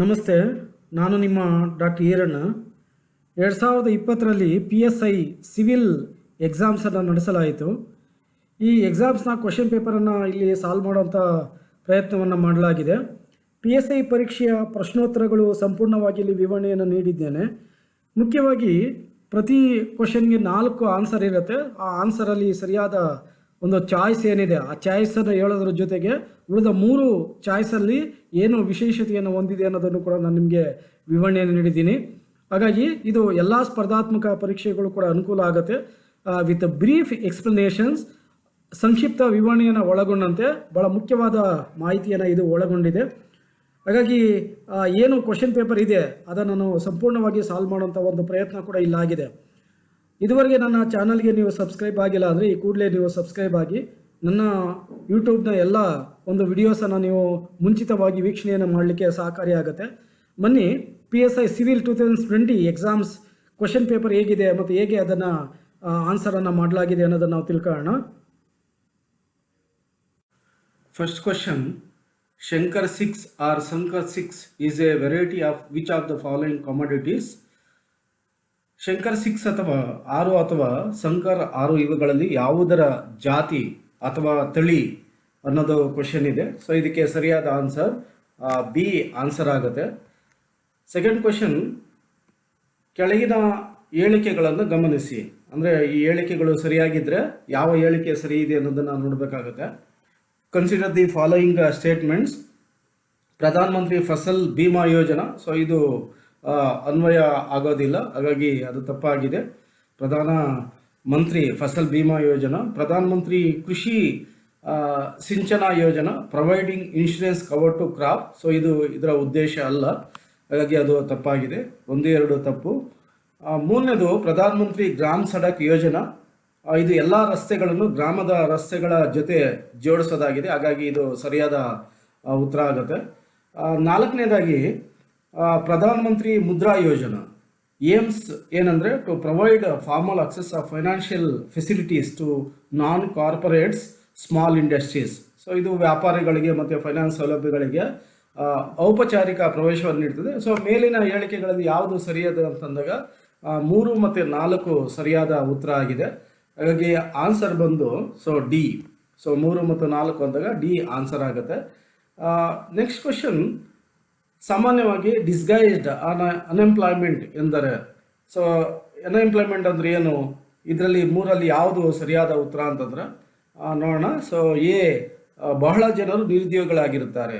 ನಮಸ್ತೆ, ನಾನು ನಿಮ್ಮ ಡಾಕ್ಟರ್ ಈರಣ್ಣ. 2020ರಲ್ಲಿ PSI ಸಿವಿಲ್ ಎಕ್ಸಾಮ್ಸನ್ನು ನಡೆಸಲಾಯಿತು. ಈ ಎಕ್ಸಾಮ್ಸ್ನ ಕ್ವಶನ್ ಪೇಪರನ್ನು ಇಲ್ಲಿ ಸಾಲ್ವ್ ಮಾಡುವಂಥ ಪ್ರಯತ್ನವನ್ನು ಮಾಡಲಾಗಿದೆ. PSI ಪರೀಕ್ಷೆಯ ಪ್ರಶ್ನೋತ್ತರಗಳು ಸಂಪೂರ್ಣವಾಗಿ ಇಲ್ಲಿ ವಿವರಣೆಯನ್ನು ನೀಡಿದ್ದೇನೆ. ಮುಖ್ಯವಾಗಿ ಪ್ರತಿ ಕ್ವಶನ್ಗೆ 4 ಆನ್ಸರ್ ಇರುತ್ತೆ. ಆ ಆನ್ಸರಲ್ಲಿ ಸರಿಯಾದ ಒಂದು ಚಾಯ್ಸ್ ಏನಿದೆ ಆ ಚಾಯ್ಸನ್ನು ಹೇಳೋದ್ರ ಜೊತೆಗೆ ಉಳಿದ 3 ಚಾಯ್ಸಲ್ಲಿ ಏನು ವಿಶೇಷತೆಯನ್ನು ಹೊಂದಿದೆ ಅನ್ನೋದನ್ನು ಕೂಡ ನಾನು ನಿಮಗೆ ವಿವರಣೆಯನ್ನು ನೀಡಿದ್ದೀನಿ. ಹಾಗಾಗಿ ಇದು ಎಲ್ಲ ಸ್ಪರ್ಧಾತ್ಮಕ ಪರೀಕ್ಷೆಗಳು ಕೂಡ ಅನುಕೂಲ ಆಗುತ್ತೆ. ವಿತ್ ಬ್ರೀಫ್ ಎಕ್ಸ್ಪ್ಲನೇಷನ್ಸ್, ಸಂಕ್ಷಿಪ್ತ ವಿವರಣೆಯನ್ನು ಒಳಗೊಂಡಂತೆ ಭಾಳ ಮುಖ್ಯವಾದ ಮಾಹಿತಿಯನ್ನು ಇದು ಒಳಗೊಂಡಿದೆ. ಹಾಗಾಗಿ ಏನು ಕ್ವಶನ್ ಪೇಪರ್ ಇದೆ ಅದನ್ನು ನಾನು ಸಂಪೂರ್ಣವಾಗಿ ಸಾಲ್ವ್ ಮಾಡುವಂಥ ಒಂದು ಪ್ರಯತ್ನ ಕೂಡ ಇಲ್ಲಾಗಿದೆ. ಇದುವರೆಗೆ ನನ್ನ ಚಾನಲ್ಗೆ ನೀವು ಸಬ್ಸ್ಕ್ರೈಬ್ ಆಗಿಲ್ಲ ಅಂದರೆ ಈ ಕೂಡಲೇ ನೀವು ಸಬ್ಸ್ಕ್ರೈಬ್ ಆಗಿ ನನ್ನ ಯೂಟ್ಯೂಬ್ನ ಎಲ್ಲ ಒಂದು ವಿಡಿಯೋಸನ್ನು ನೀವು ಮುಂಚಿತವಾಗಿ ವೀಕ್ಷಣೆಯನ್ನು ಮಾಡಲಿಕ್ಕೆ ಸಹಕಾರಿಯಾಗುತ್ತೆ. ಬನ್ನಿ, PSI civil 2020 exams question paper ಹೇಗಿದೆ ಮತ್ತು ಹೇಗೆ ಅದನ್ನು ಆನ್ಸರನ್ನು ಮಾಡಲಾಗಿದೆ ಅನ್ನೋದನ್ನು ನಾವು ತಿಳ್ಕೊಳ್ಳೋಣ. First question, Shankar 6 or Sankar 6 is a variety of which of the following commodities? Shankar 6 ಅಥವಾ 6 ಅಥವಾ ಸಂಕರ್ 6 ಇವುಗಳಲ್ಲಿ ಯಾವುದರ ಜಾತಿ ಅಥವಾ ತಳಿ ಅನ್ನೋದು ಕ್ವಶನ್ ಇದೆ. ಸೊ ಇದಕ್ಕೆ ಸರಿಯಾದ ಆನ್ಸರ್ ಬಿ ಆನ್ಸರ್ ಆಗುತ್ತೆ. ಸೆಕೆಂಡ್ ಕ್ವಶನ್, ಕೆಳಗಿನ ಹೇಳಿಕೆಗಳನ್ನು ಗಮನಿಸಿ. ಅಂದರೆ ಈ ಹೇಳಿಕೆಗಳು ಸರಿಯಾಗಿದ್ದರೆ ಯಾವ ಹೇಳಿಕೆ ಸರಿ ಇದೆ ಅನ್ನೋದನ್ನು ನೋಡಬೇಕಾಗುತ್ತೆ. Consider the following statements. Pradhan Mantri Fasal Bima Yojana, so ಇದು ಅನ್ವಯ ಆಗೋದಿಲ್ಲ, ಹಾಗಾಗಿ ಅದು ತಪ್ಪಾಗಿದೆ. ಪ್ರಧಾನ Mantri Fasal Bima Yojana. Pradhan Mantri Krishi Sinchana Yojana, providing insurance cover to crop, so ಇದು ಇದರ ಉದ್ದೇಶ ಅಲ್ಲ, ಹಾಗಾಗಿ ಅದು ತಪ್ಪಾಗಿದೆ. 1, 2 ತಪ್ಪು. ಮೂರನೇದು ಪ್ರಧಾನ ಮಂತ್ರಿ ಗ್ರಾಮ್ ಸಡಕ್ ಯೋಜನಾ, ಇದು ಎಲ್ಲ ರಸ್ತೆಗಳನ್ನು ಗ್ರಾಮದ ರಸ್ತೆಗಳ ಜೊತೆ ಜೋಡಿಸೋದಾಗಿದೆ, ಹಾಗಾಗಿ ಇದು ಸರಿಯಾದ ಉತ್ತರ ಆಗುತ್ತೆ. ನಾಲ್ಕನೇದಾಗಿ ಪ್ರಧಾನ ಮಂತ್ರಿ ಮುದ್ರಾ ಯೋಜನಾ ಏಮ್ಸ್ ಏನಂದರೆ to provide formal access of financial facilities to non corporates small industries, so ಇದು ವ್ಯಾಪಾರಿಗಳಿಗೆ ಮತ್ತು ಫೈನಾನ್ಸ್ ಸೌಲಭ್ಯಗಳಿಗೆ ಔಪಚಾರಿಕ ಪ್ರವೇಶವನ್ನು ನೀಡ್ತದೆ. ಸೊ ಮೇಲಿನ ಹೇಳಿಕೆಗಳಲ್ಲಿ ಯಾವುದು ಸರಿಯಾದ ಅಂತಂದಾಗ 3 ಮತ್ತು 4 ಸರಿಯಾದ ಉತ್ತರ ಆಗಿದೆ, ಹಾಗಾಗಿ ಆನ್ಸರ್ ಬಂದು ಸೊ ಡಿ. ಸೊ 3 ಮತ್ತು 4 ಅಂದಾಗ ಡಿ ಆನ್ಸರ್ ಆಗುತ್ತೆ. ನೆಕ್ಸ್ಟ್ ಕ್ವಶನ್, ಸಾಮಾನ್ಯವಾಗಿ ಡಿಸ್ಗೈಸ್ಡ್ ಅನ್ಎಂಪ್ಲಾಯ್ಮೆಂಟ್ ಎಂದರೆ, ಸೊ ಅನ್ಎಂಪ್ಲಾಯ್ಮೆಂಟ್ ಅಂದರೆ ಏನು? ಇದರಲ್ಲಿ 3ರಲ್ಲಿ ಯಾವುದು ಸರಿಯಾದ ಉತ್ತರ ಅಂತಂದ್ರೆ ನೋಡೋಣ. ಸೊ ಎ, ಬಹಳ ಜನರು ನಿರುದ್ಯೋಗಿಗಳಾಗಿರುತ್ತಾರೆ.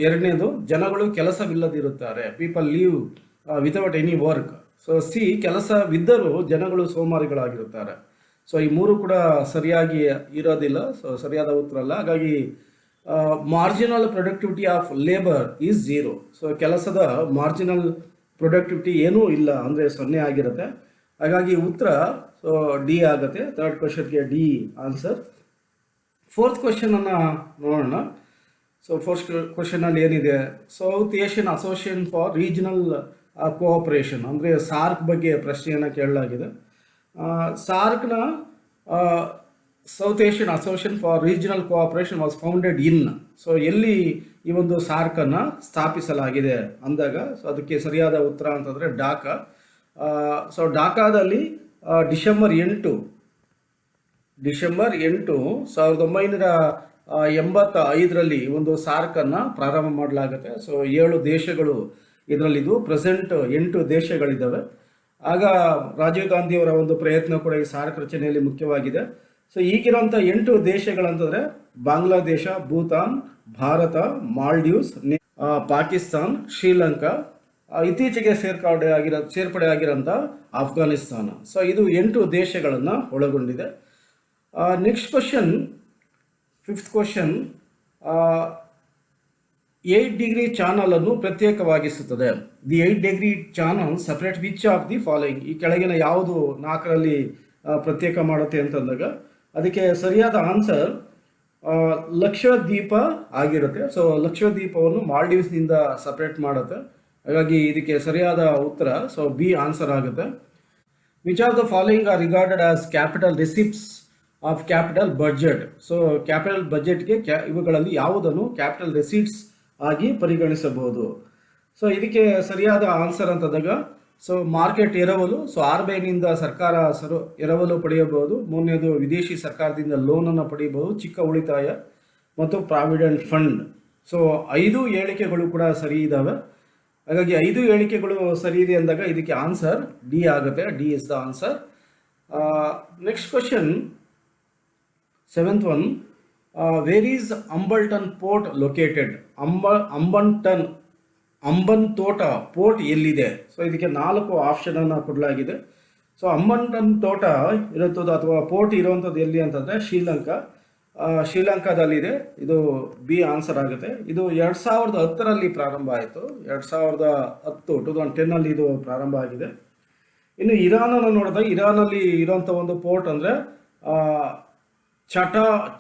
ಎರಡನೇದು ಜನಗಳು ಕೆಲಸವಿಲ್ಲದಿರುತ್ತಾರೆ, people leave without any work. So see, ಕೆಲಸವಿದ್ದರೂ ಜನಗಳು ಸೋಮಾರಿಗಳಾಗಿರುತ್ತಾರೆ. ಸೊ ಈ 3 ಕೂಡ ಸರಿಯಾಗಿ ಇರೋದಿಲ್ಲ, ಸೊ ಸರಿಯಾದ ಉತ್ತರ ಅಲ್ಲ. ಹಾಗಾಗಿ marginal productivity of labour is 0. So ಕೆಲಸದ ಮಾರ್ಜಿನಲ್ ಪ್ರೊಡಕ್ಟಿವಿಟಿ ಏನೂ ಇಲ್ಲ, ಅಂದರೆ 0 ಆಗಿರುತ್ತೆ, ಹಾಗಾಗಿ ಉತ್ತರ ಸೊ ಡಿ ಆಗುತ್ತೆ. ಥರ್ಡ್ ಕ್ವಶನ್ಗೆ ಡಿ ಆನ್ಸರ್. ಫೋರ್ತ್ ಕ್ವಶನನ್ನು ನೋಡೋಣ. ಸೊ ಫೋರ್ತ್ ಕ್ವಶನಲ್ಲಿ ಏನಿದೆ, South Asian Association for Regional Cooperation ಅಂದರೆ ಸಾರ್ಕ್ ಬಗ್ಗೆ ಪ್ರಶ್ನೆಯನ್ನು ಕೇಳಲಾಗಿದೆ. ಸಾರ್ಕ್ನ South Asian Association for Regional Cooperation was founded in, so ಎಲ್ಲಿ ಈ ಒಂದು ಸಾರ್ಕನ್ನು ಸ್ಥಾಪಿಸಲಾಗಿದೆ ಅಂದಾಗ, ಸೊ ಅದಕ್ಕೆ ಸರಿಯಾದ ಉತ್ತರ ಅಂತಂದರೆ ಢಾಕಾ. ಸೊ ಢಾಕಾದಲ್ಲಿ ಡಿಸೆಂಬರ್ 8, 1985ರಲ್ಲಿ ಒಂದು ಸಾರ್ಕನ್ನು ಪ್ರಾರಂಭ ಮಾಡಲಾಗುತ್ತೆ. ಸೊ 7 ದೇಶಗಳು ಇದರಲ್ಲಿದ್ದು, ಪ್ರೆಸೆಂಟ್ 8 ದೇಶಗಳಿದ್ದಾವೆ. ಆಗ ರಾಜೀವ್ ಗಾಂಧಿಯವರ ಒಂದು ಪ್ರಯತ್ನ ಕೂಡ ಈ ಸಾರ್ಕ್ ರಚನೆಯಲ್ಲಿ ಮುಖ್ಯವಾಗಿದೆ. ಸೊ ಈಗಿರುವಂಥ 8 ದೇಶಗಳಂತಂದರೆ ಬಾಂಗ್ಲಾದೇಶ, ಭೂತಾನ್, ಭಾರತ, ಮಾಲ್ಡೀವ್ಸ್, ಪಾಕಿಸ್ತಾನ್, ಶ್ರೀಲಂಕಾ, ಇತ್ತೀಚೆಗೆ ಸೇರ್ಪಡೆ ಆಗಿರೋಂಥ ಆಫ್ಘಾನಿಸ್ತಾನ. ಸೊ ಇದು 8 ದೇಶಗಳನ್ನು ಒಳಗೊಂಡಿದೆ. Next question, fifth question, 8 degree channel ಅನ್ನು ಪ್ರತ್ಯೇಕವಾಗಿಸುತ್ತದೆ. The 8 degree channel separate which of the following? ಈ ಕೆಳಗಿನ ಯಾವುದು 4ರಲ್ಲಿ ಪ್ರತ್ಯೇಕ ಮಾಡುತ್ತೆ ಅಂತಂದಾಗ ಅದಕ್ಕೆ ಸರಿಯಾದ ಆನ್ಸರ್ ಲಕ್ಷದ್ವೀಪ ಆಗಿರುತ್ತೆ. ಸೊ ಲಕ್ಷದ್ವೀಪವನ್ನು ಮಾಲ್ಡೀವ್ಸ್ನಿಂದ ಸಪ್ರೇಟ್ ಮಾಡುತ್ತೆ, ಹಾಗಾಗಿ ಇದಕ್ಕೆ ಸರಿಯಾದ ಉತ್ತರ ಸೊ ಬಿ ಆನ್ಸರ್ ಆಗುತ್ತೆ. Which of the following are regarded as capital receipts of capital budget? So capital ಬಜೆಟ್ಗೆ ಇವುಗಳಲ್ಲಿ ಯಾವುದನ್ನು ಕ್ಯಾಪಿಟಲ್ ರಿಸೀಟ್ಸ್ ಆಗಿ ಪರಿಗಣಿಸಬಹುದು? ಸೊ ಇದಕ್ಕೆ ಸರಿಯಾದ ಆನ್ಸರ್ ಅಂತಂದಾಗ ಸೊ ಮಾರ್ಕೆಟ್ ಎರವಲು, ಸೊ RBI ನಿಂದ ಸರ್ಕಾರ ಎರವಲು ಪಡೆಯಬಹುದು. ಮೂರನೇದು ವಿದೇಶಿ ಸರ್ಕಾರದಿಂದ ಲೋನನ್ನು ಪಡೆಯಬಹುದು, ಚಿಕ್ಕ ಉಳಿತಾಯ ಮತ್ತು ಪ್ರಾವಿಡೆಂಟ್ ಫಂಡ್. ಸೊ 5 ಹೇಳಿಕೆಗಳು ಕೂಡ ಸರಿ ಇದ್ದಾವೆ. ಹಾಗಾಗಿ 5 ಹೇಳಿಕೆಗಳು ಸರಿ ಇದೆ ಅಂದಾಗ ಇದಕ್ಕೆ ಆನ್ಸರ್ ಡಿ ಆಗುತ್ತೆ. D is the answer. Next question, 7th one, where is ಅಂಬಲ್ಟನ್ ಪೋರ್ಟ್ ಲೊಕೇಟೆಡ್? ಅಂಬನ್ತೋಟ ಪೋರ್ಟ್ ಎಲ್ಲಿದೆ? ಸೊ ಇದಕ್ಕೆ 4 ಆಪ್ಷನ್ ಅನ್ನು ಕೊಡಲಾಗಿದೆ. ಸೊ ಅಂಬನ್ಟನ್ ತೋಟ ಇರುತ್ತದೆ ಅಥವಾ ಪೋರ್ಟ್ ಇರುವಂಥದ್ದು ಎಲ್ಲಿ ಅಂತಂದರೆ ಶ್ರೀಲಂಕಾದಲ್ಲಿದೆ. ಇದು ಬಿ ಆನ್ಸರ್ ಆಗುತ್ತೆ. ಇದು 2010ರಲ್ಲಿ ಪ್ರಾರಂಭ ಆಯಿತು. 2010 ಇದು ಪ್ರಾರಂಭ ಆಗಿದೆ. ಇನ್ನು ಇರಾನನ್ನು ನೋಡಿದಾಗ ಇರಾನಲ್ಲಿ ಇರೋಂಥ ಒಂದು ಪೋರ್ಟ್ ಅಂದರೆ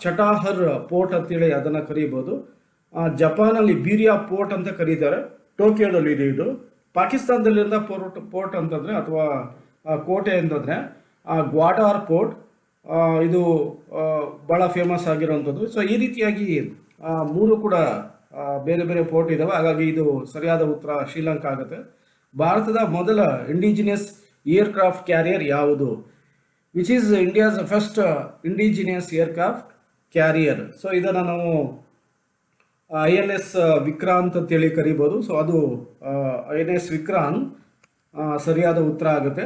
ಚಟಾಹರ್ ಪೋರ್ಟ್ ಅಂತೇಳಿ ಅದನ್ನು ಕರೀಬೋದು. ಜಪಾನಲ್ಲಿ ಬೀರಿಯಾ ಪೋರ್ಟ್ ಅಂತ ಕರೀತಾರೆ. ಟೋಕಿಯೋದಲ್ಲಿ ಇದೆ ಇದು. ಪಾಕಿಸ್ತಾನದಲ್ಲಿರೋ ಪೋರ್ಟ್ ಅಂತಂದರೆ ಅಥವಾ ಕೋಟೆ ಅಂತಂದರೆ ಗ್ವಾಡಾರ್ ಪೋರ್ಟ್. ಇದು ಭಾಳ ಫೇಮಸ್ ಆಗಿರೋವಂಥದ್ದು. ಸೊ ಈ ರೀತಿಯಾಗಿ 3 ಕೂಡ ಬೇರೆ ಬೇರೆ ಪೋರ್ಟ್ ಇದ್ದಾವೆ. ಹಾಗಾಗಿ ಇದು ಸರಿಯಾದ ಉತ್ತರ ಶ್ರೀಲಂಕಾ ಆಗುತ್ತೆ. ಭಾರತದ ಮೊದಲ ಇಂಡಿಜಿನಿಯಸ್ ಏರ್ಕ್ರಾಫ್ಟ್ ಕ್ಯಾರಿಯರ್ ಯಾವುದು? Which is India's first indigenous aircraft carrier. So ಇದನ್ನು ನಾವು INS ವಿಕ್ರಾಂತ್ ಅಂತೇಳಿ ಕರಿಬೋದು. ಸೊ ಅದು INS ವಿಕ್ರಾಂತ್ ಸರಿಯಾದ ಉತ್ತರ ಆಗುತ್ತೆ.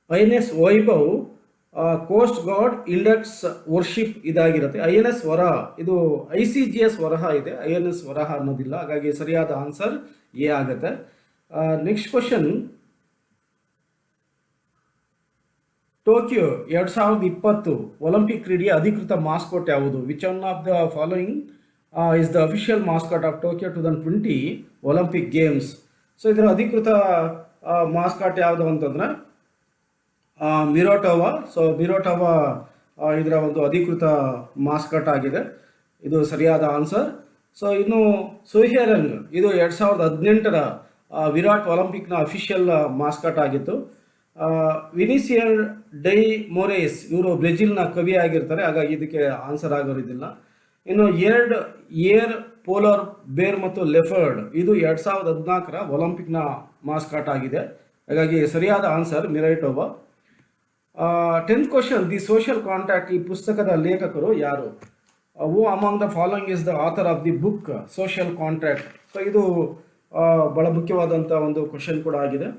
INS Vaibhav coast guard index warship ಇದಾಗಿರುತ್ತೆ. INS ವರಹ ಇದು ICGS ವರಹ ಇದೆ, INS ವರಹ ಅನ್ನೋದಿಲ್ಲ. ಹಾಗಾಗಿ ಸರಿಯಾದ ಆನ್ಸರ್ ಎ ಆಗುತ್ತೆ. ನೆಕ್ಸ್ಟ್ ಕ್ವಶನ್, ಟೋಕಿಯೋ 2020 ಒಲಿಂಪಿಕ್ ಕ್ರೀಡೆಯ ಅಧಿಕೃತ ಮಾಸ್ಕೋಟ್ ಯಾವುದು? Which one of the following is the official mascot of Tokyo 2020 olympic games? So ಇದರ ಅಧಿಕೃತ ಮಾಸ್ಕಾಟ್ ಯಾವುದು ಅಂತಂದ್ರೆ ಮಿರೋಟೋವಾ. ಸೊ ಮಿರೋಟೋವಾ ಇದರ ಒಂದು ಅಧಿಕೃತ ಮಾಸ್ಕಟ್ ಆಗಿದೆ. ಇದು ಸರಿಯಾದ ಆನ್ಸರ್. ಸೊ ಇನ್ನು ಸೋಹೆರಂಗ್ ಇದು 2018ರ ವಿರಾಟ್ ಒಲಿಂಪಿಕ್ನ ಅಫಿಷಿಯಲ್ ಮಾಸ್ಕಟ್ ಆಗಿತ್ತು. ವಿನಿಸಿಯರ್ ಡೈ ಮೊರೇಸ್ ಇವರು ಬ್ರೆಜಿಲ್ನ ಕವಿ ಆಗಿರ್ತಾರೆ. ಹಾಗಾಗಿ ಇದಕ್ಕೆ ಆನ್ಸರ್ ಆಗೋರಿದ್ದಿಲ್ಲ. ಇನ್ನು ಏರ್ ಪೋಲಾರ್ ಬೇರ್ ಮತ್ತು ಲೆಫರ್ಡ್ ಇದು 2014ರ ಒಲಿಂಪಿಕ್ನ ಮಾಸ್ಕಾಟ್ ಆಗಿದೆ. ಹಾಗಾಗಿ ಸರಿಯಾದ answer Miraitowa. 10th question, the social contract ಈ ಪುಸ್ತಕದ ಲೇಖಕರು ಯಾರು? Who among the following is the author of the book social contract? So ಇದು ಬಹಳ ಮುಖ್ಯವಾದಂಥ ಒಂದು ಕ್ವಶನ್ ಕೂಡ ಆಗಿದೆ.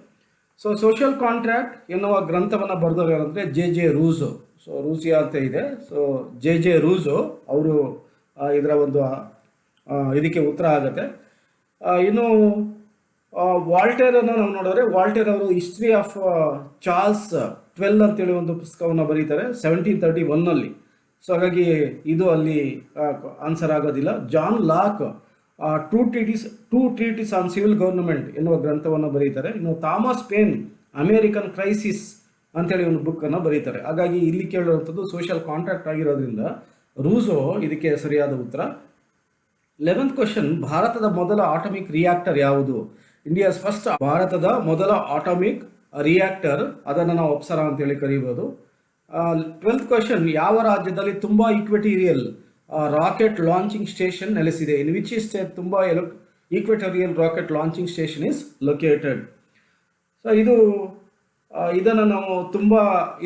ಸೊ ಸೋಷಿಯಲ್ ಕಾಂಟ್ರಾಕ್ಟ್ ಎನ್ನುವ ಗ್ರಂಥವನ್ನು ಬರೆದವರು ಯಾರಂದರೆ JJ ರೂಸೋ. ಸೊ ರೂಸಿಯಾ ಅಂತ ಇದೆ. ಸೊ JJ ರೂಸೋ ಅವರು ಇದರ ಒಂದು ಇದಕ್ಕೆ ಉತ್ತರ ಆಗುತ್ತೆ. ಇನ್ನು ವಾಲ್ಟೇರನ್ನು ನಾವು ನೋಡಿದ್ರೆ ವಾಲ್ಟೇರ್ ಅವರು ಹಿಸ್ಟ್ರಿ ಆಫ್ ಚಾರ್ಲ್ಸ್ 12 ಅಂತೇಳಿ ಒಂದು ಪುಸ್ತಕವನ್ನು ಬರೀತಾರೆ 1731ನಲ್ಲಿ. ಸೊ ಹಾಗಾಗಿ ಇದು ಅಲ್ಲಿ ಆನ್ಸರ್ ಆಗೋದಿಲ್ಲ. John Locke two treatises on civil government ಎನ್ನುವ ಗ್ರಂಥವನ್ನು ಬರೀತಾರೆ. ಇನ್ನು ಥಾಮಸ್ ಪೇನ್ ಅಮೇರಿಕನ್ ಕ್ರೈಸಿಸ್ ಅಂತೇಳಿ ಒಂದು ಬುಕ್ಕನ್ನು ಬರೀತಾರೆ. ಹಾಗಾಗಿ ಇಲ್ಲಿ ಕೇಳಿರುವಂಥದ್ದು ಸೋಷಿಯಲ್ ಕಾಂಟ್ರಾಕ್ಟ್ ಆಗಿರೋದ್ರಿಂದ ರೂಸೋ ಇದಕ್ಕೆ ಸರಿಯಾದ ಉತ್ತರ. 11th ಕ್ವಶನ್, ಭಾರತದ ಮೊದಲ ಆಟಮಿಕ್ ರಿಯಾಕ್ಟರ್ ಯಾವುದು? ಇಂಡಿಯಾಸ್ ಫಸ್ಟ್ ಭಾರತದ ಮೊದಲ ಆಟಮಿಕ್ ರಿಯಾಕ್ಟರ್, ಅದನ್ನು ನಾವು ಅಪ್ಸರಾ ಅಂತೇಳಿ ಕರೀಬೋದು. 12th ಕ್ವಶನ್, ಯಾವ ರಾಜ್ಯದಲ್ಲಿ Thumba equatorial rocket launching station ನೆಲೆಸಿದೆ? In which state Thumba equatorial rocket launching station is located? So ಇದನ್ನು ನಾವು ತುಂಬ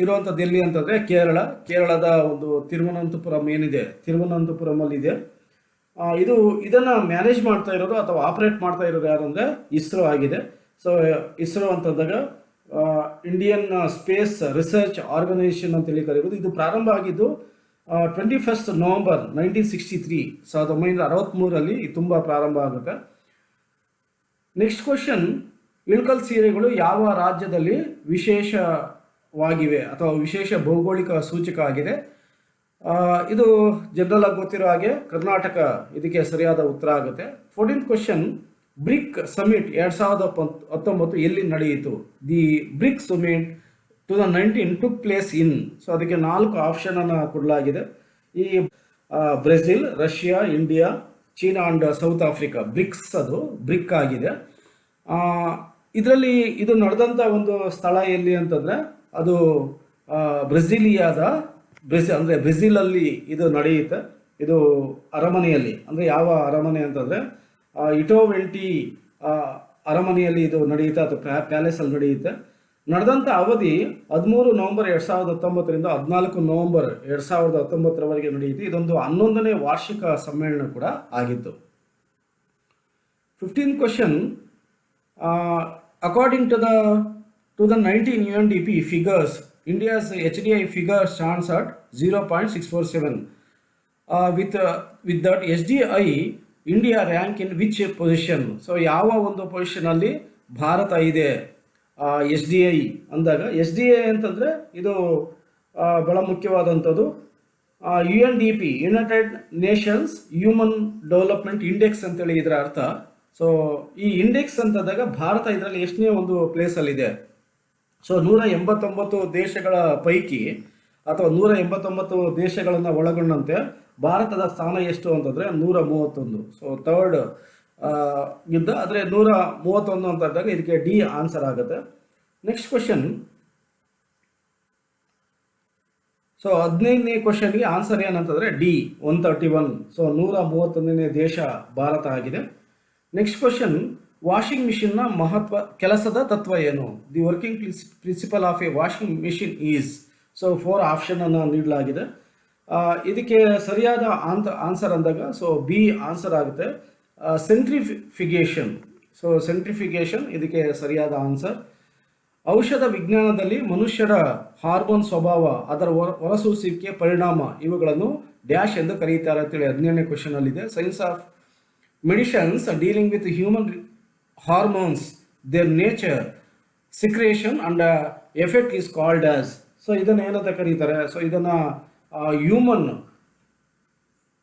ಇರುವಂಥದ್ದು ಎಲ್ಲಿ ಅಂತಂದರೆ ಕೇರಳದ ಒಂದು ತಿರುವನಂತಪುರಂ ಏನಿದೆ, ತಿರುವನಂತಪುರಮಲ್ಲಿದೆ. ಇದನ್ನು ಮ್ಯಾನೇಜ್ ಮಾಡ್ತಾ ಇರೋದು ಅಥವಾ ಆಪರೇಟ್ ಮಾಡ್ತಾ ಇರೋದು ಯಾರು ಅಂದರೆ ಇಸ್ರೋ ಆಗಿದೆ. ಸೊ ಇಸ್ರೋ ಅಂತಂದಾಗ ಇಂಡಿಯನ್ ಸ್ಪೇಸ್ ರಿಸರ್ಚ್ ಆರ್ಗನೈಸೇಷನ್ ಅಂತೇಳಿ ಕರೀಬೋದು. ಇದು ಪ್ರಾರಂಭ ಆಗಿದ್ದು 21 ನವೆಂಬರ್ 1963, 1963ರಲ್ಲಿ ತುಂಬ ಪ್ರಾರಂಭ ಆಗುತ್ತೆ. ನೆಕ್ಸ್ಟ್ ಕ್ವಶನ್, ಇಳಕಲ್ ಸೀರೆಗಳು ಯಾವ ರಾಜ್ಯದಲ್ಲಿ ವಿಶೇಷವಾಗಿವೆ ಅಥವಾ ವಿಶೇಷ ಭೌಗೋಳಿಕ ಸೂಚಕ ಆಗಿದೆ? ಇದು ಜನರಲ್ ಆಗಿ ಗೊತ್ತಿರೋ ಹಾಗೆ ಕರ್ನಾಟಕ ಇದಕ್ಕೆ ಸರಿಯಾದ ಉತ್ತರ ಆಗುತ್ತೆ. 14th ಕ್ವಶನ್, ಬ್ರಿಕ್ ಸಮಿಟ್ 2019 ಎಲ್ಲಿ ನಡೆಯಿತು? The BRIC summit 2019 took place in. So ಅದಕ್ಕೆ 4 ಆಪ್ಷನ್ ಅನ್ನು ಕೊಡಲಾಗಿದೆ. ಈ Brazil, Russia, India, China and South Africa BRICS ಅದು ಬ್ರಿಕ್ ಆಗಿದೆ. ಇದರಲ್ಲಿ ಇದು ನಡೆದಂಥ ಒಂದು ಸ್ಥಳ ಎಲ್ಲಿ ಅಂತಂದರೆ ಅದು ಅಂದರೆ ಬ್ರೆಜಿಲಲ್ಲಿ ಇದು ನಡೆಯುತ್ತೆ. ಇದು ಅರಮನೆಯಲ್ಲಿ, ಅಂದರೆ ಯಾವ ಅರಮನೆ ಅಂತಂದರೆ ಇಟೋವೆಂಟಿ ಅರಮನೆಯಲ್ಲಿ ಇದು ನಡೆಯುತ್ತೆ ಅಥವಾ ಪ್ಯಾಲೇಸಲ್ಲಿ ನಡೆಯುತ್ತೆ. ನಡೆದಂಥ ಅವಧಿ 13 ನವೆಂಬರ್ 2019ರಿಂದ 14 ನವೆಂಬರ್ 2019ರವರೆಗೆ ನಡೆಯಿತು. ಇದೊಂದು 11ನೇ ವಾರ್ಷಿಕ ಸಮ್ಮೇಳನ ಕೂಡ ಆಗಿತ್ತು. 15th question, according to the 19 UNDP figures, India's HDI figure stands at 0.647. With that HDI, India rank in which position? So ಯಾವ ಒಂದು ಪೊಸಿಷನ್ ಅಲ್ಲಿ ಭಾರತ ಇದೆ ಎಸ್ ಡಿ ಐ ಅಂದಾಗ. ಎಸ್ ಡಿ ಐ ಅಂತಂದರೆ ಇದು ಬಹಳ ಮುಖ್ಯವಾದಂಥದ್ದು. U N D P, United Nations human development index ಅಂತೇಳಿ ಇದರ ಅರ್ಥ. ಸೊ ಈ ಇಂಡೆಕ್ಸ್ ಅಂತಂದಾಗ ಭಾರತ ಇದರಲ್ಲಿ ಎಷ್ಟನೇ ಒಂದು ಪ್ಲೇಸಲ್ಲಿದೆ. ಸೊ 189 ದೇಶಗಳ ಪೈಕಿ ಅಥವಾ 189 ದೇಶಗಳನ್ನು ಒಳಗೊಂಡಂತೆ ಭಾರತದ ಸ್ಥಾನ ಎಷ್ಟು ಅಂತಂದರೆ 131. ಸೊ ಥರ್ಡ್ ಗಿಂತ ಆದರೆ 131 ಅಂತಂದಾಗ ಇದಕ್ಕೆ ಡಿ ಆನ್ಸರ್ ಆಗುತ್ತೆ. Next question. ಸೊ 15ನೇ ಕ್ವಶನ್ಗೆ ಆನ್ಸರ್ ಏನಂತಂದರೆ ಡಿ 131. ಸೊ 131ನೇ ದೇಶ ಭಾರತ ಆಗಿದೆ. ನೆಕ್ಸ್ಟ್ ಕ್ವಶನ್, ವಾಷಿಂಗ್ ಮಿಷಿನ್ನ ಕೆಲಸದ ತತ್ವ ಏನು? The working principle of A washing machine is. So 4 ಆಪ್ಷನನ್ನು ನೀಡಲಾಗಿದೆ. ಇದಕ್ಕೆ ಸರಿಯಾದ ಆನ್ಸರ್ ಅಂದಾಗ ಸೊ ಬಿ ಆನ್ಸರ್ ಆಗುತ್ತೆ, ಸೆಂಟ್ರಿಫಿಗೇಷನ್. ಸೊ ಸೆಂಟ್ರಿಫಿಗೇಷನ್ ಇದಕ್ಕೆ ಸರಿಯಾದ ಆನ್ಸರ್. ಔಷಧ ವಿಜ್ಞಾನದಲ್ಲಿ ಮನುಷ್ಯರ ಹಾರ್ಮೋನ್ ಸ್ವಭಾವ, ಅದರ ಹೊರಸೂಸುವಿಕೆ, ಪರಿಣಾಮ ಇವುಗಳನ್ನು ಡ್ಯಾಶ್ ಎಂದು ಕರೆಯುತ್ತಾರೆ ಅಂತೇಳಿ 17ನೇ ಕ್ವಶನ್ ಅಲ್ಲಿದೆ. Science of medicines dealing with human hormones, their nature, secretion and effect is called as. So ಇದನ್ನು ಏನಂತ ಕರೀತಾರೆ? ಸೊ ಇದನ್ನು ಹ್ಯೂಮನ್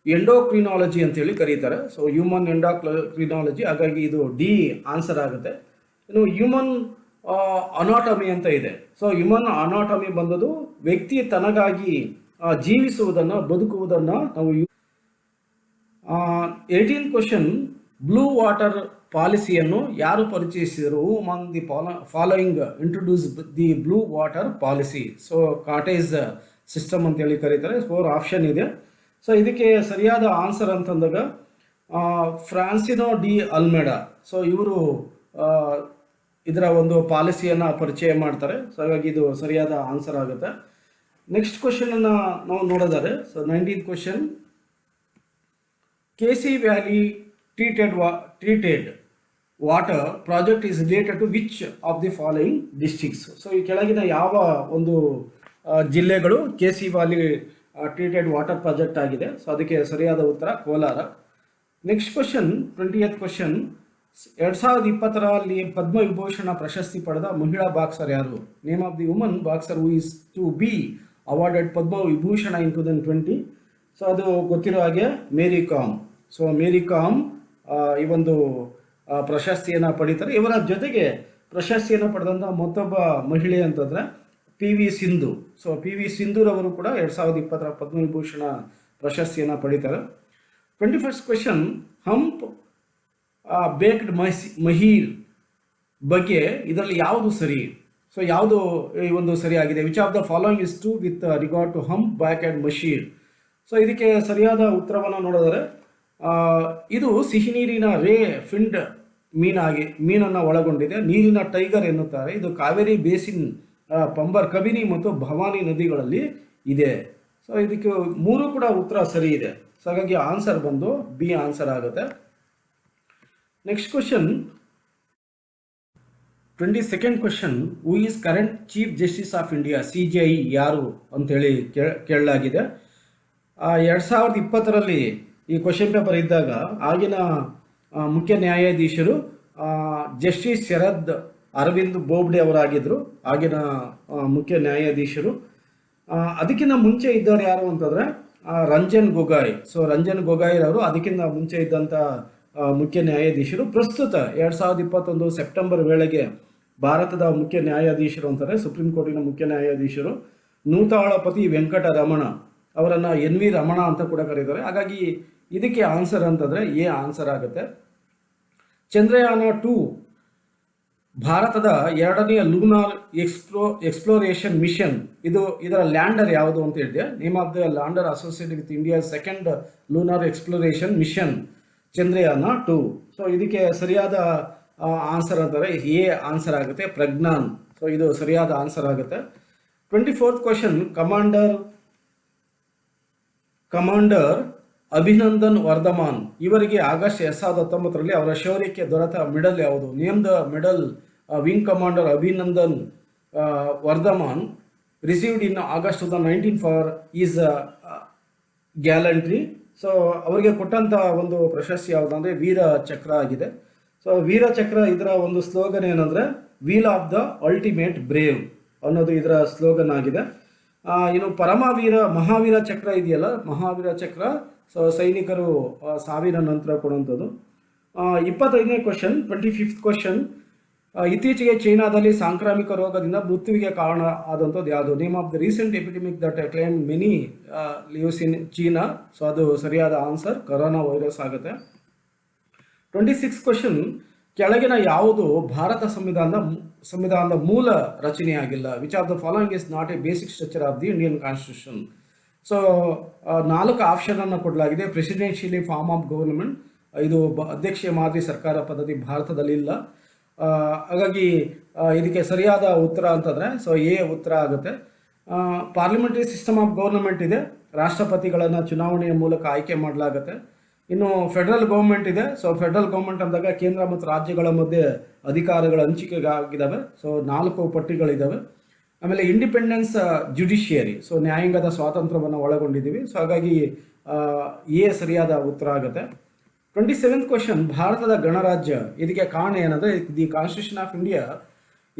ಎಂಡೋಕ್ರಿನಾಲಜಿ ಅಂತೇಳಿ ಕರೀತಾರೆ. ಸೊ ಹ್ಯೂಮನ್ ಎಂಡೋಕ್ರಿನಾಲಜಿ, ಹಾಗಾಗಿ ಇದು ಡಿ ಆನ್ಸರ್ ಆಗುತ್ತೆ. ಇನ್ನು ಹ್ಯೂಮನ್ ಅನಾಟಮಿ ಅಂತ ಇದೆ. ಸೊ ಹ್ಯೂಮನ್ ಅನಾಟಮಿ ಬಂದದು ವ್ಯಕ್ತಿ ತನಗಾಗಿ ಜೀವಿಸುವುದನ್ನು, ಬದುಕುವುದನ್ನು ನಾವು 18th ಕ್ವಶನ್, ಬ್ಲೂ ವಾಟರ್ ಪಾಲಿಸಿಯನ್ನು ಯಾರು ಪರಿಚಯಿಸಿದರು? Among the following introduce the blue water policy. So cottage system ಅಂತೇಳಿ ಕರೀತಾರೆ. 4 ಆಪ್ಷನ್ ಇದೆ. ಸೊ ಇದಕ್ಕೆ ಸರಿಯಾದ ಆನ್ಸರ್ ಅಂತಂದಾಗ ಫ್ರಾನ್ಸಿನೋ ಡಿ ಅಲ್ಮೆಡಾ. ಸೊ ಇವರು ಇದರ ಒಂದು ಪಾಲಿಸಿಯನ್ನು ಪರಿಚಯ ಮಾಡ್ತಾರೆ. ಸೊ ಹಾಗಾಗಿ ಇದು ಸರಿಯಾದ ಆನ್ಸರ್ ಆಗುತ್ತೆ. ನೆಕ್ಸ್ಟ್ ಕ್ವಶನನ್ನು ನಾವು ನೋಡೋದಾದ್ರೆ, so 19th question, KC valley treated water project is related to which of the following districts? So ಈ ಕೆಳಗಿನ ಯಾವ ಒಂದು ಜಿಲ್ಲೆಗಳು KC valley treated water project ಆಗಿದೆ? ಸೊ ಅದಕ್ಕೆ ಸರಿಯಾದ ಉತ್ತರ Kolar. Next question, 20th question, 2020ರಲ್ಲಿ ಪದ್ಮವಿಭೂಷಣ ಪ್ರಶಸ್ತಿ ಪಡೆದ ಮಹಿಳಾ ಬಾಕ್ಸರ್ ಯಾರು? Name of the woman boxer who is to be awarded Padma Vibhushan in 2020. So ಅದು ಗೊತ್ತಿರೋ ಹಾಗೆ ಮೇರಿ ಕಾಮ್. ಸೊ ಮೇರಿ ಕಾಮ್ ಈ ಒಂದು ಪ್ರಶಸ್ತಿಯನ್ನು ಪಡೀತಾರೆ. ಇವರ ಜೊತೆಗೆ ಪ್ರಶಸ್ತಿಯನ್ನು ಪಡೆದಂಥ ಮತ್ತೊಬ್ಬ ಮಹಿಳೆ ಅಂತಂದರೆ P V Sindhu. So P V ಸಿಂಧುರವರು ಕೂಡ 2020ರ ಪದ್ಮವಿಭೂಷಣ ಪ್ರಶಸ್ತಿಯನ್ನು ಪಡೀತಾರೆ. 21st ಕ್ವೆಶನ್, ಹಂಪ್ ಬೇಕ್ಡ್ ಮಹೀರ್ ಬಗ್ಗೆ ಇದರಲ್ಲಿ ಯಾವುದು ಸರಿ? ಸೊ ಯಾವುದು ಈ ಒಂದು ಸರಿಯಾಗಿದೆ? Which of the following is to with regard to hump backed mahseer? So ಇದಕ್ಕೆ ಸರಿಯಾದ ಉತ್ತರವನ್ನು ನೋಡಿದರೆ ಇದು ಸಿಹಿ ನೀರಿನ ರೇ ಫಿಂಡ್ ಮೀನನ್ನು ಒಳಗೊಂಡಿದೆ. ನೀರಿನ ಟೈಗರ್ ಎನ್ನುತ್ತಾರೆ. ಇದು ಕಾವೇರಿ ಬೇಸಿನ್, ಪಂಬರ್, ಕಬಿನಿ ಮತ್ತು ಭವಾನಿ ನದಿಗಳಲ್ಲಿ ಇದೆ. ಸೊ ಇದಕ್ಕೆ 3 ಕೂಡ ಉತ್ತರ ಸರಿ ಇದೆ. ಸೊ ಹಾಗಾಗಿ ಆನ್ಸರ್ ಬಂದು ಬಿ ಆನ್ಸರ್ ಆಗುತ್ತೆ. Next question, 22nd question, who is current chief justice of India? CJI ಯಾರು ಅಂತೇಳಿ ಕೇಳಲಾಗಿದೆ. 2020ರಲ್ಲಿ ಈ ಕ್ವಶನ್ ಪೇಪರ್ ಇದ್ದಾಗ ಆಗಿನ ಮುಖ್ಯ ನ್ಯಾಯಾಧೀಶರು ಜಸ್ಟಿಸ್ ಶರದ್ ಅರವಿಂದ್ ಬೋಬ್ಡೆ ಅವರಾಗಿದ್ದರು, ಆಗಿನ ಮುಖ್ಯ ನ್ಯಾಯಾಧೀಶರು. ಅದಕ್ಕಿಂತ ಮುಂಚೆ ಇದ್ದವರು ಯಾರು ಅಂತಂದರೆ ರಂಜನ್ ಗೊಗಾಯ್. ಸೊ ರಂಜನ್ ಗೊಗಾಯ್ ಅವರು ಅದಕ್ಕಿಂತ ಮುಂಚೆ ಇದ್ದಂಥ ಮುಖ್ಯ ನ್ಯಾಯಾಧೀಶರು. ಪ್ರಸ್ತುತ 2021 ಸೆಪ್ಟೆಂಬರ್ ವೇಳೆಗೆ ಭಾರತದ ಮುಖ್ಯ ನ್ಯಾಯಾಧೀಶರು ಅಂತಾರೆ, ಸುಪ್ರೀಂ ಕೋರ್ಟಿನ ಮುಖ್ಯ ನ್ಯಾಯಾಧೀಶರು ನೂತಾಳಪತಿ ವೆಂಕಟರಮಣ ಅವರನ್ನು NV ರಮಣ ಅಂತ ಕೂಡ ಕರೀತಾರೆ. ಹಾಗಾಗಿ ಇದಕ್ಕೆ ಆನ್ಸರ್ ಅಂತಂದರೆ ಎ ಆನ್ಸರ್ ಆಗುತ್ತೆ. ಚಂದ್ರಯಾನ 2 ಭಾರತದ 2ನೇ ಲೂನಾರ್ ಎಕ್ಸ್ಪ್ಲೋರೇಷನ್ ಮಿಷನ್. ಇದರ ಲ್ಯಾಂಡರ್ ಯಾವುದು ಅಂತ ಹೇಳಿದೆ. Name of the lander associated with India 2nd lunar exploration mission Chandrayaan 2. So ಇದಕ್ಕೆ ಸರಿಯಾದ ಆನ್ಸರ್ ಅಂತಾರೆ, ಎ ಆನ್ಸರ್ ಆಗುತ್ತೆ, ಪ್ರಜ್ಞಾನ್. ಸೊ ಇದು ಸರಿಯಾದ ಆನ್ಸರ್ ಆಗುತ್ತೆ. 24th question, commander Abhinandan Varthaman ಇವರಿಗೆ ಆಗಸ್ಟ್ 2019ರಲ್ಲಿ ಅವರ ಶೌರ್ಯಕ್ಕೆ ದೊರೆತ ಮೆಡಲ್ ಯಾವುದು? Name the medal wing commander Abhinandan Varthaman received in August 2019 for his gallantry. So ಅವರಿಗೆ ಕೊಟ್ಟಂಥ ಒಂದು ಪ್ರಶಸ್ತಿ ಯಾವುದು ಅಂದರೆ ವೀರ ಚಕ್ರ ಆಗಿದೆ. ಸೊ ವೀರ ಚಕ್ರ ಇದರ ಒಂದು ಸ್ಲೋಗನ್ ಏನಂದರೆ wheel of the ultimate brave ಅನ್ನೋದು ಇದರ ಸ್ಲೋಗನ್ ಆಗಿದೆ. ಇನ್ನು ಪರಮವೀರ ಮಹಾವೀರ ಚಕ್ರ ಇದೆಯಲ್ಲ, ಮಹಾವೀರ ಚಕ್ರ ಸೊ ಸೈನಿಕರು ಸಾವಿನ ನಂತರ ಕೊಡುವಂಥದ್ದು. 25ನೇ ಕ್ವಶನ್, 25th ಕ್ವಶನ್, ಇತ್ತೀಚೆಗೆ ಚೈನಾದಲ್ಲಿ ಸಾಂಕ್ರಾಮಿಕ ರೋಗದಿಂದ ಮೃತ್ಯುವಿಗೆ ಕಾರಣ ಆದಂಥದ್ದು ಯಾವುದು? Name of the recent epidemic that claim many lives in China. So ಅದು ಸರಿಯಾದ ಆನ್ಸರ್ ಕೊರೋನಾ ವೈರಸ್ ಆಗುತ್ತೆ. 26th ಕ್ವಶನ್, ಕೆಳಗಿನ ಯಾವುದು ಭಾರತ ಸಂವಿಧಾನದ ಮೂಲ ರಚನೆಯಾಗಿಲ್ಲ? Which of the following is not a basic structure of the Indian constitution? So 4 option ಅನ್ನು ಕೊಡಲಾಗಿದೆ. ಪ್ರೆಸಿಡೆನ್ಷಿಯಲಿ ಫಾರ್ಮ್ ಆಫ್ ಗವರ್ನಮೆಂಟ್, ಇದು ಅಧ್ಯಕ್ಷೀಯ ಮಾದರಿ ಸರ್ಕಾರ ಪದ್ಧತಿ ಭಾರತದಲ್ಲಿ ಇಲ್ಲ. ಹಾಗಾಗಿ ಇದಕ್ಕೆ ಸರಿಯಾದ ಉತ್ತರ ಅಂತಂದರೆ ಸೊ ಎ ಉತ್ತರ ಆಗುತ್ತೆ. ಪಾರ್ಲಿಮೆಂಟರಿ ಸಿಸ್ಟಮ್ ಆಫ್ ಗವರ್ನಮೆಂಟ್ ಇದೆ, ರಾಷ್ಟ್ರಪತಿಗಳನ್ನು ಚುನಾವಣೆಯ ಮೂಲಕ ಆಯ್ಕೆ ಮಾಡಲಾಗುತ್ತೆ. ಇನ್ನು ಫೆಡರಲ್ ಗೌರ್ಮೆಂಟ್ ಇದೆ. ಸೊ ಫೆಡರಲ್ ಗೌರ್ಮೆಂಟ್ ಅಂದಾಗ ಕೇಂದ್ರ ಮತ್ತು ರಾಜ್ಯಗಳ ಮಧ್ಯೆ ಅಧಿಕಾರಗಳ ಹಂಚಿಕೆಗಾಗಿದ್ದಾವೆ. ಸೊ 4 ಪಟ್ಟಿಗಳಿದ್ದಾವೆ. ಆಮೇಲೆ ಇಂಡಿಪೆಂಡೆನ್ಸ್ ಜುಡಿಷಿಯರಿ, ಸೊ ನ್ಯಾಯಾಂಗದ ಸ್ವಾತಂತ್ರ್ಯವನ್ನು ಒಳಗೊಂಡಿದ್ದೀವಿ. ಸೊ ಹಾಗಾಗಿ ಎ ಸರಿಯಾದ ಉತ್ತರ ಆಗುತ್ತೆ. 27th ಕ್ವಶನ್, ಭಾರತದ ಗಣರಾಜ್ಯ ಇದಕ್ಕೆ ಕಾರಣ ಏನಂದರೆ the constitution of India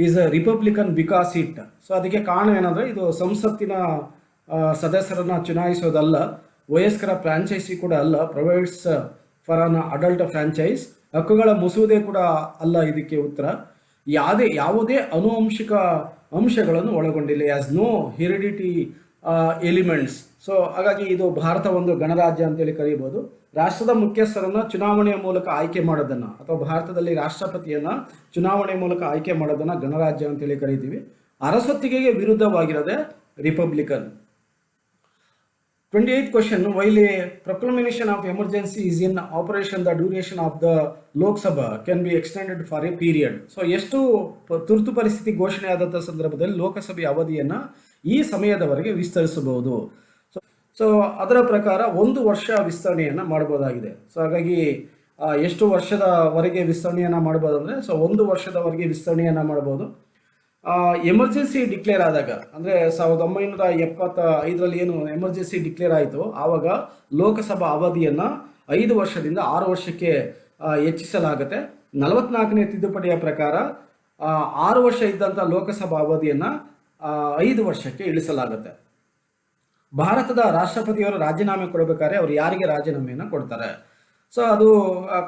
is a Republican because it. So ಅದಕ್ಕೆ ಕಾರಣ ಏನಂದರೆ ಇದು ಸಂಸತ್ತಿನ ಸದಸ್ಯರನ್ನು ಚುನಾಯಿಸೋದಲ್ಲ, ವಯಸ್ಕರ ಫ್ರಾಂಚೈಸಿ ಕೂಡ ಅಲ್ಲ, provides for an adult franchise, ಹಕ್ಕುಗಳ ಮಸೂದೆ ಕೂಡ ಅಲ್ಲ ಇದಕ್ಕೆ ಉತ್ತರ. ಯಾವುದೇ ಆನುವಂಶಿಕ ಅಂಶಗಳನ್ನು ಒಳಗೊಂಡಿಲ್ಲ, as no heredity elements. So ಹಾಗಾಗಿ ಇದು ಭಾರತ ಒಂದು ಗಣರಾಜ್ಯ ಅಂತೇಳಿ ಕರೀಬೋದು. ರಾಷ್ಟ್ರದ ಮುಖ್ಯಸ್ಥರನ್ನು ಚುನಾವಣೆಯ ಮೂಲಕ ಆಯ್ಕೆ ಮಾಡೋದನ್ನು ಅಥವಾ ಭಾರತದಲ್ಲಿ ರಾಷ್ಟ್ರಪತಿಯನ್ನು ಚುನಾವಣೆ ಮೂಲಕ ಆಯ್ಕೆ ಮಾಡೋದನ್ನು ಗಣರಾಜ್ಯ ಅಂತೇಳಿ ಕರೀತೀವಿ. ಅರಸೊತ್ತಿಗೆಗೆ ವಿರುದ್ಧವಾಗಿರೋದೆ republican. 28th question, while a proclamation of emergency is in operation the duration of the Lok Sabha can be extended for a period. So ಎಷ್ಟು ತುರ್ತು ಪರಿಸ್ಥಿತಿ ಘೋಷಣೆ ಆದಂಥ ಸಂದರ್ಭದಲ್ಲಿ ಲೋಕಸಭೆಯ ಅವಧಿಯನ್ನು ಈ ಸಮಯದವರೆಗೆ ವಿಸ್ತರಿಸಬಹುದು. ಸೊ ಅದರ ಪ್ರಕಾರ 1 ವರ್ಷ ವಿಸ್ತರಣೆಯನ್ನು ಮಾಡ್ಬೋದಾಗಿದೆ. ಸೊ ಹಾಗಾಗಿ ಎಷ್ಟು ವರ್ಷದವರೆಗೆ ವಿಸ್ತರಣೆಯನ್ನು ಮಾಡ್ಬೋದು ಅಂದರೆ ಸೊ 1 ವರ್ಷದವರೆಗೆ ವಿಸ್ತರಣೆಯನ್ನು ಮಾಡ್ಬೋದು. ಎಮರ್ಜೆನ್ಸಿ ಡಿಕ್ಲೇರ್ ಆದಾಗ ಅಂದರೆ 1975ರಲ್ಲಿ ಏನು ಎಮರ್ಜೆನ್ಸಿ ಡಿಕ್ಲೇರ್ ಆಯಿತು, ಆವಾಗ ಲೋಕಸಭಾ ಅವಧಿಯನ್ನು 5 ವರ್ಷದಿಂದ 6 ವರ್ಷಕ್ಕೆ ಹೆಚ್ಚಿಸಲಾಗುತ್ತೆ. 44ನೇ ತಿದ್ದುಪಡಿಯ ಪ್ರಕಾರ 6 ವರ್ಷ ಇದ್ದಂಥ ಲೋಕಸಭಾ ಅವಧಿಯನ್ನು 5 ವರ್ಷಕ್ಕೆ ಇಳಿಸಲಾಗುತ್ತೆ. ಭಾರತದ ರಾಷ್ಟ್ರಪತಿಯವರು ರಾಜೀನಾಮೆ ಕೊಡಬೇಕಾದ್ರೆ ಅವರು ಯಾರಿಗೆ ರಾಜೀನಾಮೆಯನ್ನು ಕೊಡ್ತಾರೆ? ಸೊ ಅದು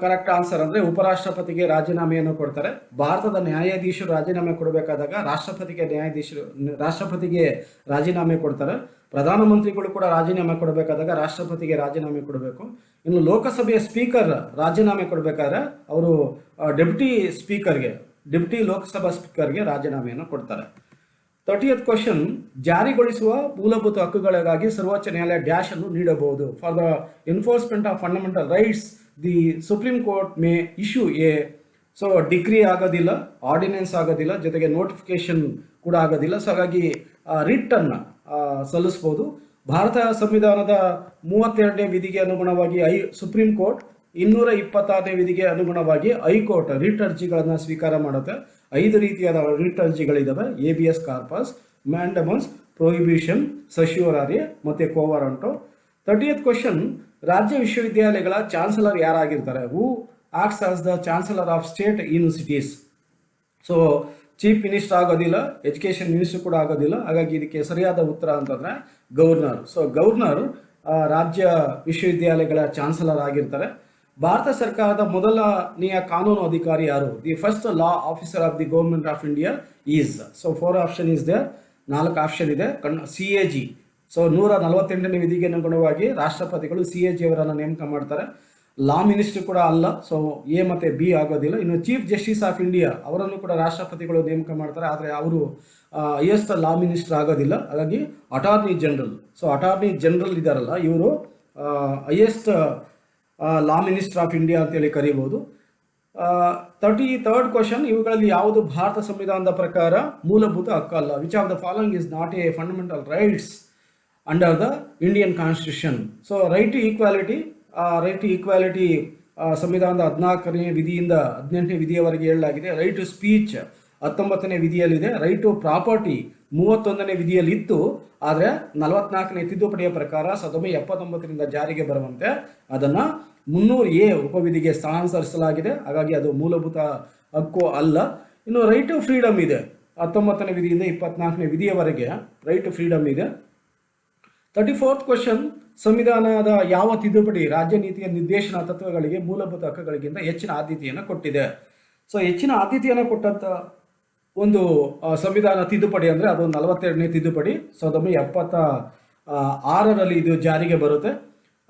ಕರೆಕ್ಟ್ ಆನ್ಸರ್ ಅಂದರೆ ಉಪರಾಷ್ಟ್ರಪತಿಗೆ ರಾಜೀನಾಮೆಯನ್ನು ಕೊಡ್ತಾರೆ. ಭಾರತದ ನ್ಯಾಯಾಧೀಶರು ರಾಜೀನಾಮೆ ಕೊಡಬೇಕಾದಾಗ ರಾಷ್ಟ್ರಪತಿಗೆ ರಾಜೀನಾಮೆ ಕೊಡ್ತಾರೆ. ಪ್ರಧಾನಮಂತ್ರಿಗಳು ಕೂಡ ರಾಜೀನಾಮೆ ಕೊಡಬೇಕಾದಾಗ ರಾಷ್ಟ್ರಪತಿಗೆ ರಾಜೀನಾಮೆ ಕೊಡಬೇಕು. ಇನ್ನು ಲೋಕಸಭೆಯ ಸ್ಪೀಕರ್ ರಾಜೀನಾಮೆ ಕೊಡಬೇಕಾದ್ರೆ ಅವರು ಡೆಪ್ಟಿ ಲೋಕಸಭಾ ಸ್ಪೀಕರ್ಗೆ ರಾಜೀನಾಮೆಯನ್ನು ಕೊಡ್ತಾರೆ. 30th ಕ್ವಶನ್, ಜಾರಿಗೊಳಿಸುವ ಮೂಲಭೂತ ಹಕ್ಕುಗಳಿಗಾಗಿ ಸರ್ವೋಚ್ಚ ನ್ಯಾಯಾಲಯ ಡ್ಯಾಶ್ ಅನ್ನು ನೀಡಬಹುದು. For the enforcement of fundamental rights the supreme court may issue A. So degree ಆಗೋದಿಲ್ಲ, ಆರ್ಡಿನೆನ್ಸ್ ಆಗೋದಿಲ್ಲ, ಜೊತೆಗೆ ನೋಟಿಫಿಕೇಶನ್ ಕೂಡ ಆಗೋದಿಲ್ಲ. ಸೊ ಹಾಗಾಗಿ ರಿಟ್ ಅನ್ನು ಸಲ್ಲಿಸ್ಬೋದು. ಭಾರತ ಸಂವಿಧಾನದ 32ನೇ ವಿಧಿಗೆ ಅನುಗುಣವಾಗಿ ಸುಪ್ರೀಂ ಕೋರ್ಟ್, 226ನೇ ವಿಧಿಗೆ ಅನುಗುಣವಾಗಿ ಹೈಕೋರ್ಟ್ ರಿಟ್ ಅರ್ಜಿಗಳನ್ನು ಸ್ವೀಕಾರ ಮಾಡುತ್ತೆ. 5 ರೀತಿಯಾದ ರಿಟ್ ಅರ್ಜಿಗಳಿದ್ದಾವೆ: habeas corpus, mandamus, prohibition, certiorari ಮತ್ತು ಕೋವಾರಂಟೋ. 30th ಕ್ವಶನ್, ರಾಜ್ಯ ವಿಶ್ವವಿದ್ಯಾಲಯಗಳ ಚಾನ್ಸಲರ್ ಯಾರಾಗಿರ್ತಾರೆ? Who acts as the chancellor of state universities. So chief minister ಆಗೋದಿಲ್ಲ, ಎಜುಕೇಷನ್ ಮಿನಿಸ್ಟರ್ ಕೂಡ ಆಗೋದಿಲ್ಲ. ಹಾಗಾಗಿ ಇದಕ್ಕೆ ಸರಿಯಾದ ಉತ್ತರ ಅಂತಂದರೆ ಗವರ್ನರ್. ಸೊ ಗವರ್ನರ್ ರಾಜ್ಯ ವಿಶ್ವವಿದ್ಯಾಲಯಗಳ ಚಾನ್ಸಲರ್ ಆಗಿರ್ತಾರೆ. ಭಾರತ ಸರ್ಕಾರದ ಮೊದಲನೆಯ ಕಾನೂನು ಅಧಿಕಾರಿ ಯಾರು? The first law officer of the government of India is. So 4 option is they, 4 option ಇದೆ. CAG. ಸೊ 148ನೇ ವಿಧಿಗೆ ಅನುಗುಣವಾಗಿ ರಾಷ್ಟ್ರಪತಿಗಳು CAG ಅವರನ್ನು ನೇಮಕ ಮಾಡ್ತಾರೆ. ಲಾ ಮಿನಿಸ್ಟರ್ ಕೂಡ ಅಲ್ಲ, ಸೊ ಎ ಮತ್ತು ಬಿ ಆಗೋದಿಲ್ಲ. ಇನ್ನು ಚೀಫ್ ಜಸ್ಟಿಸ್ ಆಫ್ ಇಂಡಿಯಾ ಅವರನ್ನು ಕೂಡ ರಾಷ್ಟ್ರಪತಿಗಳು ನೇಮಕ ಮಾಡ್ತಾರೆ, ಆದರೆ ಅವರು ಹೈಯೆಸ್ಟ್ ಲಾ ಮಿನಿಸ್ಟರ್ ಆಗೋದಿಲ್ಲ. ಹಾಗಾಗಿ attorney general. So attorney general ಇದ್ದಾರಲ್ಲ, ಇವರು highest law minister of India ಅಂತೇಳಿ ಕರೀಬೋದು. 33rd ಕ್ವಶನ್, ಇವುಗಳಲ್ಲಿ ಯಾವುದು ಭಾರತ ಸಂವಿಧಾನದ ಪ್ರಕಾರ ಮೂಲಭೂತ ಹಕ್ಕಲ್ಲ? Which of the following is not a fundamental rights under the Indian constitution? So right to equality ಸಂವಿಧಾನದ 14ನೇ ವಿಧಿಯಿಂದ 18ನೇ ವಿಧಿಯವರೆಗೆ ಹೇಳಲಾಗಿದೆ. ರೈಟ್ ಟು ಸ್ಪೀಚ್ 19ನೇ ವಿಧಿಯಲ್ಲಿದೆ. ರೈಟ್ ಟು ಪ್ರಾಪರ್ಟಿ 31ನೇ ವಿಧಿಯಲ್ಲಿತ್ತು. ಆದರೆ 44ನೇ ತಿದ್ದುಪಡಿಯ ಪ್ರಕಾರ 1979ರಿಂದ ಜಾರಿಗೆ ಬರುವಂತೆ ಅದನ್ನು 300A ಉಪವಿಧಿಗೆ ಸ್ಥಳಾಂತರಿಸಲಾಗಿದೆ. ಹಾಗಾಗಿ ಅದು ಮೂಲಭೂತ ಹಕ್ಕು ಅಲ್ಲ. ಇನ್ನು ರೈಟ್ ಟು ಫ್ರೀಡಮ್ ಇದೆ 19ನೇ ವಿಧಿಯಿಂದ 24ನೇ ವಿಧಿಯವರೆಗೆ ರೈಟ್ ಟು ಫ್ರೀಡಮ್ ಇದೆ. 34th ಕ್ವಶನ್, ಸಂವಿಧಾನದ ಯಾವ ತಿದ್ದುಪಡಿ ರಾಜ್ಯ ನೀತಿಯ ನಿರ್ದೇಶನ ತತ್ವಗಳಿಗೆ ಮೂಲಭೂತ ಹಕ್ಕುಗಳಿಗಿಂತ ಹೆಚ್ಚಿನ ಆದ್ಯತೆಯನ್ನು ಕೊಟ್ಟಿದೆ? ಸೊ ಹೆಚ್ಚಿನ ಆದ್ಯತೆಯನ್ನು ಕೊಟ್ಟಂಥ ಒಂದು ಸಂವಿಧಾನ ತಿದ್ದುಪಡಿ ಅಂದರೆ ಅದು 42ನೇ ತಿದ್ದುಪಡಿ 1976ರಲ್ಲಿ ಇದು ಜಾರಿಗೆ ಬರುತ್ತೆ.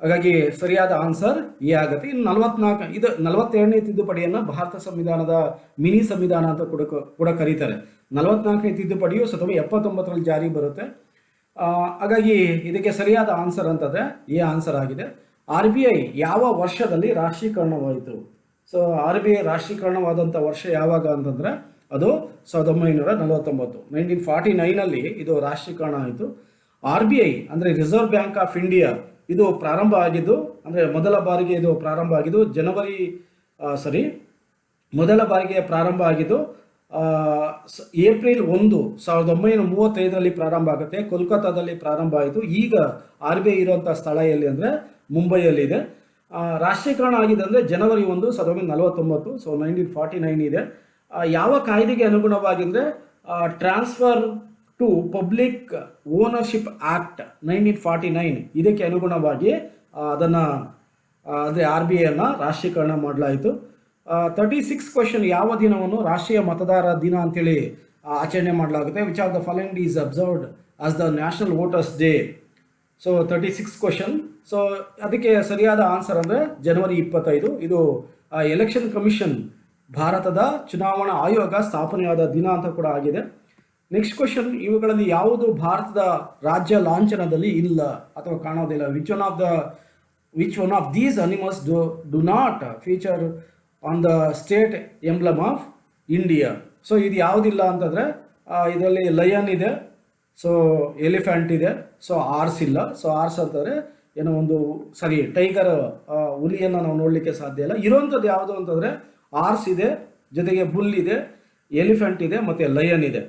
ಹಾಗಾಗಿ ಸರಿಯಾದ ಆನ್ಸರ್ ಎ ಆಗುತ್ತೆ. ಇನ್ನು 42ನೇ ತಿದ್ದುಪಡಿಯನ್ನು ಭಾರತ ಸಂವಿಧಾನದ ಮಿನಿ ಸಂವಿಧಾನ ಅಂತ ಕೂಡ ಕರೀತಾರೆ. 44ನೇ ತಿದ್ದುಪಡಿಯು 1979ರಲ್ಲಿ ಜಾರಿಗೆ ಬರುತ್ತೆ. ಹಾಗಾಗಿ ಇದಕ್ಕೆ ಸರಿಯಾದ ಆನ್ಸರ್ ಅಂತಂದರೆ ಎ ಆನ್ಸರ್ ಆಗಿದೆ. RBI ಯಾವ ವರ್ಷದಲ್ಲಿ ರಾಷ್ಟ್ರೀಕರಣವಾಯಿತು? ಸೊ RBI ರಾಷ್ಟ್ರೀಕರಣವಾದಂಥ ವರ್ಷ ಯಾವಾಗ ಅಂತಂದರೆ ಅದು 1949, 1949ನಲ್ಲಿ ಇದು ರಾಷ್ಟ್ರೀಕರಣ ಆಯಿತು. RBI ಅಂದರೆ ರಿಸರ್ವ್ ಬ್ಯಾಂಕ್ ಆಫ್ ಇಂಡಿಯಾ ಇದು ಪ್ರಾರಂಭ ಆಗಿದ್ದು, ಅಂದರೆ ಮೊದಲ ಬಾರಿಗೆ ಇದು ಪ್ರಾರಂಭ ಆಗಿದ್ದು ಮೊದಲ ಬಾರಿಗೆ ಪ್ರಾರಂಭ ಆಗಿದ್ದು ಏಪ್ರಿಲ್ 1, 1935ರಲ್ಲಿ ಪ್ರಾರಂಭ ಆಗುತ್ತೆ. ಕೋಲ್ಕತ್ತಾದಲ್ಲಿ ಪ್ರಾರಂಭ ಆಯಿತು. ಈಗ RBI ಇರುವಂಥ ಸ್ಥಳ ಎಲ್ಲಿ ಅಂದರೆ ಮುಂಬೈಯಲ್ಲಿದೆ. ರಾಷ್ಟ್ರೀಕರಣ ಆಗಿದೆ ಅಂದರೆ ಜನವರಿ 1, 1949, ಸೊ 1949 ಇದೆ. ಯಾವ ಕಾಯ್ದೆಗೆ ಅನುಗುಣವಾಗಿ ಅಂದರೆ transfer to public ownership act 1949 ಇದಕ್ಕೆ ಅನುಗುಣವಾಗಿ ಅದನ್ನು ಅಂದರೆ RBIಯನ್ನು ರಾಷ್ಟ್ರೀಕರಣ ಮಾಡಲಾಯಿತು. 36 ಕ್ವಶನ್, ಯಾವ ದಿನವನ್ನು ರಾಷ್ಟ್ರೀಯ ಮತದಾರ ದಿನ ಅಂತೇಳಿ ಆಚರಣೆ ಮಾಡಲಾಗುತ್ತೆ? Which of the following is observed as the national voters day? So 36 question. So ಅದಕ್ಕೆ ಸರಿಯಾದ ಆನ್ಸರ್ ಅಂದರೆ ಜನವರಿ 25. ಇದು ಎಲೆಕ್ಷನ್ ಕಮಿಷನ್ ಭಾರತದ ಚುನಾವಣಾ ಆಯೋಗ ಸ್ಥಾಪನೆಯಾದ ದಿನ ಅಂತ ಕೂಡ ಆಗಿದೆ. ನೆಕ್ಸ್ಟ್ ಕ್ವಶನ್, ಇವುಗಳಲ್ಲಿ ಯಾವುದು ಭಾರತದ ರಾಜ್ಯ ಲಾಂಛನದಲ್ಲಿ ಇಲ್ಲ ಅಥವಾ ಕಾಣೋದಿಲ್ಲ? Which one of these animals do not feature on the state emblem of India? So ಇದು ಯಾವುದಿಲ್ಲ ಅಂತಂದರೆ ಇದರಲ್ಲಿ ಲಯನ್ ಇದೆ, ಸೊ ಎಲಿಫೆಂಟ್ ಇದೆ, ಸೊ ಆರ್ಸ್ ಇಲ್ಲ. ಸೊ ಆರ್ಸ್ ಅಂತಂದರೆ ಏನೋ ಒಂದು ಟೈಗರ್ ಹುಲಿಯನ್ನು ನಾವು ನೋಡಲಿಕ್ಕೆ ಸಾಧ್ಯ ಇಲ್ಲ. ಇರುವಂಥದ್ದು ಯಾವುದು ಅಂತಂದರೆ ಆರ್ಸ್ ಇದೆ, ಜೊತೆಗೆ ಬುಲ್ ಇದೆ, ಎಲಿಫೆಂಟ್ ಇದೆ, ಮತ್ತು ಲಯನ್ ಇದೆ.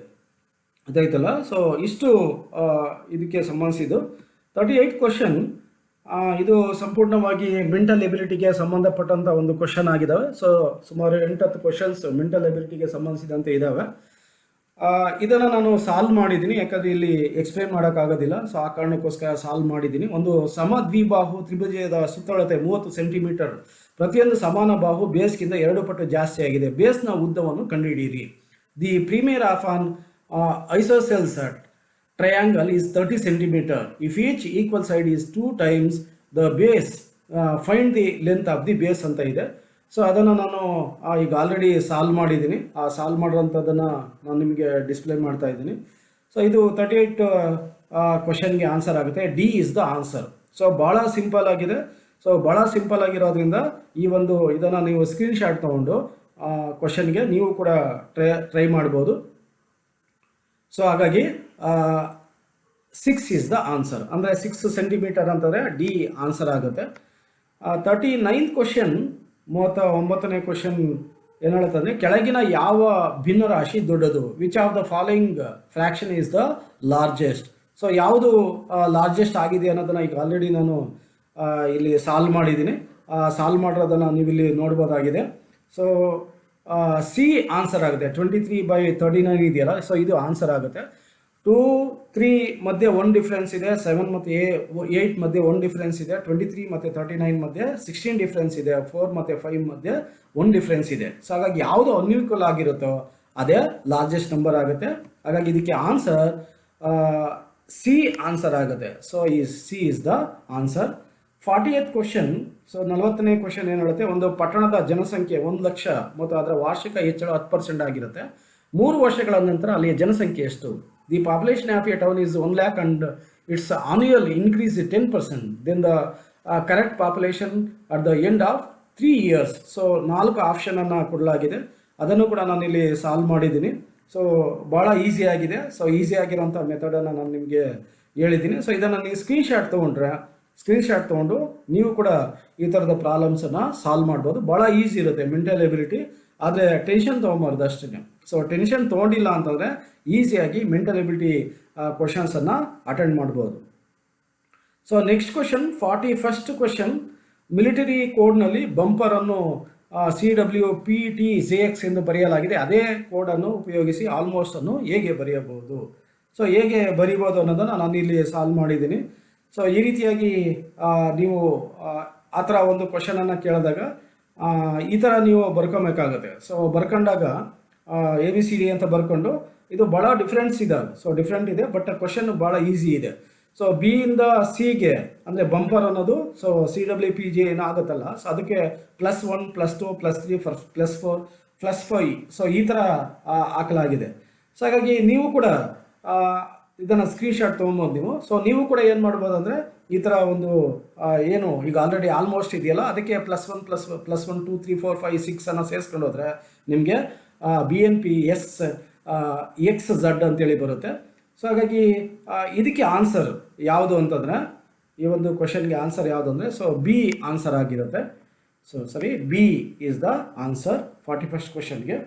ಅದಾಯ್ತಲ್ಲ. ಸೊ ಇಷ್ಟು ಇದಕ್ಕೆ ಸಂಬಂಧಿಸಿದ್ದು. 38 ಕ್ವಶನ್, ಇದು ಸಂಪೂರ್ಣವಾಗಿ ಮೆಂಟಲ್ ಎಬಿಲಿಟಿಗೆ ಸಂಬಂಧಪಟ್ಟಂಥ ಒಂದು ಕ್ವಶನ್ ಆಗಿದ್ದಾವೆ. ಸೊ ಸುಮಾರು 8-10 ಕ್ವಶನ್ಸ್ ಮೆಂಟಲ್ ಎಬಿಲಿಟಿಗೆ ಸಂಬಂಧಿಸಿದಂತೆ ಇದ್ದಾವೆ. ಇದನ್ನು ನಾನು ಸಾಲ್ವ್ ಮಾಡಿದ್ದೀನಿ, ಯಾಕಂದರೆ ಇಲ್ಲಿ ಎಕ್ಸ್ಪ್ಲೇನ್ ಮಾಡೋಕ್ಕಾಗೋದಿಲ್ಲ. ಸೊ ಆ ಕಾರಣಕ್ಕೋಸ್ಕರ ಸಾಲ್ವ್ ಮಾಡಿದ್ದೀನಿ. ಒಂದು ಸಮದ್ವಿಬಾಹು ತ್ರಿಭುಜದ ಸುತ್ತಳತೆ 30 ಸೆಂಟಿಮೀಟರ್. ಪ್ರತಿಯೊಂದು ಸಮಾನ ಬಾಹು ಬೇಸ್ಗಿಂತ 2 ಪಟ್ಟು ಜಾಸ್ತಿ ಆಗಿದೆ. ಬೇಸ್ನ ಉದ್ದವನ್ನು ಕಂಡುಹಿಡಿಯಿರಿ. The perimeter of an isosceles triangle is 30 centimeter. If each equal side is 2 times the base, find the length of the base ಅಂತ ಇದೆ. ಸೊ ಅದನ್ನು ನಾನು ಈಗ ಆಲ್ರೆಡಿ ಸಾಲ್ವ್ ಮಾಡಿದ್ದೀನಿ. ಆ ಸಾಲ್ವ್ ಮಾಡಿರೋಂಥದ್ದನ್ನು ನಾನು ನಿಮಗೆ ಡಿಸ್ಪ್ಲೇ ಮಾಡ್ತಾ ಇದ್ದೀನಿ. ಸೊ ಇದು 38 ಕ್ವಶನ್ಗೆ ಆನ್ಸರ್ ಆಗುತ್ತೆ. D is the answer. So ಭಾಳ ಸಿಂಪಲ್ ಆಗಿದೆ. ಸೊ ಭಾಳ ಸಿಂಪಲ್ ಆಗಿರೋದ್ರಿಂದ ಈ ಒಂದು ಇದನ್ನು ನೀವು ಸ್ಕ್ರೀನ್ಶಾಟ್ ತೊಗೊಂಡು ಕ್ವಶನ್ಗೆ ನೀವು ಕೂಡ ಟ್ರೈ ಮಾಡ್ಬೋದು. ಸೊ ಹಾಗಾಗಿ 6 ಇಸ್ ದ ಆನ್ಸರ್. ಅಂದರೆ 6 ಸೆಂಟಿಮೀಟರ್ ಅಂತಂದರೆ ಡಿ ಆನ್ಸರ್ ಆಗುತ್ತೆ. 39th ಕ್ವಶನ್, 39ನೇ ಕ್ವಶನ್ ಏನು ಹೇಳುತ್ತಂದರೆ ಕೆಳಗಿನ ಯಾವ ಭಿನ್ನರಾಶಿ ದೊಡ್ಡದು? Which of the following fraction is the largest? So ಯಾವುದು ಲಾರ್ಜೆಸ್ಟ್ ಆಗಿದೆ ಅನ್ನೋದನ್ನು ಈಗ ಆಲ್ರೆಡಿ ನಾನು ಇಲ್ಲಿ ಸಾಲ್ವ್ ಮಾಡಿದ್ದೀನಿ. ಸಾಲ್ವ್ ಮಾಡಿರೋದನ್ನು ನೀವು ಇಲ್ಲಿ ನೋಡ್ಬೋದಾಗಿದೆ. ಸೊ ಸಿ ಆನ್ಸರ್ ಆಗುತ್ತೆ. 23/39 ಇದೆಯಲ್ಲ, ಸೊ ಇದು ಆನ್ಸರ್ ಆಗುತ್ತೆ. 2, 3 ಮಧ್ಯೆ 1 ಡಿಫ್ರೆನ್ಸ್ ಇದೆ. 7 ಮತ್ತು 8 ಮಧ್ಯೆ 1 ಡಿಫ್ರೆನ್ಸ್ ಇದೆ. 23 ಮತ್ತು 39 ಮಧ್ಯೆ 16 ಡಿಫ್ರೆನ್ಸ್ ಇದೆ. 4 ಮತ್ತು 5 ಮಧ್ಯೆ 1 ಡಿಫ್ರೆನ್ಸ್ ಇದೆ. ಸೊ ಹಾಗಾಗಿ ಯಾವುದು ಅನ್ಈಕ್ವಲ್ ಆಗಿರುತ್ತೋ ಅದೇ ಲಾರ್ಜೆಸ್ಟ್ ನಂಬರ್ ಆಗುತ್ತೆ. ಹಾಗಾಗಿ ಇದಕ್ಕೆ ಆನ್ಸರ್ ಸಿ ಆನ್ಸರ್ ಆಗುತ್ತೆ. ಸೊ ಈ C is the answer. 40th question, so 40ನೇ ಕ್ವಶನ್ ಏನು ಹೇಳುತ್ತೆ? ಒಂದು ಪಟ್ಟಣದ ಜನಸಂಖ್ಯೆ 1 ಲಕ್ಷ ಮತ್ತು ಅದರ ವಾರ್ಷಿಕ ಹೆಚ್ಚಳ 10% ಆಗಿರುತ್ತೆ. 3 ವರ್ಷಗಳ ನಂತರ ಅಲ್ಲಿಯ ಜನಸಂಖ್ಯೆ ಎಷ್ಟು? The population of a town is 1 lakh and its annual increase 10%. Then the correct population at the end of 3 years. So 4 ಆಪ್ಷನನ್ನು ಕೊಡಲಾಗಿದೆ, ಅದನ್ನು ಕೂಡ ನಾನು ಇಲ್ಲಿ ಸಾಲ್ವ್ ಮಾಡಿದ್ದೀನಿ. ಸೊ ಭಾಳ ಈಸಿ ಆಗಿದೆ. ಸೊ ಈಸಿ ಆಗಿರೋಂಥ ಮೆಥಡನ್ನು ನಾನು ನಿಮಗೆ ಹೇಳಿದ್ದೀನಿ. ಸೊ ಇದನ್ನು ನೀವು ಸ್ಕ್ರೀನ್ಶಾಟ್ ತೊಗೊಂಡು ನೀವು ಕೂಡ ಈ ಥರದ ಪ್ರಾಬ್ಲಮ್ಸನ್ನು ಸಾಲ್ವ್ ಮಾಡ್ಬೋದು. ಭಾಳ ಈಸಿ ಇರುತ್ತೆ ಮೆಂಟಲ್ ಎಬಿಲಿಟಿ, ಆದರೆ ಟೆನ್ಷನ್ ತೊಗೊಂಬಾರ್ದು ಅಷ್ಟೇ. ಸೊ ಟೆನ್ಷನ್ ತೊಗೊಂಡಿಲ್ಲ ಅಂತಂದರೆ ಈಸಿಯಾಗಿ ಮೆಂಟಲ್ ಎಬಿಲಿಟಿ ಕ್ವಶನ್ಸನ್ನು ಅಟೆಂಡ್ ಮಾಡ್ಬೋದು. So next question 41st question, military ಕೋಡ್ನಲ್ಲಿ ಬಂಪರನ್ನು CWPTJX ಎಂದು ಬರೆಯಲಾಗಿದೆ. ಅದೇ ಕೋಡನ್ನು ಉಪಯೋಗಿಸಿ ಆಲ್ಮೋಸ್ಟ್ ಅನ್ನು ಹೇಗೆ ಬರೆಯಬಹುದು? ಸೊ ಹೇಗೆ ಬರೀಬೋದು ಅನ್ನೋದನ್ನು ನಾನು ಇಲ್ಲಿ ಸಾಲ್ವ್ ಮಾಡಿದ್ದೀನಿ. ಸೊ ಈ ರೀತಿಯಾಗಿ ನೀವು ಆ ಥರ ಒಂದು ಕ್ವಶನನ್ನು ಕೇಳಿದಾಗ ಈ ಥರ ನೀವು ಬರ್ಕೊಬೇಕಾಗುತ್ತೆ. ಸೊ ಬರ್ಕೊಂಡಾಗ ABCD ಅಂತ ಬರ್ಕೊಂಡು, ಇದು ಭಾಳ ಡಿಫ್ರೆನ್ಸ್ ಇದೆ. ಸೊ ಡಿಫ್ರೆಂಟ್ ಇದೆ, ಬಟ್ ಕ್ವಶನ್ ಭಾಳ ಈಸಿ ಇದೆ. ಸೊ B ಇಂದ Cಗೆ ಅಂದರೆ ಬಂಪರ್ ಅನ್ನೋದು ಸೊ CWPJ ಏನಾಗುತ್ತಲ್ಲ, ಸೊ ಅದಕ್ಕೆ +1 +2 +3 +4 +5 ಸೊ ಈ ಥರ ಹಾಕಲಾಗಿದೆ. ಸೊ ಹಾಗಾಗಿ ನೀವು ಕೂಡ ಇದನ್ನು ಸ್ಕ್ರೀನ್ಶಾಟ್ ತೊಗೊಬೋದು ನೀವು. ಸೊ ನೀವು ಕೂಡ ಏನು ಮಾಡ್ಬೋದು ಅಂದರೆ ಈ ಥರ ಒಂದು ಏನು ಈಗ ಆಲ್ರೆಡಿ ಆಲ್ಮೋಸ್ಟ್ ಇದೆಯಲ್ಲ, ಅದಕ್ಕೆ +1 +1 2 3 4 5 6 ಅನ್ನು ಸೇರಿಸ್ಕೊಂಡು ಹೋದರೆ ನಿಮಗೆ BNP XZ ಅಂತೇಳಿ ಬರುತ್ತೆ. ಸೊ ಹಾಗಾಗಿ ಇದಕ್ಕೆ ಆನ್ಸರ್ ಯಾವುದು ಅಂತಂದರೆ, ಈ ಒಂದು ಕ್ವಶನ್ಗೆ ಆನ್ಸರ್ ಯಾವುದು ಅಂದರೆ ಸೊ B ಆನ್ಸರ್ ಆಗಿರುತ್ತೆ. ಸೊ ಸರಿ, B is the answer 41st ಕ್ವಶನ್ಗೆ.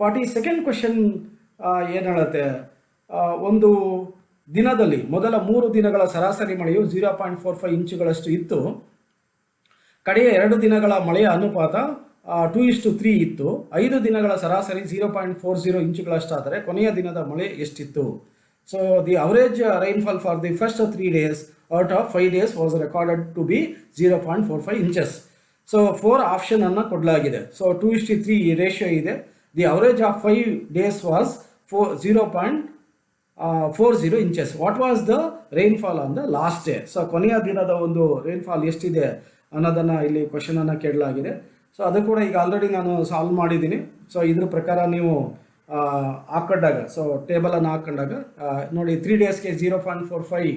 42nd ಕ್ವಶನ್ ಏನು ಹೇಳುತ್ತೆ, ಒಂದು ದಿನದಲ್ಲಿ ಮೊದಲ 3 ದಿನಗಳ ಸರಾಸರಿ ಮಳೆಯು 0.45 ಇಂಚುಗಳಷ್ಟು ಇತ್ತು. ಕಡೆಯ 2 ದಿನಗಳ ಮಳೆಯ ಅನುಪಾತ 2:3 ಇತ್ತು. 5 ದಿನಗಳ ಸರಾಸರಿ 0.40 ಇಂಚುಗಳಷ್ಟಾದರೆ ಕೊನೆಯ ದಿನದ ಮಳೆ ಎಷ್ಟಿತ್ತು? So the average rainfall for the first 3 days out of 5 days was recorded to be 0.45 inches. So 4 option ಅನ್ನು ಕೊಡಲಾಗಿದೆ. ಸೊ 2:3 ರೇಷಿಯೋ ಇದೆ. The average of 5 days was 0.40 inches. What was the rainfall on the last day? So ಕೊನೆಯ ದಿನದ ಒಂದು rainfall ಎಷ್ಟಿದೆ ಅನ್ನೋದನ್ನು ಇಲ್ಲಿ ಕ್ವಶನನ್ನು ಕೇಳಲಾಗಿದೆ. ಸೊ ಅದು ಕೂಡ ಈಗ ಆಲ್ರೆಡಿ ನಾನು ಸಾಲ್ವ್ ಮಾಡಿದ್ದೀನಿ. ಸೊ ಇದ್ರ ಪ್ರಕಾರ ನೀವು ಹಾಕೊಂಡಾಗ, ಸೊ ಟೇಬಲನ್ನು ಹಾಕೊಂಡಾಗ ನೋಡಿ 3 daysಗೆ 0.45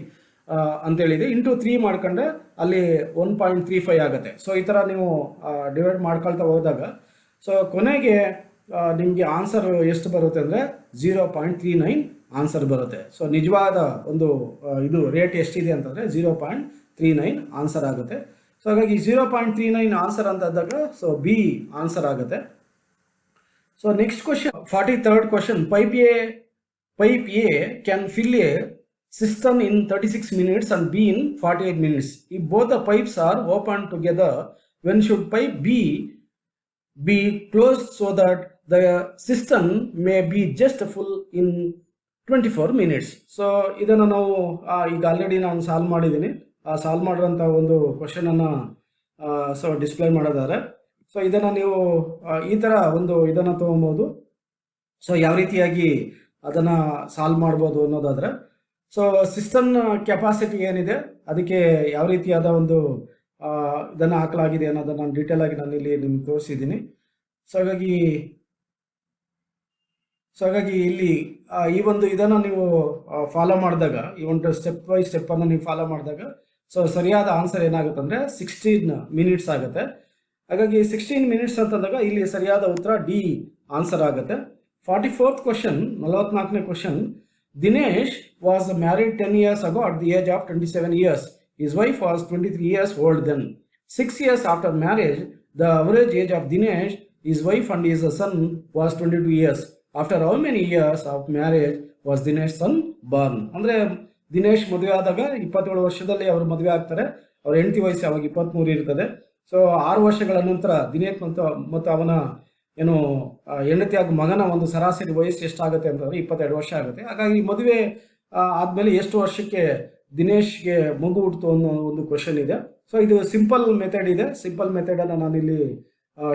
ಅಂತೇಳಿದೆ, ಇಂಟು 3 ಮಾಡ್ಕೊಂಡ್ರೆ ಅಲ್ಲಿ 1.35 ಆಗುತ್ತೆ. ಸೊ ಈ ಥರ ನೀವು ಡಿವೈಡ್ ಮಾಡ್ಕೊಳ್ತಾ ಹೋದಾಗ ಸೊ ಕೊನೆಗೆ ನಿಮಗೆ ಆನ್ಸರ್ ಎಷ್ಟು ಬರುತ್ತೆ ಅಂದರೆ 0.39 ಆನ್ಸರ್ ಬರುತ್ತೆ. ಸೊ ನಿಜವಾದ ಒಂದು ಇದು ರೇಟ್ ಎಷ್ಟಿದೆ ಅಂತಂದರೆ 0.39 ಆನ್ಸರ್ ಆಗುತ್ತೆ. ಸೊ ಹಾಗಾಗಿ 0.39 ಆನ್ಸರ್ ಅಂತಂದಾಗ ಸೊ B ಆನ್ಸರ್ ಆಗುತ್ತೆ. So next question 43rd question, pipe A can fill A cistern in 36 minutes and B in 48 minutes. If both the pipes are open together, when should pipe B be closed so that the cistern may be just full in 24 minutes? So ಇದನ್ನು ನಾವು ಈಗ already ನಾನು solve ಮಾಡಿದ್ದೀನಿ. Solve ಮಾಡಿರೋಂಥ ಒಂದು ಕ್ವಶನನ್ನು so display ಮಾಡೋದಾದ್ರೆ so ಇದನ್ನು ನೀವು ಈ ಥರ ಒಂದು ಇದನ್ನು ತೊಗೊಬೋದು. ಸೊ ಯಾವ ರೀತಿಯಾಗಿ ಅದನ್ನು ಸಾಲ್ವ್ ಮಾಡ್ಬೋದು ಅನ್ನೋದಾದರೆ, ಸೊ ಸಿಸ್ಟಮ್ ಕೆಪಾಸಿಟಿ ಏನಿದೆ ಅದಕ್ಕೆ ಯಾವ ರೀತಿಯಾದ ಒಂದು ಇದನ್ನು ಹಾಕಲಾಗಿದೆ ಅನ್ನೋದನ್ನು ನಾನು ಡೀಟೇಲ್ ಆಗಿ ನಾನು ಇಲ್ಲಿ ನಿಮ್ಗೆ ತೋರಿಸಿದ್ದೀನಿ. ಸೊ ಹಾಗಾಗಿ ಇಲ್ಲಿ ಈ ಒಂದು ಇದನ್ನು ನೀವು ಫಾಲೋ ಮಾಡಿದಾಗ, ಈ ಒಂದು ಸ್ಟೆಪ್ ಬೈ ಸ್ಟೆಪ್ಪನ್ನು ನೀವು ಫಾಲೋ ಮಾಡಿದಾಗ ಸೊ ಸರಿಯಾದ ಆನ್ಸರ್ ಏನಾಗುತ್ತೆ ಅಂದರೆ 16 minutes ಆಗುತ್ತೆ. ಹಾಗಾಗಿ 16 minutes ಅಂತಂದಾಗ ಇಲ್ಲಿ ಸರಿಯಾದ ಉತ್ತರ D ಆನ್ಸರ್ ಆಗುತ್ತೆ. 44th ಕ್ವಶನ್, 44ನೇ question, Dinesh was married 10 years ago at the age of 27 years. His wife was 23 years old then. 6 years after marriage, the average age of Dinesh, his wife and his son was 22 years. After how many years of marriage was Dinesh's son born? ಅಂದರೆ ದಿನೇಶ್ ಮದುವೆ ಆದಾಗ 27 ವರ್ಷದಲ್ಲಿ ಅವರು ಮದುವೆ ಆಗ್ತಾರೆ. ಅವ್ರ ಹೆಂಡತಿ ವಯಸ್ಸು ಅವಾಗ 23 ಇರ್ತದೆ. ಸೊ 6 ವರ್ಷಗಳ ನಂತರ ದಿನೇಶ್ ಮತ್ತು ಅವನ ಏನು ಹೆಂಡತಿ ಹಾಗೂ ಮಗನ ಒಂದು ಸರಾಸರಿ ವಯಸ್ಸು ಎಷ್ಟಾಗುತ್ತೆ ಅಂತಂದರೆ 22 ವರ್ಷ ಆಗುತ್ತೆ. ಹಾಗಾಗಿ ಮದುವೆ ಆದಮೇಲೆ ಎಷ್ಟು ವರ್ಷಕ್ಕೆ ದಿನೇಶ್ಗೆ ಮಗು ಹುಟ್ಟಿತು ಅನ್ನೋ ಒಂದು ಕ್ವಶನ್ ಇದೆ. ಸೊ ಇದು ಸಿಂಪಲ್ ಮೆಥಡ್ ಇದೆ. ಸಿಂಪಲ್ ಮೆಥಡನ್ನು ನಾನಿಲ್ಲಿ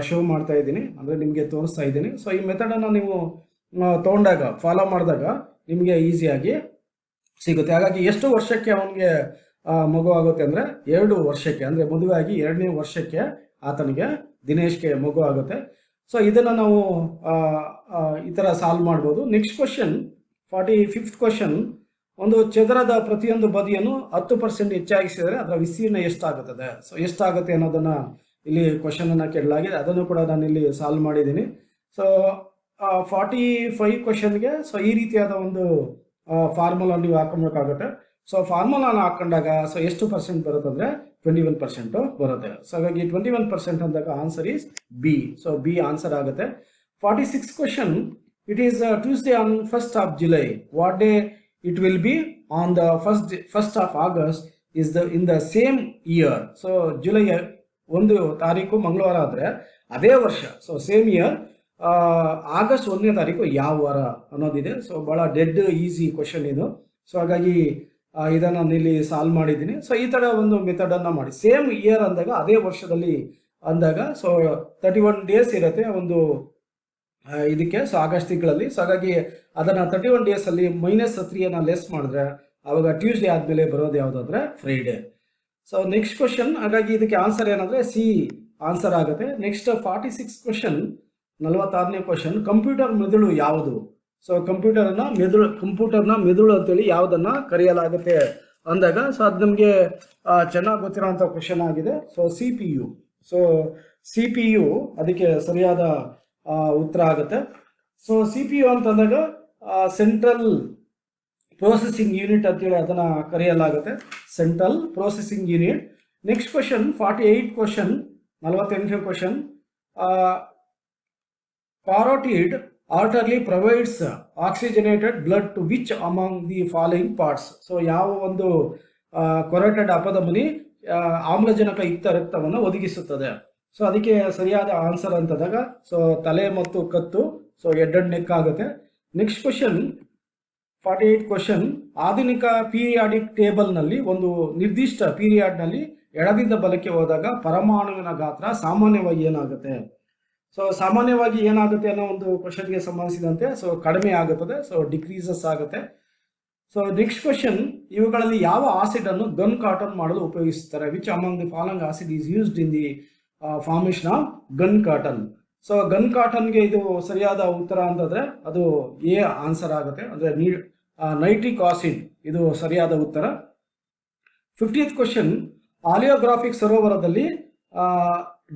ಶೋ ಮಾಡ್ತಾ ಇದ್ದೀನಿ, ಅಂದರೆ ನಿಮಗೆ ತೋರಿಸ್ತಾ ಇದ್ದೀನಿ. ಸೊ ಈ ಮೆಥಡನ್ನು ನೀವು ತೊಗೊಂಡಾಗ, ಫಾಲೋ ಮಾಡಿದಾಗ ನಿಮಗೆ ಈಸಿಯಾಗಿ ಸಿಗುತ್ತೆ. ಹಾಗಾಗಿ ಎಷ್ಟು ವರ್ಷಕ್ಕೆ ಅವನಿಗೆ ಮಗು ಆಗುತ್ತೆ ಅಂದರೆ 2 ವರ್ಷಕ್ಕೆ, ಅಂದರೆ ಮದುವೆ ಆಗಿ 2ನೇ ವರ್ಷಕ್ಕೆ ಆತನಿಗೆ ದಿನೇಶ್ಗೆ ಮಗು ಆಗುತ್ತೆ. ಸೊ ಇದನ್ನು ನಾವು ಈ ಥರ ಸಾಲ್ವ್ ಮಾಡ್ಬೋದು. ನೆಕ್ಸ್ಟ್ ಕ್ವಶನ್ 45th ಕ್ವಶನ್, ಒಂದು ಚದರದ ಪ್ರತಿಯೊಂದು ಬದಿಯನ್ನು 10% ಹೆಚ್ಚಾಗಿಸಿದರೆ ಅದರ ವಿಸ್ತೀರ್ಣ ಎಷ್ಟಾಗುತ್ತದೆ? ಸೊ ಎಷ್ಟಾಗುತ್ತೆ ಅನ್ನೋದನ್ನು ಇಲ್ಲಿ ಕ್ವಶನ್ ಅನ್ನು ಕೇಳಲಾಗಿದೆ, ಅದನ್ನು ಕೂಡ ನಾನು ಇಲ್ಲಿ ಸಾಲ್ವ್ ಮಾಡಿದ್ದೀನಿ. ಸೊ 45 ಕ್ವಶನ್ಗೆ ಸೊ ಈ ರೀತಿಯಾದ ಒಂದು ಫಾರ್ಮುಲಾ ನೀವು ಹಾಕೊಬೇಕಾಗುತ್ತೆ. ಸೊ ಫಾರ್ಮುಲಾನ ಹಾಕೊಂಡಾಗ ಸೊ ಎಷ್ಟು ಪರ್ಸೆಂಟ್ ಬರುತ್ತೆ ಅಂದರೆ 21% ಬರುತ್ತೆ. ಸೊ ಹಾಗಾಗಿ 21% ಅಂದಾಗ answer is B. So B answer ಆಗುತ್ತೆ. 46 question, it is Tuesday on 1st of July. What day it will be? On the first of August is in the same year. So July 1 ತಾರೀಕು ಮಂಗಳವಾರ ಆದರೆ ಅದೇ ವರ್ಷ, so same year, August 1ನೇ ತಾರೀಕು ಯಾವ ವಾರ ಅನ್ನೋದಿದೆ. So ಭಾಳ ಡೆಡ್ ಈಸಿ ಕ್ವಶನ್ ಇದು. ಸೊ ಹಾಗಾಗಿ ಇದನ್ನು ನಾನು ಇಲ್ಲಿ ಸಾಲ್ವ್ ಮಾಡಿದ್ದೀನಿ. ಸೊ ಈ ಥರ ಒಂದು ಮೆಥಡನ್ನು ಮಾಡಿ, ಸೇಮ್ ಇಯರ್ ಅಂದಾಗ ಅದೇ ವರ್ಷದಲ್ಲಿ ಅಂದಾಗ ಸೊ 31 ಡೇಸ್ ಇರುತ್ತೆ ಒಂದು ಇದಕ್ಕೆ, ಸೊ ಆಗಸ್ಟ್ ತಿಂಗಳಲ್ಲಿ. ಸೊ ಹಾಗಾಗಿ ಅದನ್ನು 31 ಡೇಸಲ್ಲಿ -3 ಲೆಸ್ ಮಾಡಿದ್ರೆ ಆವಾಗ ಟ್ಯೂಸ್ಡೇ ಆದಮೇಲೆ ಬರೋದು ಯಾವುದಾದ್ರೆ ಫ್ರೈಡೇ. ಸೊ ನೆಕ್ಸ್ಟ್ ಕ್ವಶನ್, ಹಾಗಾಗಿ ಇದಕ್ಕೆ ಆನ್ಸರ್ ಏನಂದರೆ ಸಿ ಆನ್ಸರ್ ಆಗುತ್ತೆ. ನೆಕ್ಸ್ಟ್ 46 ಕ್ವಶನ್, 46ನೇ ಕ್ವಶನ್, ಕಂಪ್ಯೂಟರ್ ಮೆದುಳು ಯಾವುದು? ಸೊ ಕಂಪ್ಯೂಟರ್ನ ಮೆದುಳು ಅಂತೇಳಿ ಯಾವುದನ್ನು ಕರೆಯಲಾಗುತ್ತೆ ಅಂದಾಗ ಸೊ ಅದು ನಮಗೆ ಚೆನ್ನಾಗಿ ಗೊತ್ತಿರೋಂಥ ಕ್ವಶನ್ ಆಗಿದೆ. So CPU. ಸೊ CPU ಅದಕ್ಕೆ ಸರಿಯಾದ ಉತ್ತರ ಆಗುತ್ತೆ. ಸೊ CPU ಅಂತಂದಾಗ ಸೆಂಟ್ರಲ್ ಪ್ರೊಸೆಸಿಂಗ್ ಯೂನಿಟ್ ಅಂತೇಳಿ ಅದನ್ನು ಕರೆಯಲಾಗುತ್ತೆ, centre processing unit. Next question 48 question, 48ನೇ question, carotid artery provides oxygenated blood to which among the following parts? So ಯಾವ ಒಂದು ಕೊರಟೆಡ್ ಅಪಧಮನಿ ಆಮ್ಲಜನಕ ಯುಕ್ತ ರಕ್ತವನ್ನು ಒದಗಿಸುತ್ತದೆ? ಸೊ ಅದಕ್ಕೆ ಸರಿಯಾದ ಆನ್ಸರ್ ಅಂತಂದಾಗ ಸೊ ತಲೆ ಮತ್ತು ಕತ್ತು, ಸೊ ಹೆಡ್ ಅಂಡ್ ನೆಕ್ ಆಗುತ್ತೆ. ನೆಕ್ಸ್ಟ್ ಕ್ವಶನ್ 48 ಕ್ವಶನ್, ಆಧುನಿಕ ಪೀರಿಯಾಡಿಕ್ ಟೇಬಲ್ನಲ್ಲಿ ಒಂದು ನಿರ್ದಿಷ್ಟ ಪೀರಿಯಾಡ್ನಲ್ಲಿ ಎಡದಿಂದ ಬಲಕ್ಕೆ ಹೋದಾಗ ಪರಮಾಣುವಿನ ಗಾತ್ರ ಸಾಮಾನ್ಯವಾಗಿ ಏನಾಗುತ್ತೆ? ಸೊ ಸಾಮಾನ್ಯವಾಗಿ ಏನಾಗುತ್ತೆ ಅನ್ನೋ ಒಂದು ಕ್ವಶನ್ಗೆ ಸಂಬಂಧಿಸಿದಂತೆ ಸೊ ಕಡಿಮೆ ಆಗುತ್ತದೆ, ಸೊ ಡಿಕ್ರೀಸಸ್ ಆಗುತ್ತೆ. ಸೊ ನೆಕ್ಸ್ಟ್ ಕ್ವಶನ್, ಇವುಗಳಲ್ಲಿ ಯಾವ ಆಸಿಡ್ ಅನ್ನು ಗನ್ ಕಾಟನ್ ಮಾಡಲು ಉಪಯೋಗಿಸುತ್ತಾರೆ? Which among the following acid is used in the formation of gun cotton? So gun ಕಾಟನ್ಗೆ ಇದು ಸರಿಯಾದ ಉತ್ತರ ಅಂತಂದರೆ ಅದು ಎ ಆನ್ಸರ್ ಆಗುತ್ತೆ, ಅಂದರೆ ನೈಟ್ರಿಕ್ ಆಸಿಡ್ ಇದು ಸರಿಯಾದ ಉತ್ತರ. 50th ಕ್ವಶನ್, ಆಲಿಯೋಗ್ರಾಫಿಕ್ ಸರೋವರದಲ್ಲಿ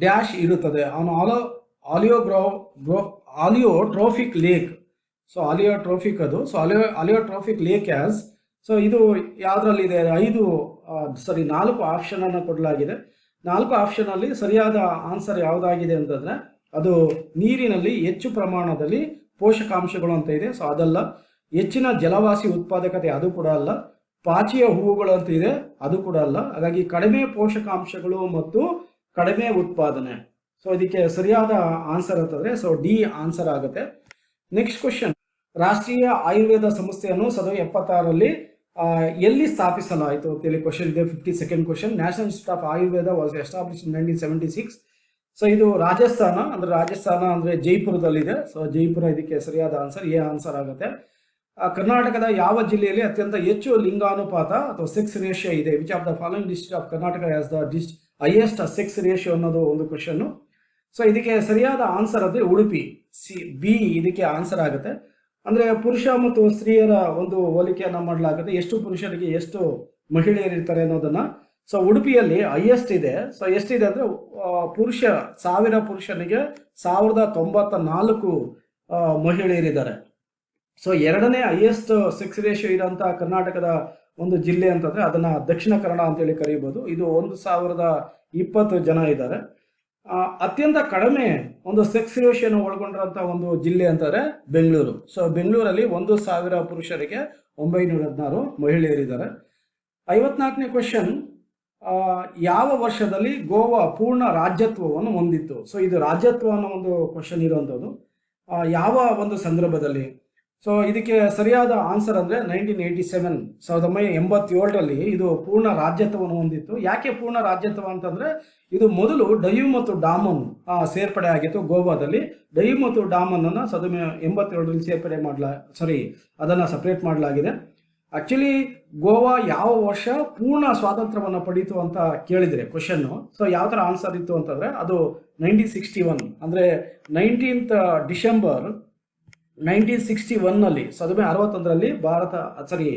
ಡ್ಯಾಶ್ ಇರುತ್ತದೆ. ಅವನು ಆಲಿಯೋಟ್ರೋಫಿಕ್ ಲೇಕ್. ಸೊ ಆಲಿಯೋಟ್ರೋಫಿಕ್ ಅದು. ಸೊ ಆಲಿಯೋಟ್ರೋಫಿಕ್ ಲೇಕ್ ಆಸ್, ಸೊ ಇದು ಯಾವುದರಲ್ಲಿದೆ? 4 ಆಪ್ಷನ್ ಅನ್ನು ಕೊಡಲಾಗಿದೆ. 4 ಆಪ್ಷನಲ್ಲಿ ಸರಿಯಾದ ಆನ್ಸರ್ ಯಾವುದಾಗಿದೆ ಅಂತಂದರೆ ಅದು ನೀರಿನಲ್ಲಿ ಹೆಚ್ಚು ಪ್ರಮಾಣದಲ್ಲಿ ಪೋಷಕಾಂಶಗಳು ಅಂತ ಇದೆ, ಸೊ ಅದಲ್ಲ. ಹೆಚ್ಚಿನ ಜಲವಾಸಿ ಉತ್ಪಾದಕತೆ, ಅದು ಕೂಡ ಅಲ್ಲ. ಪಾಚಿಯ ಹೂವುಗಳು ಅಂತ ಇದೆ, ಅದು ಕೂಡ ಅಲ್ಲ. ಹಾಗಾಗಿ ಕಡಿಮೆ ಪೋಷಕಾಂಶಗಳು ಮತ್ತು ಕಡಿಮೆ ಉತ್ಪಾದನೆ. ಸೊ ಇದಕ್ಕೆ ಸರಿಯಾದ ಆನ್ಸರ್ ಅಂತಂದರೆ ಸೊ ಡಿ ಆನ್ಸರ್ ಆಗುತ್ತೆ. ನೆಕ್ಸ್ಟ್ ಕ್ವಶನ್, ರಾಷ್ಟ್ರೀಯ ಆಯುರ್ವೇದ ಸಂಸ್ಥೆಯನ್ನು 1976ರಲ್ಲಿ ಎಲ್ಲಿ ಸ್ಥಾಪಿಸಲಾಯಿತು ಅಂತೇಳಿ ಕ್ವಶನ್ ಇದೆ. 52nd question, national institute of Ayurveda was establish in 1976. So ಇದು ರಾಜಸ್ಥಾನ ಅಂದರೆ ಜೈಪುರದಲ್ಲಿದೆ. ಸೊ ಜೈಪುರ ಇದಕ್ಕೆ ಸರಿಯಾದ ಆನ್ಸರ್, ಎ ಆನ್ಸರ್ ಆಗುತ್ತೆ. ಕರ್ನಾಟಕದ ಯಾವ ಜಿಲ್ಲೆಯಲ್ಲಿ ಅತ್ಯಂತ ಹೆಚ್ಚು ಲಿಂಗಾನುಪಾತ ಅಥವಾ ಸೆಕ್ಸ್ ರೇಷಿಯೋ ಇದೆ? Which of the following district of Karnataka has the highest sex ratio ಅನ್ನೋದು ಒಂದು ಕ್ವಶನ್ನು. ಸೊ ಇದಕ್ಕೆ ಸರಿಯಾದ ಆನ್ಸರ್ ಅಂದರೆ ಉಡುಪಿ, ಬಿ ಇದಕ್ಕೆ ಆನ್ಸರ್ ಆಗುತ್ತೆ. ಅಂದರೆ ಪುರುಷ ಮತ್ತು ಸ್ತ್ರೀಯರ ಒಂದು ಹೋಲಿಕೆಯನ್ನು ಮಾಡಲಾಗುತ್ತೆ, ಎಷ್ಟು ಪುರುಷರಿಗೆ ಎಷ್ಟು ಮಹಿಳೆಯರಿರ್ತಾರೆ ಅನ್ನೋದನ್ನು. ಸೊ ಉಡುಪಿಯಲ್ಲಿ ಹೈಯೆಸ್ಟ್ ಇದೆ. ಸೊ ಎಷ್ಟಿದೆ ಅಂದರೆ 1000 ಪುರುಷನಿಗೆ 1094 ಮಹಿಳೆಯರಿದ್ದಾರೆ. ಸೊ ಎರಡನೇ ಹೈಯೆಸ್ಟ್ ಸೆಕ್ಸ್ ರೇಷಿಯೋ ಇರೋಂಥ ಕರ್ನಾಟಕದ ಒಂದು ಜಿಲ್ಲೆ ಅಂತಂದರೆ ಅದನ್ನು ದಕ್ಷಿಣ ಕನ್ನಡ ಅಂತೇಳಿ ಕರೀಬೋದು. ಇದು 1020 ಜನ ಇದ್ದಾರೆ. ಅತ್ಯಂತ ಕಡಿಮೆ ಒಂದು ಸೆಕ್ಸ್ ರೇಷಿಯೋನ ಒಳಗೊಂಡಿರೋಂಥ ಒಂದು ಜಿಲ್ಲೆ ಅಂತಂದರೆ ಬೆಂಗಳೂರು. ಸೊ ಬೆಂಗಳೂರಲ್ಲಿ 1000 ಪುರುಷರಿಗೆ 916 ಮಹಿಳೆಯರಿದ್ದಾರೆ. 54ನೇ ಕ್ವಶನ್, ಯಾವ ವರ್ಷದಲ್ಲಿ ಗೋವಾ ಪೂರ್ಣ ರಾಜ್ಯತ್ವವನ್ನು ಹೊಂದಿತ್ತು? ಸೊ ಇದು ರಾಜ್ಯತ್ವ ಅನ್ನೋ ಒಂದು ಕ್ವಶನ್ ಇರುವಂಥದ್ದು. ಯಾವ ಒಂದು ಸಂದರ್ಭದಲ್ಲಿ? ಸೊ ಇದಕ್ಕೆ ಸರಿಯಾದ ಆನ್ಸರ್ ಅಂದರೆ 1987, 1987ರಲ್ಲಿ ಇದು ಪೂರ್ಣ ರಾಜ್ಯತ್ವವನ್ನು ಹೊಂದಿತ್ತು. ಯಾಕೆ ಪೂರ್ಣ ರಾಜ್ಯತ್ವ ಅಂತಂದರೆ ಇದು ಮೊದಲು ಡಯು ಮತ್ತು ಡಾಮನ್ ಸೇರ್ಪಡೆ ಆಗಿತ್ತು ಗೋವಾದಲ್ಲಿ. ಡಯು ಮತ್ತು ಡಾಮನನ್ನು 1987ರಲ್ಲಿ ಅದನ್ನು ಸಪ್ರೇಟ್ ಮಾಡಲಾಗಿದೆ. ಆ್ಯಕ್ಚುಲಿ ಗೋವಾ ಯಾವ ವರ್ಷ ಪೂರ್ಣ ಸ್ವಾತಂತ್ರ್ಯವನ್ನು ಪಡೀತು ಅಂತ ಕೇಳಿದರೆ ಕ್ವಶನ್ನು, ಸೊ ಯಾವ ಥರ ಆನ್ಸರ್ ಇತ್ತು ಅಂತಂದರೆ ಅದು 1961, ಅಂದರೆ 19th ಡಿಸೆಂಬರ್ 1961ನಲ್ಲಿ 1961ರಲ್ಲಿ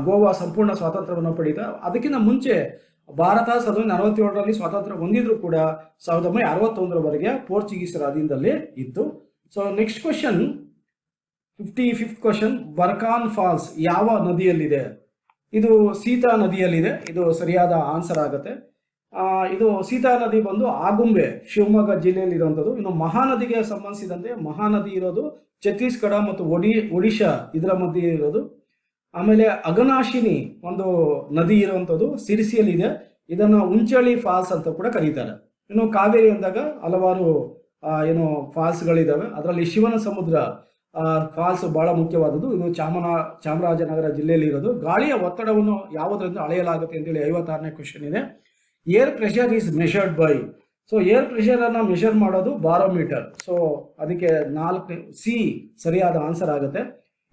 ಗೋವಾ ಸಂಪೂರ್ಣ ಸ್ವಾತಂತ್ರ್ಯವನ್ನು ಪಡೀತ. ಅದಕ್ಕಿಂತ ಮುಂಚೆ ಭಾರತ 1947ರಲ್ಲಿ ಸ್ವಾತಂತ್ರ್ಯ ಹೊಂದಿದ್ರು ಕೂಡ 1961ರವರೆಗೆ ಪೋರ್ಚುಗೀಸರ ಅಧೀನದಲ್ಲಿ ಇತ್ತು. So next question, 55th question, ಬರ್ಖಾನ್ ಫಾಲ್ಸ್ ಯಾವ ನದಿಯಲ್ಲಿದೆ? ಇದು ಸೀತಾ ನದಿಯಲ್ಲಿದೆ. ಇದು ಸರಿಯಾದ ಆನ್ಸರ್ ಆಗುತ್ತೆ. ಇದು ಸೀತಾ ನದಿ ಬಂದು ಆಗುಂಬೆ, ಶಿವಮೊಗ್ಗ ಜಿಲ್ಲೆಯಲ್ಲಿ ಇರುವಂಥದ್ದು. ಇನ್ನು ಮಹಾನದಿಗೆ ಸಂಬಂಧಿಸಿದಂತೆ ಮಹಾನದಿ ಇರೋದು ಛತ್ತೀಸ್ಗಢ ಮತ್ತು ಒಡಿಶಾ ಇದರ ಮಧ್ಯೆ ಇರೋದು. ಆಮೇಲೆ ಅಘನಾಶಿನಿ ಒಂದು ನದಿ ಇರುವಂಥದ್ದು ಸಿರಿಸಿಯಲ್ಲಿದೆ. ಇದನ್ನು ಉಂಚಳಿ ಫಾಲ್ಸ್ ಅಂತ ಕೂಡ ಕರೀತಾರೆ. ಇನ್ನು ಕಾವೇರಿ ಅಂದಾಗ ಹಲವಾರು ಫಾಲ್ಸ್ಗಳಿದ್ದಾವೆ. ಅದರಲ್ಲಿ ಶಿವನ ಸಮುದ್ರ ಫಾಲ್ಸ್ ಬಹಳ ಮುಖ್ಯವಾದದ್ದು. ಇದು ಚಾಮರಾಜನಗರ ಜಿಲ್ಲೆಯಲ್ಲಿ ಇರೋದು. ಗಾಳಿಯ ಒತ್ತಡವನ್ನು ಯಾವುದರಿಂದ ಅಳೆಯಲಾಗುತ್ತೆ ಅಂತೇಳಿ 56ನೇ ಕ್ವಶನ್ ಇದೆ. Air pressure is measured by. So air pressure ಅನ್ನ ಮೆಷರ್ ಮಾಡೋದು ಬಾರೋಮೀಟರ್. ಸೊ ಅದಕ್ಕೆ 4 ಸಿ ಸರಿಯಾದ ಆನ್ಸರ್ ಆಗುತ್ತೆ.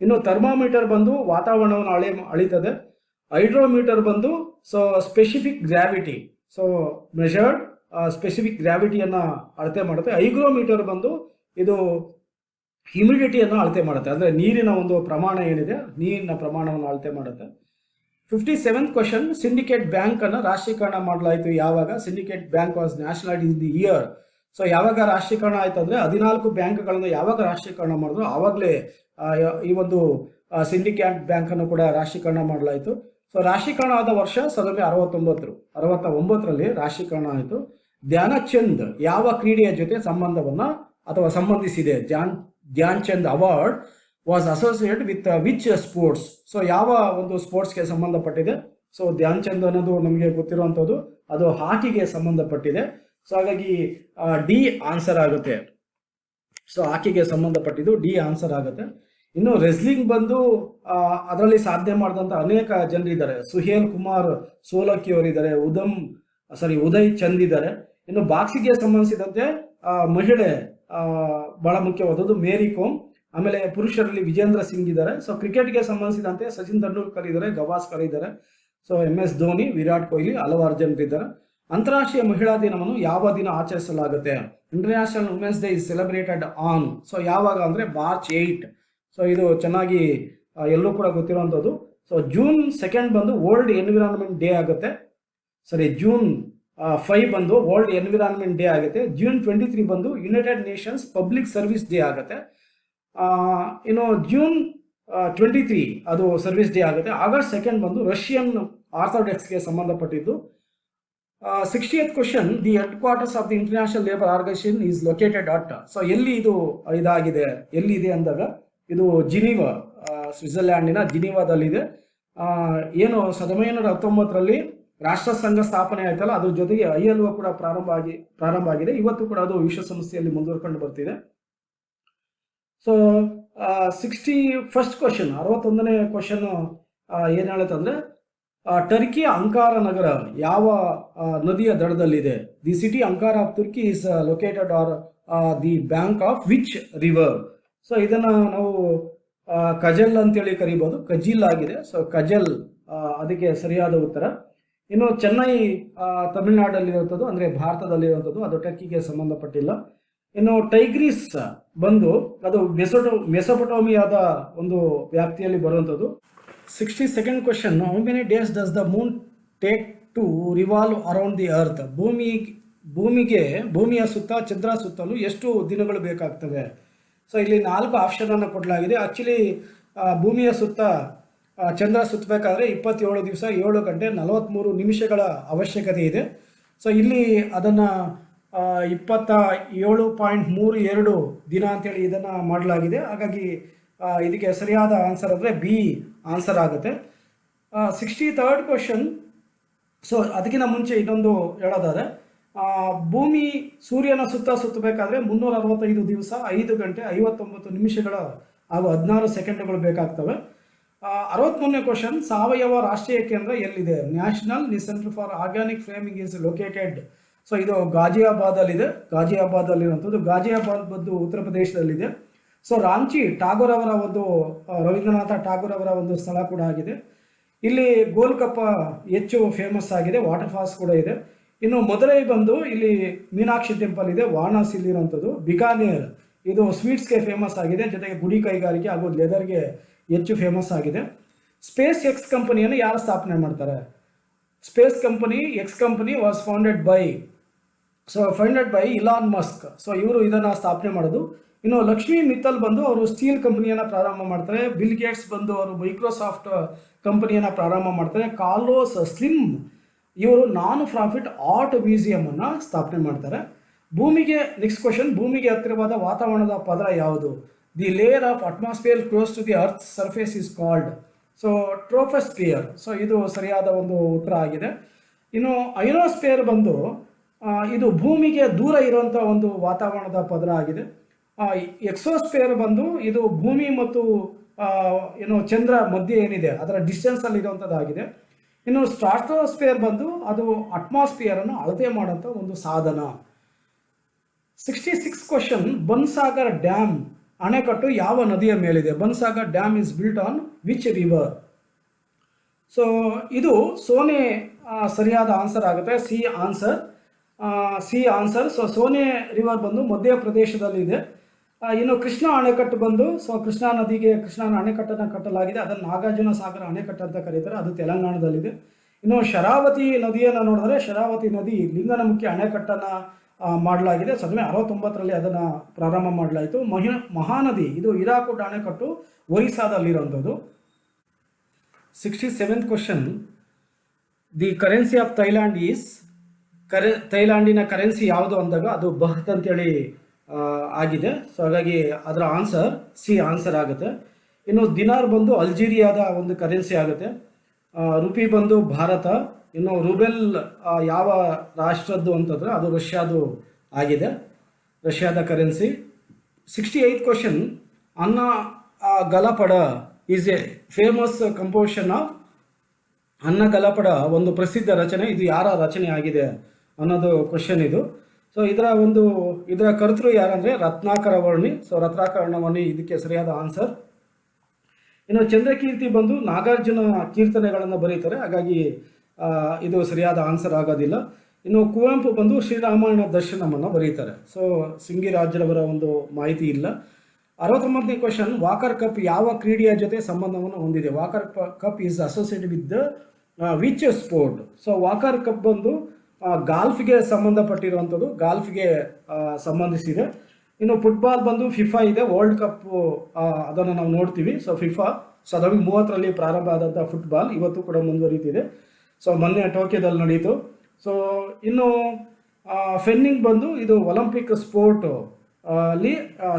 ಇನ್ನು ಥರ್ಮಾಮೀಟರ್ ಬಂದು ವಾತಾವರಣವನ್ನು ಅಳಿತದೆ. ಹೈಡ್ರೋಮೀಟರ್ ಬಂದು ಸ್ಪೆಸಿಫಿಕ್ ಗ್ರಾವಿಟಿ, ಮೆಷರ್ಡ್ ಸ್ಪೆಸಿಫಿಕ್ ಗ್ರಾವಿಟಿಯನ್ನ ಅಳತೆ ಮಾಡುತ್ತೆ. ಹೈಗ್ರೋಮೀಟರ್ ಬಂದು ಇದು ಹ್ಯುಮಿಡಿಟಿಯನ್ನು ಅಳತೆ ಮಾಡುತ್ತೆ, ಅಂದರೆ ನೀರಿನ ಒಂದು ಪ್ರಮಾಣ ಏನಿದೆ, ನೀರಿನ ಪ್ರಮಾಣವನ್ನು ಅಳತೆ ಮಾಡುತ್ತೆ. 57th ಕ್ವಶನ್, ಸಿಂಡಿಕೇಟ್ ಬ್ಯಾಂಕ್ ಅನ್ನು ರಾಷ್ಟ್ರೀಕರಣ ಮಾಡಲಾಯಿತು ಯಾವಾಗ? Syndicate bank was nationalised in the year. So ಯಾವಾಗ ರಾಷ್ಟ್ರೀಕರಣ ಆಯ್ತು ಅಂದ್ರೆ 14 ಬ್ಯಾಂಕ್ಗಳನ್ನು ಯಾವಾಗ ರಾಷ್ಟ್ರೀಕರಣ ಮಾಡಿದ್ರು ಆವಾಗಲೇ ಈ ಒಂದು ಸಿಂಡಿಕೇಟ್ ಬ್ಯಾಂಕ್ ಅನ್ನು ಕೂಡ ರಾಷ್ಟ್ರೀಕರಣ ಮಾಡಲಾಯಿತು. ಸೊ ರಾಷ್ಟ್ರೀಕರಣ ಆದ ವರ್ಷ 1969ರಲ್ಲಿ ರಾಷ್ಟ್ರೀಕರಣ ಆಯಿತು. ಧ್ಯಾನಚಂದ್ ಯಾವ ಕ್ರೀಡೆಯ ಜೊತೆ ಸಂಬಂಧಿಸಿದೆ? Dhyan Chand award was associate with which sports? So ಯಾವ ಒಂದು ಸ್ಪೋರ್ಟ್ಸ್ಗೆ ಸಂಬಂಧಪಟ್ಟಿದೆ? ಸೊ ಧ್ಯಾನ್ ಚಂದ್ ಅನ್ನೋದು ನಮಗೆ ಗೊತ್ತಿರುವಂಥದ್ದು, ಅದು ಹಾಕಿಗೆ ಸಂಬಂಧಪಟ್ಟಿದೆ. ಸೊ ಹಾಗಾಗಿ ಡಿ ಆನ್ಸರ್ ಆಗುತ್ತೆ. ಸೊ ಹಾಕಿಗೆ ಸಂಬಂಧಪಟ್ಟಿದ್ದು ಡಿ ಆನ್ಸರ್ ಆಗುತ್ತೆ. ಇನ್ನು ರೆಸ್ಲಿಂಗ್ ಬಂದು ಅದರಲ್ಲಿ ಸಾಧನೆ ಮಾಡಿದಂಥ ಅನೇಕ ಜನರಿದ್ದಾರೆ. ಸುಹೇಲ್ ಕುಮಾರ್ ಸೋಲಕ್ಕಿ ಅವರಿದ್ದಾರೆ, ಉದಯ್ ಚಂದ್ ಇದ್ದಾರೆ. ಇನ್ನು ಬಾಕ್ಸಿಂಗ್ಗೆ ಸಂಬಂಧಿಸಿದಂತೆ ಮಹಿಳೆ ಬಹಳ ಮುಖ್ಯವಾದದ್ದು ಮೇರಿ ಕೋಮ್. ಆಮೇಲೆ ಪುರುಷರಲ್ಲಿ ವಿಜೇಂದ್ರ ಸಿಂಗ್ ಇದ್ದಾರೆ. ಸೊ ಕ್ರಿಕೆಟ್ಗೆ ಸಂಬಂಧಿಸಿದಂತೆ ಸಚಿನ್ ತೆಂಡೂಲ್ಕರ್ ಇದ್ದಾರೆ, ಗವಾಸ್ಕರ್ ಇದ್ದಾರೆ. ಸೊ MS ಧೋನಿ, ವಿರಾಟ್ ಕೊಹ್ಲಿ, ಹಲವಾರು ಜನರಿದ್ದಾರೆ. ಅಂತಾರಾಷ್ಟ್ರೀಯ ಮಹಿಳಾ ದಿನವನ್ನು ಯಾವ ದಿನ ಆಚರಿಸಲಾಗುತ್ತೆ? International women's day is celebrated on. So ಯಾವಾಗ ಅಂದರೆ March 8. ಸೊ ಇದು ಚೆನ್ನಾಗಿ ಎಲ್ಲರೂ ಕೂಡ ಗೊತ್ತಿರುವಂಥದ್ದು. ಸೊ June 2 ಬಂದು ವರ್ಲ್ಡ್ ಎನ್ವಿರಾನ್ಮೆಂಟ್ ಡೇ ಆಗುತ್ತೆ. June 5 ಬಂದು ವರ್ಲ್ಡ್ ಎನ್ವಿರಾನ್ಮೆಂಟ್ ಡೇ ಆಗುತ್ತೆ. June 23 ಬಂದು United Nations public service day ಆಗುತ್ತೆ. ಇನ್ನು June 23 ಅದು ಸರ್ವಿಸ್ ಡೇ ಆಗುತ್ತೆ. August 2 ಬಂದು ರಷ್ಯನ್ ಆರ್ಥೋಡಾಕ್ಸ್ಗೆ ಸಂಬಂಧಪಟ್ಟಿದ್ದು. 60th question, the headquarters of the International Labour Organisation is located at. So ಎಲ್ಲಿ ಇದು ಇದಾಗಿದೆ, ಎಲ್ಲಿದೆ ಅಂದಾಗ ಇದು ಜಿನೀವಾ, ಸ್ವಿಟ್ಜರ್ಲ್ಯಾಂಡಿನ ಜಿನೀವಾದಲ್ಲಿದೆ. ಏನು 1919ರಲ್ಲಿ ರಾಷ್ಟ್ರ ಸಂಘ ಸ್ಥಾಪನೆ ಆಯ್ತಲ್ಲ, ಅದ್ರ ಜೊತೆಗೆ ILO ಕೂಡ ಪ್ರಾರಂಭ ಆಗಿದೆ. ಇವತ್ತು ಕೂಡ ಅದು ವಿಶ್ವಸಂಸ್ಥೆಯಲ್ಲಿ ಮುಂದುವರ್ಕೊಂಡು ಬರ್ತಿದೆ. ಸೊ 61st ಕ್ವಶನ್, 61ನೇ ಕ್ವಶನ್ ಏನು ಹೇಳುತ್ತಂದ್ರೆ ಟರ್ಕಿಯ ಅಂಕಾರ ನಗರ ಯಾವ ನದಿಯ ದಡದಲ್ಲಿದೆ? The city Ankara of Turkey is located are the bank of which river? So ಇದನ್ನ ನಾವು ಕಜಲ್ ಅಂತೇಳಿ ಕರಿಬೋದು, ಕಜಿಲ್ ಆಗಿದೆ. ಸೊ ಕಜಲ್ ಅದಕ್ಕೆ ಸರಿಯಾದ ಉತ್ತರ. ಇನ್ನು ಚೆನ್ನೈ ತಮಿಳುನಾಡಲ್ಲಿರುವಂಥದ್ದು, ಅಂದರೆ ಭಾರತದಲ್ಲಿರುವಂಥದ್ದು, ಅದು ಟರ್ಕಿಗೆ ಸಂಬಂಧಪಟ್ಟಿಲ್ಲ. ಇನ್ನು ಟೈಗ್ರಿಸ್ ಬಂದು ಅದು ಮೆಸೊಪೊಟೋಮಿಯಾದ ಒಂದು ವ್ಯಾಪ್ತಿಯಲ್ಲಿ ಬರುವಂಥದ್ದು. 62nd question, how many days does the moon take to revolve around the earth? ಭೂಮಿಯ ಸುತ್ತ ಚಂದ್ರ ಸುತ್ತಲೂ ಎಷ್ಟು ದಿನಗಳು ಬೇಕಾಗ್ತವೆ? ಸೊ ಇಲ್ಲಿ 4 ಆಪ್ಷನನ್ನು ಕೊಡಲಾಗಿದೆ. ಆ್ಯಕ್ಚುಲಿ ಭೂಮಿಯ ಸುತ್ತ ಚಂದ್ರ ಸುತ್ತಬೇಕಾದ್ರೆ 27 ದಿವಸ 7 ಗಂಟೆ 43 ನಿಮಿಷಗಳ ಅವಶ್ಯಕತೆ ಇದೆ. ಸೊ ಇಲ್ಲಿ ಅದನ್ನು 27.32 ದಿನ ಅಂತೇಳಿ ಇದನ್ನು ಮಾಡಲಾಗಿದೆ. ಹಾಗಾಗಿ ಇದಕ್ಕೆ ಸರಿಯಾದ ಆನ್ಸರ್ ಅಂದರೆ ಬಿ ಆನ್ಸರ್ ಆಗುತ್ತೆ. 63rd ಕ್ವಶನ್, ಸೊ ಅದಕ್ಕಿಂತ ಮುಂಚೆ ಇನ್ನೊಂದು ಹೇಳೋದಾದರೆ ಭೂಮಿ ಸೂರ್ಯನ ಸುತ್ತಬೇಕಾದ್ರೆ 365 ದಿವಸ 5 ಗಂಟೆ 59 ನಿಮಿಷಗಳ ಹಾಗೂ 16 ಸೆಕೆಂಡ್ಗಳು ಬೇಕಾಗ್ತವೆ. 63ನೇ ಕ್ವಶನ್, ಸಾವಯವ ರಾಷ್ಟ್ರೀಯ ಕೇಂದ್ರ ಎಲ್ಲಿದೆ? National centre for organic farming is located. So ಇದು ಗಾಜಿಯಾಬಾದಲ್ಲಿರುವಂಥದ್ದು. ಗಾಜಿಯಾಬಾದ್ ಬಂದು ಉತ್ತರ ಪ್ರದೇಶದಲ್ಲಿದೆ. ಸೊ ರಾಂಚಿ ರವೀಂದ್ರನಾಥ ಠಾಗೋರ್ ಅವರ ಒಂದು ಸ್ಥಳ ಕೂಡ ಆಗಿದೆ. ಇಲ್ಲಿ ಗೋಲ್ಕಪ್ಪ ಹೆಚ್ಚು ಫೇಮಸ್ ಆಗಿದೆ, ವಾಟರ್ ಫಾಲ್ಸ್ ಕೂಡ ಇದೆ. ಇನ್ನು ಮದುರೈ ಬಂದು ಇಲ್ಲಿ ಮೀನಾಕ್ಷಿ ಟೆಂಪಲ್ ಇದೆ, ವಾರಣಾಸಿ ಇರುವಂಥದ್ದು. ಬಿಕಾನೇರ್ ಇದು ಸ್ವೀಟ್ಸ್ಗೆ ಫೇಮಸ್ ಆಗಿದೆ, ಜೊತೆಗೆ ಗುಡಿ ಕೈಗಾರಿಕೆ ಹಾಗೂ ಲೆದರ್ಗೆ ಹೆಚ್ಚು ಫೇಮಸ್ ಆಗಿದೆ. ಸ್ಪೇಸ್ ಎಕ್ಸ್ ಕಂಪನಿಯನ್ನು ಯಾರು ಸ್ಥಾಪನೆ ಮಾಡ್ತಾರೆ? Space company X company was founded by Elon Musk. So ಇವರು ಇದನ್ನು ಸ್ಥಾಪನೆ ಮಾಡೋದು. ಇನ್ನು ಲಕ್ಷ್ಮಿ ಮಿತ್ತಲ್ ಬಂದು ಅವರು ಸ್ಟೀಲ್ ಕಂಪನಿಯನ್ನು ಪ್ರಾರಂಭ ಮಾಡ್ತಾರೆ. ಬಿಲ್ ಗೇಟ್ಸ್ ಬಂದು ಅವರು ಮೈಕ್ರೋಸಾಫ್ಟ್ ಕಂಪನಿಯನ್ನು ಪ್ರಾರಂಭ ಮಾಡ್ತಾರೆ. ಕಾರ್ಲೋಸ್ ಸ್ಲಿಮ್ ಇವರು ನಾನ್ ಪ್ರಾಫಿಟ್ ಆರ್ಟ್ ಮ್ಯೂಸಿಯಮನ್ನು ಸ್ಥಾಪನೆ ಮಾಡ್ತಾರೆ. ಭೂಮಿಗೆ ನೆಕ್ಸ್ಟ್ ಕ್ವಶನ್, ಭೂಮಿಗೆ ಹತ್ತಿರವಾದ ವಾತಾವರಣದ ಪದರ ಯಾವುದು? The layer of atmosphere close to the earth surface is called so troposphere. So ಇದು ಸರಿಯಾದ ಒಂದು ಉತ್ತರ ಆಗಿದೆ. ಇನ್ನು ಅಯೋನೋಸ್ಫಿಯರ್ ಬಂದು ಇದು ಭೂಮಿಗೆ ದೂರ ಇರುವಂಥ ಒಂದು ವಾತಾವರಣದ ಪದರ ಆಗಿದೆ. ಎಕ್ಸೋಸ್ಫಿಯರ್ ಬಂದು ಇದು ಭೂಮಿ ಮತ್ತು ಚಂದ್ರ ಮಧ್ಯೆ ಏನಿದೆ ಅದರ ಡಿಸ್ಟೆನ್ಸಲ್ಲಿ ಇರುವಂಥದ್ದಾಗಿದೆ. ಇನ್ನು ಸ್ಟ್ರಾಟೋಸ್ಫಿಯರ್ ಬಂದು ಅದು ಅಟ್ಮಾಸ್ಫಿಯರನ್ನು ಅಳತೆ ಮಾಡುವಂಥ ಒಂದು ಸಾಧನ. 66 ಕ್ವಶನ್, ಬನ್ಸಾಗರ್ ಡ್ಯಾಮ್ ಅಣೆಕಟ್ಟು ಯಾವ ನದಿಯ ಮೇಲಿದೆ? Bansagar dam is built on which river? So ಇದು ಸೋನೆ ಸರಿಯಾದ ಆನ್ಸರ್ ಆಗುತ್ತೆ. C answer. So Sone river ಬಂದು ಮಧ್ಯಪ್ರದೇಶದಲ್ಲಿದೆ. ಇನ್ನು ಕೃಷ್ಣ ಅಣೆಕಟ್ಟು ಬಂದು ಕೃಷ್ಣಾ ನದಿಗೆ ಕೃಷ್ಣನ ಅಣೆಕಟ್ಟನ್ನು ಕಟ್ಟಲಾಗಿದೆ. ಅದನ್ನು ನಾಗಾರ್ಜುನ ಸಾಗರ ಅಣೆಕಟ್ಟು ಅಂತ ಕರೀತಾರೆ. ಅದು ತೆಲಂಗಾಣದಲ್ಲಿದೆ. ಇನ್ನು ಶರಾವತಿ ನದಿಯನ್ನು ನೋಡಿದ್ರೆ ಶರಾವತಿ ನದಿ ಲಿಂಗನಮುಖಿ ಅಣೆಕಟ್ಟನ್ನು ಮಾಡಲಾಗಿದೆ. 1969ರಲ್ಲಿ ಅದನ್ನು ಪ್ರಾರಂಭ ಮಾಡಲಾಯಿತು. ಮಹಾನದಿ ಇದು ಹಿರಾಕುಡ್ ಅಣೆಕಟ್ಟು ಒರಿಸ್ಸಾದಲ್ಲಿರುವಂಥದ್ದು. 67th question, the currency of Thailand is ಥೈಲ್ಯಾಂಡಿನ ಕರೆನ್ಸಿ ಯಾವುದು ಅಂದಾಗ ಅದು ಬಹತ್ ಅಂತೇಳಿ ಆಗಿದೆ. ಸೊ ಹಾಗಾಗಿ ಅದರ ಆನ್ಸರ್ ಸಿ ಆನ್ಸರ್ ಆಗುತ್ತೆ. ಇನ್ನು ದಿನಾರ್ ಬಂದು ಅಲ್ಜೀರಿಯಾದ ಒಂದು ಕರೆನ್ಸಿ ಆಗುತ್ತೆ. ರುಪಿ ಬಂದು ಭಾರತ. ಇನ್ನು ರೂಬೆಲ್ ಯಾವ ರಾಷ್ಟ್ರದ್ದು ಅಂತಂದರೆ ಅದು ರಷ್ಯಾದು ಆಗಿದೆ, ರಷ್ಯಾದ ಕರೆನ್ಸಿ. 68th ಕ್ವಶನ್, ಅನ್ನ ಗಲಪಡ is a famous composition of ಅನ್ನ ಗಲಪಡ ಒಂದು ಪ್ರಸಿದ್ಧ ರಚನೆ. ಇದು ಯಾರ ರಚನೆ ಆಗಿದೆ ಅನ್ನೋದು ಕ್ವಶನ್ ಇದು. ಸೊ ಇದರ ಕರ್ತೃ ಯಾರಂದರೆ ರತ್ನಾಕರ ವರ್ಣಿ. ಸೊ ರತ್ನಾಕರ ವರ್ಣಿ ಇದಕ್ಕೆ ಸರಿಯಾದ ಆನ್ಸರ್. ಇನ್ನು ಚಂದ್ರಕೀರ್ತಿ ಬಂದು ನಾಗಾರ್ಜುನ ಕೀರ್ತನೆಗಳನ್ನು ಬರೀತಾರೆ. ಹಾಗಾಗಿ ಇದು ಸರಿಯಾದ ಆನ್ಸರ್ ಆಗೋದಿಲ್ಲ. ಇನ್ನು ಕುವೆಂಪು ಬಂದು ಶ್ರೀರಾಮಾಯಣ ದರ್ಶನವನ್ನು ಬರೀತಾರೆ. ಸೊ ಸಿಂಗಿರಾಜ್ರವರ ಒಂದು ಮಾಹಿತಿ ಇಲ್ಲ. 69ನೇ ಕ್ವಶನ್, ವಾಕರ್ ಕಪ್ ಯಾವ ಕ್ರೀಡೆಯ ಜೊತೆ ಸಂಬಂಧವನ್ನು ಹೊಂದಿದೆ? Walker cup is associated with which sport? So walker cup ಬಂದು ಗಾಲ್ಫ್ಗೆ ಸಂಬಂಧಪಟ್ಟಿರುವಂಥದ್ದು, ಗಾಲ್ಫ್ಗೆ ಸಂಬಂಧಿಸಿದೆ. ಇನ್ನು ಫುಟ್ಬಾಲ್ ಬಂದು ಫಿಫಾ ಇದೆ, ವರ್ಲ್ಡ್ ಕಪ್ ಅದನ್ನು ನಾವು ನೋಡ್ತೀವಿ. ಸೊ ಫಿಫಾ 1930ರಲ್ಲಿ ಪ್ರಾರಂಭ ಆದಂಥ ಫುಟ್ಬಾಲ್ ಇವತ್ತು ಕೂಡ ಮುಂದುವರಿತಿದೆ. ಸೊ ಮೊನ್ನೆ ಟೋಕಿಯೋದಲ್ಲಿ ನಡೀತು. ಸೊ ಇನ್ನು ಫೆನ್ನಿಂಗ್ ಬಂದು ಇದು ಒಲಿಂಪಿಕ್ ಸ್ಪೋರ್ಟ್ ಅಲ್ಲಿ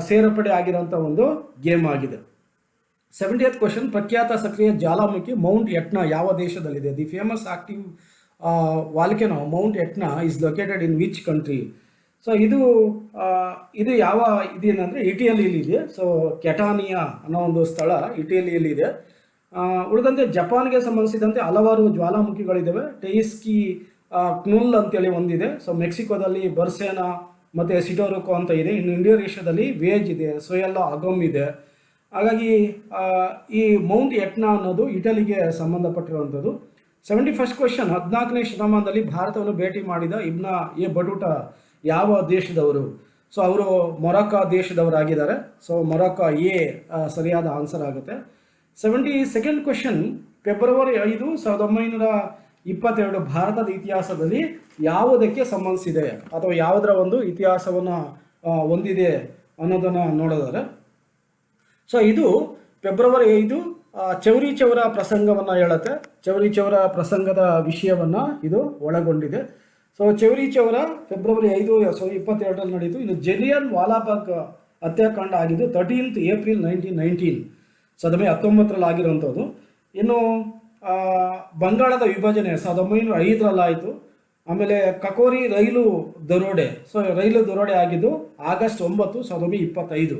ಸೇರ್ಪಡೆ ಆಗಿರೋಂಥ ಒಂದು ಗೇಮ್ ಆಗಿದೆ. 70th ಕ್ವಶನ್, ಪ್ರಖ್ಯಾತ ಸಕ್ರಿಯ ಜ್ವಾಲಾಮುಖಿ ಮೌಂಟ್ ಎಟ್ನಾ ಯಾವ ದೇಶದಲ್ಲಿದೆ? The famous active volcano mount Etna is located in which country? So ಇದು ಯಾವ ಇದೇನಂದರೆ ಇಟಲಿಯಲ್ಲಿದೆ. ಸೊ ಕೆಟಾನಿಯಾ ಅನ್ನೋ ಒಂದು ಸ್ಥಳ ಇಟಲಿಯಲ್ಲಿದೆ. ಉಳಿದಂತೆ ಜಪಾನ್ಗೆ ಸಂಬಂಧಿಸಿದಂತೆ ಹಲವಾರು ಜ್ವಾಲಾಮುಖಿಗಳಿದ್ದಾವೆ. ಟೆಯಿಸ್ಕಿ ಕ್ನುಲ್ ಅಂತೇಳಿ ಒಂದಿದೆ. ಸೊ ಮೆಕ್ಸಿಕೋದಲ್ಲಿ ಬರ್ಸೇನಾ ಮತ್ತು ಸಿಟೋರುಕೋ ಅಂತ ಇದೆ. ಇನ್ನು ಇಂಡೋನೇಷ್ಯಾದಲ್ಲಿ ವೇಜ್ ಇದೆ, ಸೊಯೆಲ್ಲಾ ಅಗಮ್ ಇದೆ. ಹಾಗಾಗಿ ಈ ಮೌಂಟ್ ಎಟ್ನಾ ಅನ್ನೋದು ಇಟಲಿಗೆ ಸಂಬಂಧಪಟ್ಟಿರುವಂಥದ್ದು. 71st ಕ್ವಶನ್, 14ನೇ ಶತಮಾನದಲ್ಲಿ ಭಾರತವನ್ನು ಭೇಟಿ ಮಾಡಿದ ಇಬ್ನ ಎ ಬಟುಟಾ ಯಾವ ದೇಶದವರು? ಸೊ ಅವರು ಮೊರಕ್ಕೋ ದೇಶದವರಾಗಿದ್ದಾರೆ. ಸೊ ಮೊರಕ್ಕೋ ಎ ಸರಿಯಾದ ಆನ್ಸರ್ ಆಗುತ್ತೆ. 72nd ಕ್ವಶನ್, ಫೆಬ್ರವರಿ 5, 1922 ಭಾರತದ ಇತಿಹಾಸದಲ್ಲಿ ಯಾವುದಕ್ಕೆ ಸಂಬಂಧಿಸಿದೆ ಅಥವಾ ಯಾವುದರ ಒಂದು ಇತಿಹಾಸವನ್ನು ಹೊಂದಿದೆ ಅನ್ನೋದನ್ನು ನೋಡೋದಾದ್ರೆ, ಸೊ ಇದು ಫೆಬ್ರವರಿ 5 ಚೌರಿ ಚೌರ ಪ್ರಸಂಗವನ್ನು ಹೇಳುತ್ತೆ. ಚೌರಿ ಚೌರ ಪ್ರಸಂಗದ ವಿಷಯವನ್ನು ಇದು ಒಳಗೊಂಡಿದೆ. ಸೊ ಚೌರಿ ಚೌರ ಫೆಬ್ರವರಿ 5, 1922ರಲ್ಲಿ ನಡೀತು. ಇನ್ನು ಜಲಿಯನ್ ವಾಲಾಬಾಗ್ ಹತ್ಯಾಕಾಂಡ ಆಗಿದ್ದು 13th ಏಪ್ರಿಲ್ 1919, 1919ರಲ್ಲಿ ಆಗಿರುವಂಥದ್ದು. ಇನ್ನು ಬಂಗಾಳದ ವಿಭಜನೆ 1905ರಲ್ಲಿ ಆಯಿತು. ಆಮೇಲೆ ಕಕೋರಿ ರೈಲು ದರೋಡೆ, ಸೊ ರೈಲು ದರೋಡೆ ಆಗಿದ್ದು ಆಗಸ್ಟ್ 9, 1925.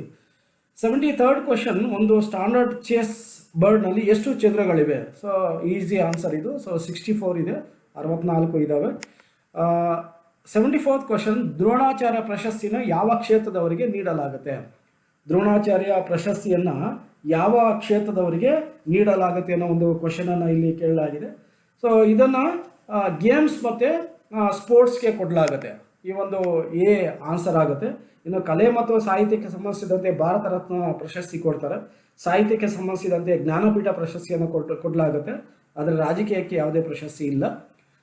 73rd ಕ್ವಶನ್, ಒಂದು ಸ್ಟ್ಯಾಂಡರ್ಡ್ ಚೆಸ್ ಬರ್ಡ್ನಲ್ಲಿ ಎಷ್ಟು ಚಂದ್ರಗಳಿವೆ? ಸೊ ಈಸಿ ಆನ್ಸರ್ ಇದು. ಸೊ 64 ಇದೆ, 64 ಇದ್ದಾವೆ. 74th ಕ್ವಶನ್, ದ್ರೋಣಾಚಾರ್ಯ ಪ್ರಶಸ್ತಿನ ಯಾವ ಕ್ಷೇತ್ರದವರಿಗೆ ನೀಡಲಾಗುತ್ತೆ? ದ್ರೋಣಾಚಾರ್ಯ ಪ್ರಶಸ್ತಿಯನ್ನು ಯಾವ ಕ್ಷೇತ್ರದವರಿಗೆ ನೀಡಲಾಗುತ್ತೆ ಅನ್ನೋ ಒಂದು ಕ್ವಶನನ್ನು ಇಲ್ಲಿ ಕೇಳಲಾಗಿದೆ. ಸೊ ಇದನ್ನು ಗೇಮ್ಸ್ ಮತ್ತು ಸ್ಪೋರ್ಟ್ಸ್ಗೆ ಕೊಡಲಾಗುತ್ತೆ. ಈ ಒಂದು ಎ ಆನ್ಸರ್ ಆಗುತ್ತೆ. ಇನ್ನು ಕಲೆ ಮತ್ತು ಸಾಹಿತ್ಯಕ್ಕೆ ಸಂಬಂಧಿಸಿದಂತೆ ಭಾರತ ರತ್ನ ಪ್ರಶಸ್ತಿ ಕೊಡ್ತಾರೆ. ಸಾಹಿತ್ಯಕ್ಕೆ ಸಂಬಂಧಿಸಿದಂತೆ ಜ್ಞಾನಪೀಠ ಪ್ರಶಸ್ತಿಯನ್ನು ಕೊಡಲಾಗುತ್ತೆ. ಆದರೆ ರಾಜಕೀಯಕ್ಕೆ ಯಾವುದೇ ಪ್ರಶಸ್ತಿ ಇಲ್ಲ.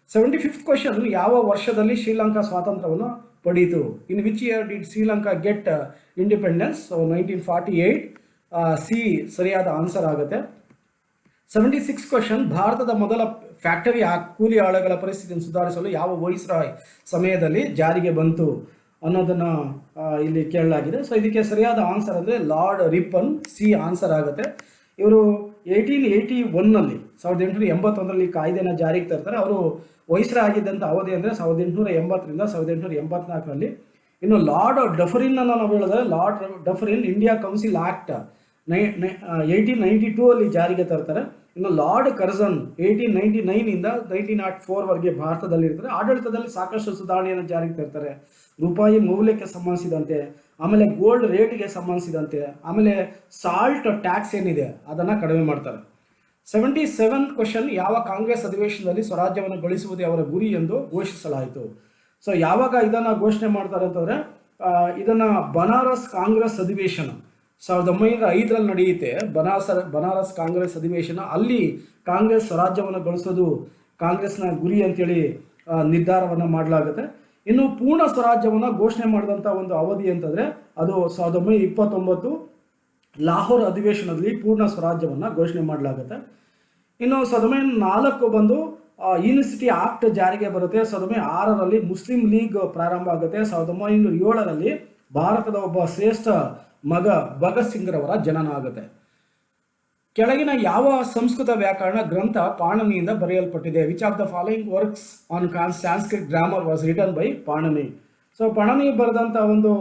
75th ಕ್ವಶನ್, ಯಾವ ವರ್ಷದಲ್ಲಿ ಶ್ರೀಲಂಕಾ ಸ್ವಾತಂತ್ರ್ಯವನ್ನು ಪಡೆಯಿತು? In which year did Sri Lanka get independence? So 1948. C ಸರಿಯಾದ ಆನ್ಸರ್ ಆಗುತ್ತೆ. 76th ಕ್ವಶನ್, ಭಾರತದ ಮೊದಲ ಫ್ಯಾಕ್ಟರಿ ಕೂಲಿ ಆಳುಗಳ ಪರಿಸ್ಥಿತಿಯನ್ನು ಸುಧಾರಿಸಲು ಯಾವ ವೈಸ್ರಾಯ್ ಸಮಯದಲ್ಲಿ ಜಾರಿಗೆ ಬಂತು ಅನ್ನೋದನ್ನು ಇಲ್ಲಿ ಕೇಳಲಾಗಿದೆ. ಸೊ ಇದಕ್ಕೆ ಸರಿಯಾದ ಆನ್ಸರ್ ಅಂದರೆ ಲಾರ್ಡ್ ರಿಪ್ಪನ್. ಸಿ ಆನ್ಸರ್ ಆಗುತ್ತೆ. ಇವರು 1881ನಲ್ಲಿ 1881ರಲ್ಲಿ ಕಾಯ್ದೆನ ಜಾರಿಗೆ ತರ್ತಾರೆ. ಅವರು ವೈಸ್ರಾಯ್ ಆಗಿದ್ದಂಥ ಅವಧಿ ಅಂದರೆ 1880ರಿಂದ 1884ರಲ್ಲಿ. ಇನ್ನು ಲಾರ್ಡ್ ಡಫರಿನ್ ಅನ್ನು ನಾವು ಹೇಳಿದ್ರೆ, ಲಾರ್ಡ್ ಡಫರಿನ್ ಇಂಡಿಯಾ ಕೌನ್ಸಿಲ್ ಆಕ್ಟ್ 1892ಅಲ್ಲಿ ಜಾರಿಗೆ ತರ್ತಾರೆ. ಇನ್ನು ಲಾರ್ಡ್ ಕರ್ಜನ್ 1899ಇಂದ 1904ವರೆಗೆ ಭಾರತದಲ್ಲಿರ್ತಾರೆ. ಆಡಳಿತದಲ್ಲಿ ಸಾಕಷ್ಟು ಸುಧಾರಣೆಯನ್ನು ಜಾರಿಗೆ ತರ್ತಾರೆ. ರೂಪಾಯಿ ಮೌಲ್ಯಕ್ಕೆ ಸಂಬಂಧಿಸಿದಂತೆ, ಆಮೇಲೆ ಗೋಲ್ಡ್ ರೇಟ್ಗೆ ಸಂಬಂಧಿಸಿದಂತೆ, ಆಮೇಲೆ ಸಾಲ್ಟ್ ಟ್ಯಾಕ್ಸ್ ಏನಿದೆ ಅದನ್ನು ಕಡಿಮೆ ಮಾಡ್ತಾರೆ. 77th ಕ್ವಶನ್, ಯಾವ ಕಾಂಗ್ರೆಸ್ ಅಧಿವೇಶನದಲ್ಲಿ ಸ್ವರಾಜ್ಯವನ್ನು ಗಳಿಸುವುದೇ ಅವರ ಗುರಿ ಎಂದು ಘೋಷಿಸಲಾಯಿತು? ಸೊ ಯಾವಾಗ ಇದನ್ನು ಘೋಷಣೆ ಮಾಡ್ತಾರೆ ಅಂತಂದರೆ, ಇದನ್ನು ಬನಾರಸ್ ಕಾಂಗ್ರೆಸ್ ಅಧಿವೇಶನ 1905ರಲ್ಲಿ ನಡೆಯುತ್ತೆ. ಬನಾರಸ್ ಕಾಂಗ್ರೆಸ್ ಅಧಿವೇಶನ. ಅಲ್ಲಿ ಕಾಂಗ್ರೆಸ್ ಸ್ವರಾಜ್ಯವನ್ನು ಗಳಿಸೋದು ಕಾಂಗ್ರೆಸ್ನ ಗುರಿ ಅಂತೇಳಿ ನಿರ್ಧಾರವನ್ನು ಮಾಡಲಾಗುತ್ತೆ. ಇನ್ನು ಪೂರ್ಣ ಸ್ವರಾಜ್ಯವನ್ನು ಘೋಷಣೆ ಮಾಡಿದಂಥ ಒಂದು ಅವಧಿ ಅಂತಂದರೆ ಅದು 1929 ಲಾಹೋರ್ ಅಧಿವೇಶನದಲ್ಲಿ ಪೂರ್ಣ ಸ್ವರಾಜ್ಯವನ್ನು ಘೋಷಣೆ ಮಾಡಲಾಗುತ್ತೆ. ಇನ್ನು 1904 ಬಂದು ಯೂನಿವರ್ಸಿಟಿ ಆಕ್ಟ್ ಜಾರಿಗೆ ಬರುತ್ತೆ. 1906ರಲ್ಲಿ ಮುಸ್ಲಿಂ ಲೀಗ್ ಪ್ರಾರಂಭ ಆಗುತ್ತೆ. 1907ರಲ್ಲಿ ಭಾರತದ ಒಬ್ಬ ಶ್ರೇಷ್ಠ ಮಗ ಭಗತ್ ಸಿಂಗ್ರವರ ಜನನ ಆಗುತ್ತೆ. ಕೆಳಗಿನ ಯಾವ ಸಂಸ್ಕೃತ ವ್ಯಾಕರಣ ಗ್ರಂಥ ಪಾಣನಿಯಿಂದ ಬರೆಯಲ್ಪಟ್ಟಿದೆ? Which of the following works on Sanskrit grammar was written by Panini? So Panini ಬರೆದಂಥ ಒಂದು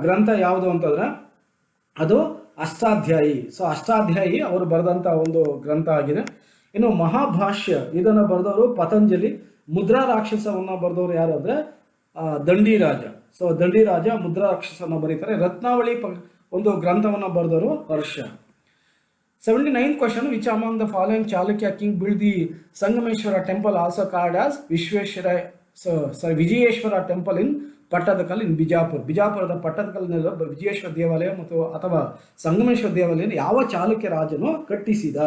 ಗ್ರಂಥ ಯಾವುದು ಅಂತಂದರೆ ಅದು ಅಷ್ಟಾಧ್ಯಾಯಿ. ಸೊ ಅಷ್ಟಾಧ್ಯಾಯಿ ಅವರು ಬರೆದಂಥ ಒಂದು ಗ್ರಂಥ ಆಗಿದೆ. ಇನ್ನು ಮಹಾಭಾಷ್ಯ ಇದನ್ನು ಬರೆದವರು ಪತಂಜಲಿ. ಮುದ್ರಾ ರಾಕ್ಷಸವನ್ನು ಬರೆದವರು ಯಾರು ಅಂದರೆ ದಂಡಿರಾಜ. ಸೊ ದಂಡಿರಾಜ ಮುದ್ರಾ ರಾಕ್ಷಸವನ್ನು ಬರೀತಾರೆ. ರತ್ನಾವಳಿ ಒಂದು ಗ್ರಂಥವನ್ನು ಬರೆದವರು Harsha. 79th question, which among the following Chalukya king build the Sangameshwara temple also called as Vijayeshwara temple in Pattadakal in Bijapur? ಬಿಜಾಪುರದ ಪಟ್ಟದಕಲ್ನಲ್ಲಿ ವಿಜಯೇಶ್ವರ ದೇವಾಲಯ ಮತ್ತು ಅಥವಾ ಸಂಗಮೇಶ್ವರ ದೇವಾಲಯ ಯಾವ ಚಾಲುಕ್ಯ ರಾಜನು ಕಟ್ಟಿಸಿದ?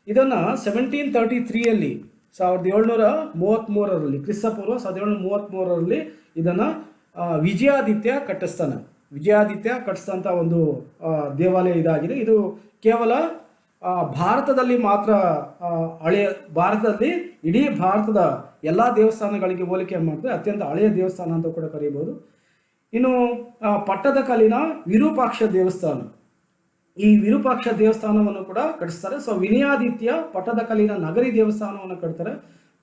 ಇದನ್ನು 1733ಯಲ್ಲಿ 1733ರಲ್ಲಿ ಕ್ರಿಸ್ತಪೂರ್ವ 1733ರಲ್ಲಿ ಇದನ್ನು ವಿಜಯಾದಿತ್ಯ ಕಟ್ಟಿಸ್ತಾನೆ. ವಿಜಯಾದಿತ್ಯ ಕಟ್ಟಿಸಿದಂಥ ಒಂದು ದೇವಾಲಯ ಇದಾಗಿದೆ. ಇದು ಕೇವಲ ಭಾರತದಲ್ಲಿ ಮಾತ್ರ ಭಾರತದಲ್ಲಿ ಇಡೀ ಭಾರತದ ಎಲ್ಲ ದೇವಸ್ಥಾನಗಳಿಗೆ ಹೋಲಿಕೆ ಮಾಡಿದ್ರೆ ಅತ್ಯಂತ ಹಳೆಯ ದೇವಸ್ಥಾನ ಅಂತ ಕೂಡ ಕರೀಬೋದು. ಇನ್ನು ಪಟ್ಟದಕಲ್ಲಿನ ವಿರೂಪಾಕ್ಷ ದೇವಸ್ಥಾನ, ಈ ವಿರೂಪಾಕ್ಷ ದೇವಸ್ಥಾನವನ್ನು ಕೂಡ ಕಟ್ಟಿಸ್ತಾರೆ. ಸೊ ವಿನಯಾದಿತ್ಯ ಪಟ್ಟದಕಲ್ಲಿನ ನಗರಿ ದೇವಸ್ಥಾನವನ್ನು ಕಟ್ತಾರೆ.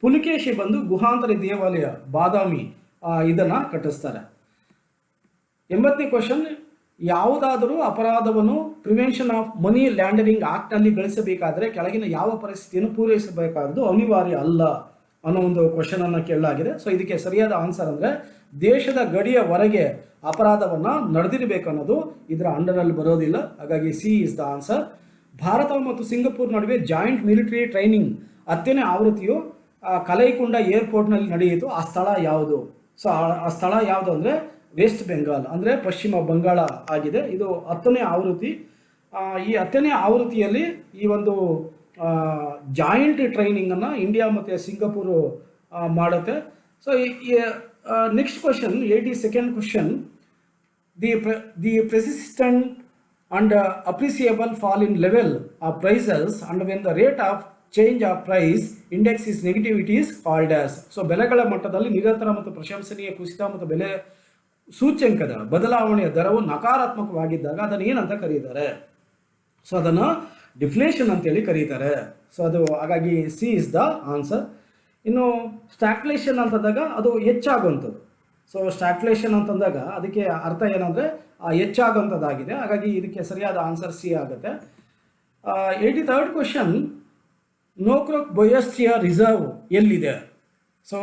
ಪುಲಿಕೇಶಿ ಬಂದು ಗುಹಾಂತರಿ ದೇವಾಲಯ ಬಾದಾಮಿ ಇದನ್ನು ಕಟ್ಟಿಸ್ತಾರೆ. 80ನೇ ಕ್ವಶನ್, ಯಾವುದಾದರೂ ಅಪರಾಧವನ್ನು ಪ್ರಿವೆನ್ಷನ್ ಆಫ್ ಮನಿ ಲ್ಯಾಂಡರಿಂಗ್ ಆಕ್ಟ್ನಲ್ಲಿ ಗಳಿಸಬೇಕಾದರೆ ಕೆಳಗಿನ ಯಾವ ಪರಿಸ್ಥಿತಿಯನ್ನು ಪೂರೈಸಬೇಕಾದ್ದು ಅನಿವಾರ್ಯ ಅಲ್ಲ ಅನ್ನೋ ಒಂದು ಕ್ವಶನ್ ಅನ್ನು ಕೇಳಲಾಗಿದೆ. ಸೊ ಇದಕ್ಕೆ ಸರಿಯಾದ ಆನ್ಸರ್ ಅಂದರೆ ದೇಶದ ಗಡಿಯ ಹೊರಗೆ ಅಪರಾಧವನ್ನು ನಡೆದಿರಬೇಕು ಅನ್ನೋದು ಇದರ ಅಂಡರಲ್ಲಿ ಬರೋದಿಲ್ಲ. ಹಾಗಾಗಿ C is the answer. Bharat ಮತ್ತು ಸಿಂಗಪೂರ್ ನಡುವೆ ಜಾಯಿಂಟ್ ಮಿಲಿಟರಿ ಟ್ರೈನಿಂಗ್ 10ನೇ ಆವೃತ್ತಿಯು ಕಲೈಕುಂಡ ಏರ್ಪೋರ್ಟ್ನಲ್ಲಿ ನಡೆಯಿತು. ಆ ಸ್ಥಳ ಯಾವುದು? ಸೊ ಆ ಸ್ಥಳ ಯಾವುದು ಅಂದರೆ ವೆಸ್ಟ್ ಬೆಂಗಾಲ್ ಅಂದರೆ ಪಶ್ಚಿಮ ಬಂಗಾಳ ಆಗಿದೆ. ಇದು 10ನೇ ಆವೃತ್ತಿ. ಈ 10ನೇ ಆವೃತ್ತಿಯಲ್ಲಿ ಈ ಒಂದು ಜಾಯಿಂಟ್ ಟ್ರೈನಿಂಗನ್ನು ಇಂಡಿಯಾ ಮತ್ತು ಸಿಂಗಪೂರು ಮಾಡುತ್ತೆ. So next question, 82nd question, the persistent and appreciable fall in level of prices and when the rate of change of price index is negative it is called as. So ಬೆಲೆಗಳ ಮಟ್ಟದಲ್ಲಿ ನಿರಂತರ ಮತ್ತು ಪ್ರಶಂಸನೀಯ ಕುಸಿತ ಮತ್ತು ಬೆಲೆ ಸೂಚ್ಯಂಕದ ಬದಲಾವಣೆಯ ದರವು ನಕಾರಾತ್ಮಕವಾಗಿದ್ದಾಗ ಅದನ್ನು ಏನಂತ ಕರೀತಾರೆ? ಸೊ ಅದನ್ನು ಡಿಫ್ಲೇಷನ್ ಅಂತೇಳಿ ಕರೀತಾರೆ. ಸೊ ಅದು ಹಾಗಾಗಿ ಸಿ ಇಸ್ ದ ಆನ್ಸರ್. ಇನ್ನು ಸ್ಟ್ಯಾಗ್ಫ್ಲೇಷನ್ ಅಂತಂದಾಗ ಅದು ಹೆಚ್ಚಾಗುವಂಥದ್ದು. ಸೊ ಸ್ಟ್ಯಾಗ್ಫ್ಲೇಷನ್ ಅಂತಂದಾಗ ಅದಕ್ಕೆ ಅರ್ಥ ಏನಂದರೆ ಹೆಚ್ಚಾಗುವಂಥದ್ದಾಗಿದೆ. ಹಾಗಾಗಿ ಇದಕ್ಕೆ ಸರಿಯಾದ ಆನ್ಸರ್ ಸಿ ಆಗುತ್ತೆ. 83rd question, Nokrek biosphere reserve ಎಲ್ಲಿದೆ? So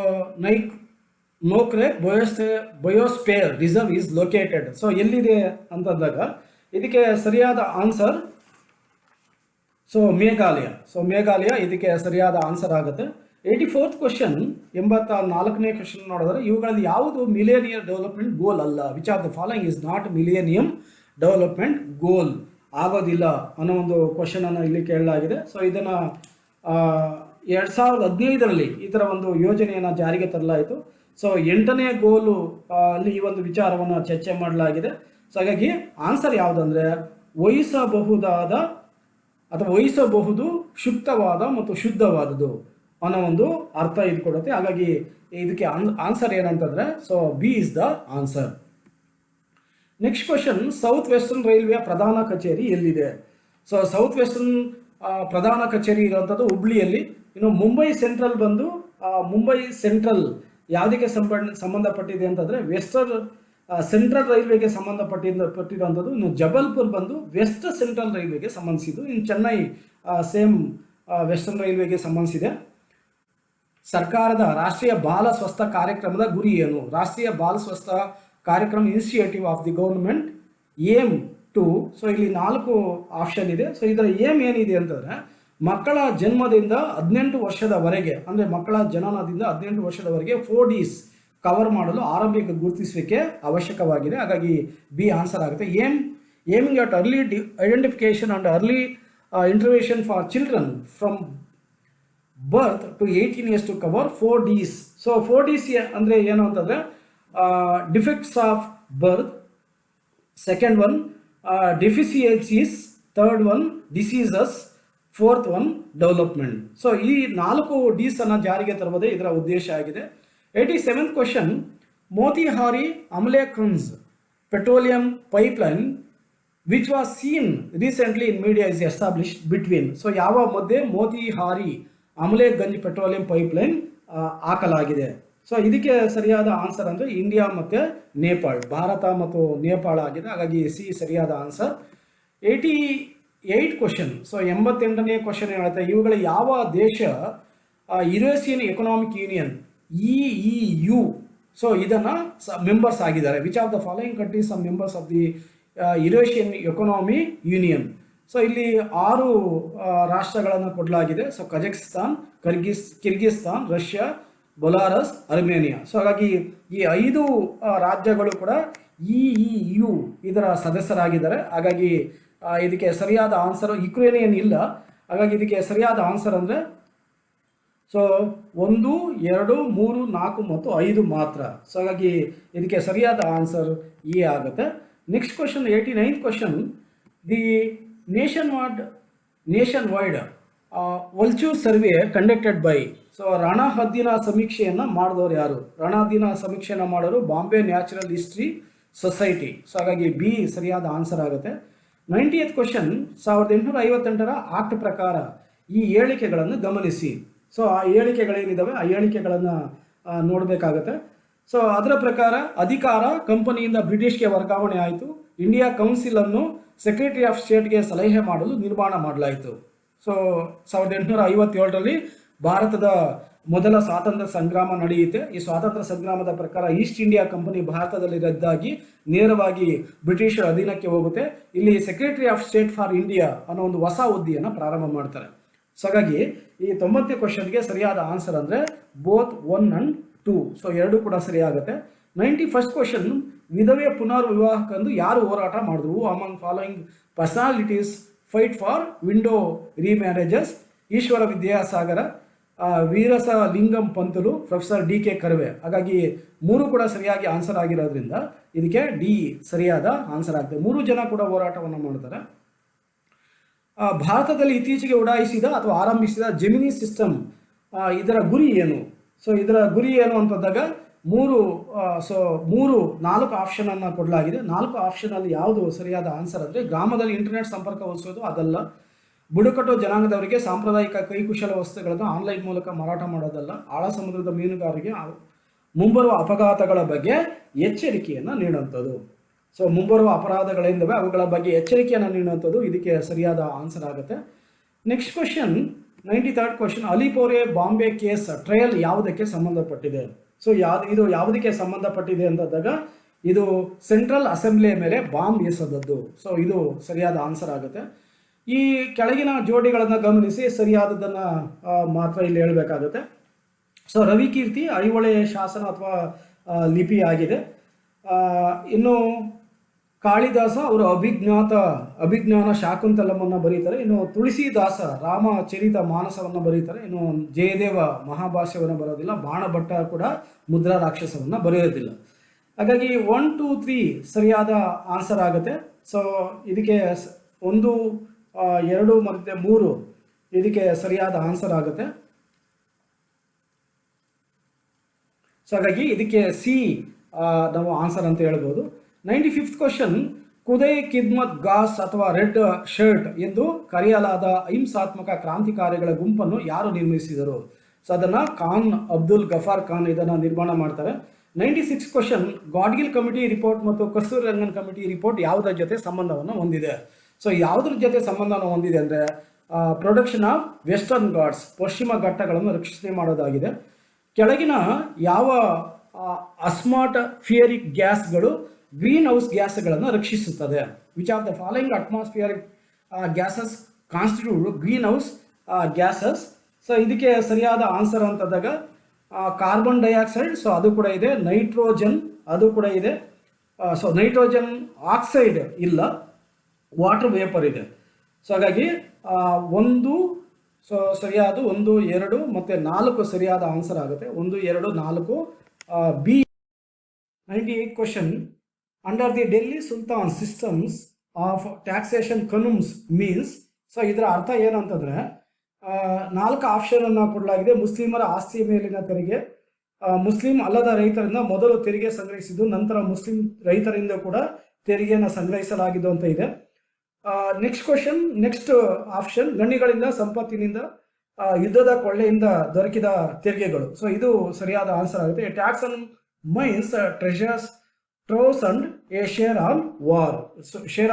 Nokrek biosphere reserve is located. So ಎಲ್ಲಿದೆ ಅಂತಂದಾಗ ಇದಕ್ಕೆ ಸರಿಯಾದ ಆನ್ಸರ್ ಮೇಘಾಲಯ. ಸೊ ಮೇಘಾಲಯ ಇದಕ್ಕೆ ಸರಿಯಾದ ಆನ್ಸರ್ ಆಗುತ್ತೆ. 84th ಕ್ವಶನ್, 84ನೇ ಕ್ವಶನ್ ನೋಡಿದ್ರೆ ಇವುಗಳಲ್ಲಿ ಯಾವುದು ಮಿಲೇನಿಯಂ ಡೆವಲಪ್ಮೆಂಟ್ ಗೋಲ್ ಅಲ್ಲ? Which of the following is not millennium development goal? ಆಗೋದಿಲ್ಲ ಅನ್ನೋ ಒಂದು ಕ್ವಶನ್ ಅನ್ನು ಇಲ್ಲಿ ಕೇಳಲಾಗಿದೆ. ಸೊ ಇದನ್ನು 2015ರಲ್ಲಿ ಈ ಥರ ಒಂದು ಯೋಜನೆಯನ್ನು ಜಾರಿಗೆ ತರಲಾಯಿತು. ಸೊ 8ನೇ ಗೋಲು ಅಲ್ಲಿ ಈ ಒಂದು ವಿಚಾರವನ್ನು ಚರ್ಚೆ ಮಾಡಲಾಗಿದೆ. ಸೊ ಹಾಗಾಗಿ ಆನ್ಸರ್ ಯಾವುದಂದರೆ ವಹಿಸಬಹುದಾದ ಅಥವಾ ವಹಿಸಬಹುದು ಶುದ್ಧವಾದ ಮತ್ತು ಶುದ್ಧವಾದದ್ದು ಅನ್ನೋ ಒಂದು ಅರ್ಥ ಇದು ಕೊಡುತ್ತೆ. ಹಾಗಾಗಿ ಇದಕ್ಕೆ ಆನ್ಸರ್ ಏನಂತಂದರೆ so B is the answer. Next question, south western ರೈಲ್ವೆಯ ಪ್ರಧಾನ ಕಚೇರಿ ಎಲ್ಲಿದೆ? ಸೊ ಸೌತ್ ವೆಸ್ಟರ್ನ್ ಪ್ರಧಾನ ಕಚೇರಿ ಇರುವಂಥದ್ದು ಹುಬ್ಳಿಯಲ್ಲಿ. ಇನ್ನು ಮುಂಬೈ ಸೆಂಟ್ರಲ್ ಬಂದು ಮುಂಬೈ ಸೆಂಟ್ರಲ್ ಯಾವುದಕ್ಕೆ ಸಂಬಂಧಪಟ್ಟಿದೆ ಅಂತಂದರೆ ಸೆಂಟ್ರಲ್ ರೈಲ್ವೆಗೆ ಪಟ್ಟಿರುವಂಥದ್ದು. ಇನ್ನು ಜಬಲ್ಪುರ್ ಬಂದು ವೆಸ್ಟ್ ಸೆಂಟ್ರಲ್ ರೈಲ್ವೆಗೆ ಸಂಬಂಧಿಸಿದ್ದು. ಇನ್ನು ಚೆನ್ನೈ ಸೇಮ್ ವೆಸ್ಟರ್ನ್ ರೈಲ್ವೆಗೆ ಸಂಬಂಧಿಸಿದೆ. ಸರ್ಕಾರದ ರಾಷ್ಟ್ರೀಯ ಬಾಲ ಸ್ವಸ್ಥ ಕಾರ್ಯಕ್ರಮದ ಗುರಿ ಏನು? ರಾಷ್ಟ್ರೀಯ Bal Swasthya Karyakram initiative of the government aim to. So ಇಲ್ಲಿ 4 ಆಪ್ಷನ್ ಇದೆ. ಸೊ ಇದರ ಏಮ್ ಏನಿದೆ ಅಂತಂದರೆ ಮಕ್ಕಳ ಜನ್ಮದಿಂದ 18 ವರ್ಷದವರೆಗೆ, ಅಂದರೆ ಮಕ್ಕಳ ಜನನದಿಂದ 18 ವರ್ಷದವರೆಗೆ 4 Ds ಕವರ್ ಮಾಡಲು ಆರಂಭಿಕ ಗುರುತಿಸುವಿಕೆ ಅವಶ್ಯಕವಾಗಿದೆ. ಹಾಗಾಗಿ ಬಿ ಆನ್ಸರ್ ಆಗುತ್ತೆ. Aiming at early identification and early intervention for children from birth to 18 years to cover 4 Ds. So 4 Ds ಅಂದರೆ ಏನು ಅಂತಂದರೆ defects of birth, second one deficiencies, third one diseases, fourth one development. So ಈ 4 Ds ಅನ್ನು ಜಾರಿಗೆ ತರುವುದೇ ಇದರ ಉದ್ದೇಶ ಆಗಿದೆ. 87th question, Motihari Amlekhganj petroleum pipeline which was seen recently in media is established between. So ಯಾವ ಮಧ್ಯೆ ಮೋತಿಹಾರಿ ಅಮಲೇಖಗಂಜ್ ಪೆಟ್ರೋಲಿಯಂ ಪೈಪ್ಲೈನ್ ಹಾಕಲಾಗಿದೆ? ಸೊ ಇದಕ್ಕೆ ಸರಿಯಾದ ಆನ್ಸರ್ ಅಂದರೆ ಇಂಡಿಯಾ ಮತ್ತು ನೇಪಾಳ, ಭಾರತ ಮತ್ತು ನೇಪಾಳ ಆಗಿದೆ. ಹಾಗಾಗಿ ಸಿ ಸರಿಯಾದ ಆನ್ಸರ್. 88 ಕ್ವಶನ್, ಸೊ 88ನೇ ಕ್ವಶನ್ ಹೇಳುತ್ತೆ, ಇವುಗಳ ಯಾವ ದೇಶ Eurasian economic union EU so ಇದನ್ನು ಮೆಂಬರ್ಸ್ ಆಗಿದ್ದಾರೆ? Which of the following countries are members of the Eurasian economy union? So ಇಲ್ಲಿ 6 ರಾಷ್ಟ್ರಗಳನ್ನು ಕೊಡಲಾಗಿದೆ. So Kazakhstan, Kyrgyzstan, Russia, Belarus, Armenia. So ಹಾಗಾಗಿ ಈ 5 ರಾಜ್ಯಗಳು ಕೂಡ EU ಇದರ ಸದಸ್ಯರಾಗಿದ್ದಾರೆ. ಹಾಗಾಗಿ ಇದಕ್ಕೆ ಸರಿಯಾದ ಆನ್ಸರ್ ಯುಕ್ರೇನಿಯನ್ ಇಲ್ಲ. ಹಾಗಾಗಿ ಇದಕ್ಕೆ ಸರಿಯಾದ ಆನ್ಸರ್ ಅಂದರೆ ಸೊ 1, 2, 3, 4 ಮತ್ತು 5 ಮಾತ್ರ. ಸೊ ಹಾಗಾಗಿ ಇದಕ್ಕೆ ಸರಿಯಾದ ಆನ್ಸರ್ ಎ ಆಗುತ್ತೆ. Next question, 89th question, the nation wide vulture survey conducted by. So ರಣ ಹದ್ದಿನ ಸಮೀಕ್ಷೆಯನ್ನು ಮಾಡಿದವರು ಯಾರು? ರಣ ಹದ್ದಿನ ಸಮೀಕ್ಷೆಯನ್ನು ಮಾಡೋರು Bombay natural history society. So ಹಾಗಾಗಿ ಬಿ ಸರಿಯಾದ ಆನ್ಸರ್ ಆಗುತ್ತೆ. 90th ಕ್ವಶನ್, 1858ರ ಆಕ್ಟ್ ಪ್ರಕಾರ ಈ ಹೇಳಿಕೆಗಳನ್ನು ಗಮನಿಸಿ. ಸೊ ಆ ಹೇಳಿಕೆಗಳೇನಿದ್ದಾವೆ ಆ ಹೇಳಿಕೆಗಳನ್ನು ನೋಡಬೇಕಾಗತ್ತೆ. ಸೊ ಅದರ ಪ್ರಕಾರ ಅಧಿಕಾರ ಕಂಪನಿಯಿಂದ ಬ್ರಿಟಿಷ್ಗೆ ವರ್ಗಾವಣೆ ಆಯಿತು. ಇಂಡಿಯಾ ಕೌನ್ಸಿಲನ್ನು ಸೆಕ್ರೆಟರಿ ಆಫ್ ಸ್ಟೇಟ್ಗೆ ಸಲಹೆ ಮಾಡಲು ನಿರ್ಮಾಣ ಮಾಡಲಾಯಿತು. ಸೊ 1857ರಲ್ಲಿ ಭಾರತದ ಮೊದಲ ಸ್ವಾತಂತ್ರ್ಯ ಸಂಗ್ರಾಮ ನಡೆಯುತ್ತೆ. ಈ ಸ್ವಾತಂತ್ರ್ಯ ಸಂಗ್ರಾಮದ ಪ್ರಕಾರ ಈಸ್ಟ್ ಇಂಡಿಯಾ ಕಂಪನಿ ಭಾರತದಲ್ಲಿ ರದ್ದಾಗಿ ನೇರವಾಗಿ ಬ್ರಿಟಿಷರ ಅಧೀನಕ್ಕೆ ಹೋಗುತ್ತೆ. ಇಲ್ಲಿ secretary of state for India ಅನ್ನೋ ಒಂದು ಹೊಸ ಹುದ್ದೆಯನ್ನು ಪ್ರಾರಂಭ ಮಾಡ್ತಾರೆ. ಸೊ ಹಾಗಾಗಿ ಈ 90ನೇ ಕ್ವಶನ್ಗೆ ಸರಿಯಾದ ಆನ್ಸರ್ ಅಂದರೆ ಬೋತ್ 1 and 2. ಸೊ 2 ಕೂಡ ಸರಿಯಾಗುತ್ತೆ. 91st ಕ್ವಶನ್, ವಿಧವೆ ಪುನರ್ವಿವಾಹಕ್ಕೆಂದು ಯಾರು ಹೋರಾಟ ಮಾಡಿದ್ರು? Among following personalities fight for widow remarriages? Ishwar Vidyasagar, Veeresalingam Pantulu, professor DK Karve. ಹಾಗಾಗಿ 3 ಕೂಡ ಸರಿಯಾಗಿ ಆನ್ಸರ್ ಆಗಿರೋದ್ರಿಂದ ಇದಕ್ಕೆ ಡಿ ಸರಿಯಾದ ಆನ್ಸರ್ ಆಗುತ್ತೆ. 3 ಜನ ಕೂಡ ಹೋರಾಟವನ್ನು ಮಾಡ್ತಾರೆ. ಭಾರತದಲ್ಲಿ ಇತ್ತೀಚೆಗೆ ಉಡಾಯಿಸಿದ ಅಥವಾ ಆರಂಭಿಸಿದ ಜೆಮಿನಿ ಸಿಸ್ಟಮ್ ಇದರ ಗುರಿ ಏನು? ಸೊ ಇದರ ಗುರಿ ಏನು ಅಂತಂದಾಗ 4 ಆಪ್ಷನನ್ನು ಕೊಡಲಾಗಿದೆ. 4 ಆಪ್ಷನಲ್ಲಿ ಯಾವುದು ಸರಿಯಾದ ಆನ್ಸರ್ ಅಂದರೆ ಗ್ರಾಮದಲ್ಲಿ ಇಂಟರ್ನೆಟ್ ಸಂಪರ್ಕ ಒದಗಿಸೋದು ಅದಲ್ಲ, ಬುಡಕಟ್ಟು ಜನಾಂಗದವರಿಗೆ ಸಾಂಪ್ರದಾಯಿಕ ಕೈಕುಶಲ ವಸ್ತುಗಳನ್ನು ಆನ್ಲೈನ್ ಮೂಲಕ ಮಾರಾಟ ಮಾಡೋದಲ್ಲ, ಆಳ ಸಮುದ್ರದ ಮೀನುಗಾರರಿಗೆ ಮುಂಬರುವ ಅಪಘಾತಗಳ ಬಗ್ಗೆ ಎಚ್ಚರಿಕೆಯನ್ನು ನೀಡುವಂಥದ್ದು. ಸೊ ಮುಂಬರುವ ಅಪರಾಧಗಳೇನಿವೆ ಅವುಗಳ ಬಗ್ಗೆ ಎಚ್ಚರಿಕೆಯನ್ನು ನೀಡುವಂಥದ್ದು ಇದಕ್ಕೆ ಸರಿಯಾದ ಆನ್ಸರ್ ಆಗುತ್ತೆ. Next question, 93rd question, Alipore bomb case trial ಯಾವುದಕ್ಕೆ ಸಂಬಂಧಪಟ್ಟಿದೆ? ಸೊ ಇದು ಯಾವುದಕ್ಕೆ ಸಂಬಂಧಪಟ್ಟಿದೆ ಅಂತಂದಾಗ ಇದು ಸೆಂಟ್ರಲ್ ಅಸೆಂಬ್ಲಿಯ ಮೇಲೆ ಬಾಂಬ್ ಎಸೆದದ್ದು. ಸೊ ಇದು ಸರಿಯಾದ ಆನ್ಸರ್ ಆಗುತ್ತೆ. ಈ ಕೆಳಗಿನ ಜೋಡಿಗಳನ್ನು ಗಮನಿಸಿ ಸರಿಯಾದದನ್ನು ಮಾತ್ರ ಇಲ್ಲಿ ಹೇಳಬೇಕಾಗುತ್ತೆ. ಸೊ ರವಿಕೀರ್ತಿ ಐಹೊಳೆ ಶಾಸನ ಅಥವಾ ಲಿಪಿ ಆಗಿದೆ. ಇನ್ನು ಕಾಳಿದಾಸ ಅವರು ಅಭಿಜ್ಞಾನ ಶಾಕುಂತಲಮನ್ನು ಬರೀತಾರೆ. ಇನ್ನು ತುಳಸಿದಾಸ ರಾಮಚರಿತ ಮಾನಸವನ್ನು ಬರೀತಾರೆ. ಇನ್ನು ಜಯದೇವ ಮಹಾಭಾಷ್ಯವನ್ನು ಬರೋದಿಲ್ಲ. ಬಾಣಭಟ್ಟ ಕೂಡ ಮುದ್ರಾ ರಾಕ್ಷಸವನ್ನು ಬರೆಯೋದಿಲ್ಲ. ಹಾಗಾಗಿ 1, 2, 3 ಸರಿಯಾದ ಆನ್ಸರ್ ಆಗುತ್ತೆ. ಸೊ ಇದಕ್ಕೆ 1, 2 ಮತ್ತು 3 ಇದಕ್ಕೆ ಸರಿಯಾದ ಆನ್ಸರ್ ಆಗುತ್ತೆ. ಸೊ ಹಾಗಾಗಿ ಇದಕ್ಕೆ ಸಿ ನಾವು ಆನ್ಸರ್ ಅಂತ ಹೇಳ್ಬೋದು. 95th ಕ್ವಶನ್, ಕುದೈ ಖಿದ್ಮತ್ ಗಾಸ್ ಅಥವಾ ರೆಡ್ ಶರ್ಟ್ ಎಂದು ಕರೆಯಲಾದ ಅಹಿಂಸಾತ್ಮಕ ಕ್ರಾಂತಿಕಾರಿಗಳ ಗುಂಪನ್ನು ಯಾರು ನಿರ್ಮಿಸಿದರು? ಸೊ ಅದನ್ನು ಅಬ್ದುಲ್ ಗಫಾರ್ ಖಾನ್ ಇದನ್ನು ನಿರ್ಮಾಣ ಮಾಡ್ತಾರೆ. 96th question, Gadgil committee report ಮತ್ತು ಕಸ್ತೂರಿ ರಂಗನ್ ಕಮಿಟಿ ರಿಪೋರ್ಟ್ ಯಾವುದರ ಜೊತೆ ಸಂಬಂಧವನ್ನು ಹೊಂದಿದೆ? ಸೊ ಯಾವುದ್ರ ಜೊತೆ ಸಂಬಂಧವನ್ನು ಹೊಂದಿದೆ ಅಂದರೆ ಪ್ರೊಡಕ್ಷನ್ ಆಫ್ ವೆಸ್ಟರ್ನ್ ಘಾಟ್ಸ್, ಪಶ್ಚಿಮ ಘಟ್ಟಗಳನ್ನು ರಕ್ಷಣೆ ಮಾಡೋದಾಗಿದೆ. ಕೆಳಗಿನ ಯಾವ ಅಟ್ಮಾಸ್ಫಿಯರಿಕ್ ಗ್ಯಾಸ್ಗಳು ಗ್ರೀನ್ ಹೌಸ್ ಗ್ಯಾಸ್ಗಳನ್ನು ರಕ್ಷಿಸುತ್ತದೆ? Which of the following atmospheric gases constitute green house gases? So ಇದಕ್ಕೆ ಸರಿಯಾದ ಆನ್ಸರ್ ಅಂತಂದಾಗ ಕಾರ್ಬನ್ ಡೈಆಕ್ಸೈಡ್, ಸೊ ಅದು ಕೂಡ ಇದೆ. ನೈಟ್ರೋಜನ್ ಅದು ಕೂಡ ಇದೆ. ಸೊ ನೈಟ್ರೋಜನ್ ಆಕ್ಸೈಡ್ ಇಲ್ಲ, ವಾಟರ್ ವೇಪರ್ ಇದೆ. ಸೊ ಹಾಗಾಗಿ 1 ಸೊ ಸರಿಯಾದ 1, 2 ಮತ್ತು 4 ಸರಿಯಾದ ಆನ್ಸರ್ ಆಗುತ್ತೆ. 1, 2, 4 B. 98th question, under the Delhi sultan systems of taxation ಕನುಮ್ಸ್ ಮೀನ್ಸ್? ಸೊ ಇದರ ಅರ್ಥ ಏನಂತಂದರೆ 4 ಆಪ್ಷನನ್ನು ಕೊಡಲಾಗಿದೆ. ಮುಸ್ಲಿಮರ ಆಸ್ತಿಯ ಮೇಲಿನ ತೆರಿಗೆ, ಮುಸ್ಲಿಂ ಅಲ್ಲದ ರೈತರಿಂದ ಮೊದಲು ತೆರಿಗೆ ಸಂಗ್ರಹಿಸಿದ್ದು, ನಂತರ ಮುಸ್ಲಿಂ ರೈತರಿಂದ ಕೂಡ ತೆರಿಗೆಯನ್ನು ಸಂಗ್ರಹಿಸಲಾಗಿದ್ದು ಅಂತ ಇದೆ. ನೆಕ್ಸ್ಟ್ ಕ್ವಶನ್, ನೆಕ್ಸ್ಟ್ ಆಪ್ಷನ್, ಗಣಿಗಳಿಂದ, ಸಂಪತ್ತಿನಿಂದ, ಯುದ್ಧದ ಕೊಳ್ಳೆಯಿಂದ ದೊರಕಿದ ತೆರಿಗೆಗಳು. ಸೊ ಇದು ಸರಿಯಾದ ಆನ್ಸರ್ ಆಗುತ್ತೆ. Tax on mines, treasures, troves and a share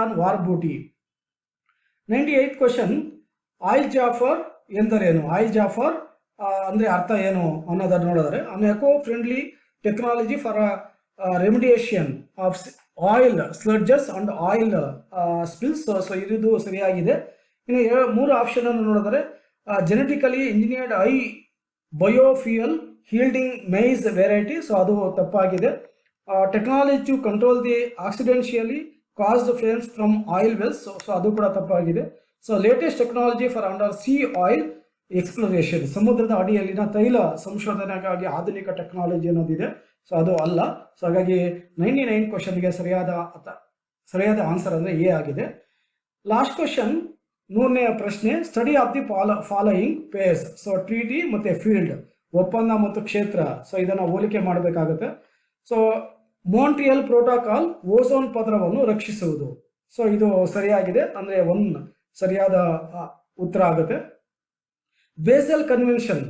on war booty. 98th question, oil zapper ಎಂದರೇನು? ಆಯಿಲ್ ಜಾಫರ್ ಅಂದರೆ ಅರ್ಥ ಏನು ಅನ್ನೋದನ್ನು ನೋಡಿದ್ರೆ, an eco friendly technology for remediation of oil sludges and oil spills. So ಇದು ಸರಿಯಾಗಿದೆ. ಇನ್ನು 3 ಆಪ್ಷನ್ ಅನ್ನು ನೋಡಿದರೆ genetically engineered biofuel yielding maize variety. So ಅದು ತಪ್ಪಾಗಿದೆ. Technology to control the accidentally caused flames from oil wells. So ಅದು ಕೂಡ ತಪ್ಪಾಗಿದೆ. So latest technology for under sea oil exploration, ಸಮುದ್ರದ ಅಡಿಯಲ್ಲಿನ ತೈಲ ಸಂಶೋಧನೆಗಾಗಿ ಆಧುನಿಕ ಟೆಕ್ನಾಲಜಿ ಅನ್ನೋದಿದೆ. ಸೊ ಅದು ಅಲ್ಲ. ಸೊ ಹಾಗಾಗಿ 99 ಕ್ವಶನ್ಗೆ ಸರಿಯಾದ ಆನ್ಸರ್ ಅಂದರೆ ಎ ಆಗಿದೆ. ಲಾಸ್ಟ್ ಕ್ವಶನ್, 100ನೇ ಪ್ರಶ್ನೆ, study of the following pairs. So treaty ಮತ್ತು ಫೀಲ್ಡ್, ಒಪ್ಪಂದ ಮತ್ತು ಕ್ಷೇತ್ರ. ಸೊ ಇದನ್ನು ಹೋಲಿಕೆ ಮಾಡಬೇಕಾಗುತ್ತೆ. ಸೊ ಮಾಂಟ್ರಿಯಲ್ ಪ್ರೋಟೋಕಾಲ್ ಓಝೋನ್ ಪದರವನ್ನು ರಕ್ಷಿಸುವುದು. ಸೊ ಇದು ಸರಿಯಾಗಿದೆ, ಅಂದರೆ 1 ಸರಿಯಾದ ಉತ್ತರ ಆಗುತ್ತೆ. Basal convention,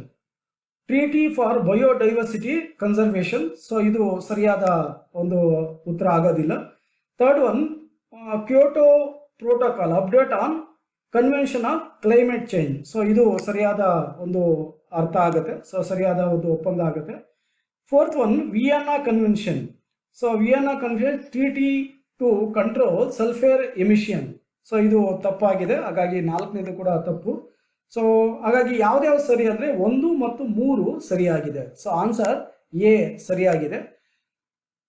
treaty for biodiversity conservation. So ಇದು ಸರಿಯಾದ ಒಂದು ಉತ್ತರ ಆಗೋದಿಲ್ಲ. 3rd one, Kyoto protocol update on convention on climate change. So ಇದು ಸರಿಯಾದ ಒಂದು ಅರ್ಥ ಆಗುತ್ತೆ. ಸೊ ಸರಿಯಾದ ಒಂದು ಒಪ್ಪಂದ ಆಗುತ್ತೆ. 4th one, Vienna convention. So Vienna convention treaty to control sulphur emission. So ಇದು ತಪ್ಪಾಗಿದೆ. ಹಾಗಾಗಿ 4ನೇದು ಕೂಡ ತಪ್ಪು. ಸೊ ಹಾಗಾಗಿ ಯಾವ್ದ್ಯಾವ್ದು ಸರಿ ಅಂದರೆ 1 ಮತ್ತು 3 ಸರಿಯಾಗಿದೆ. ಸೊ ಆನ್ಸರ್ ಎ ಸರಿಯಾಗಿದೆ.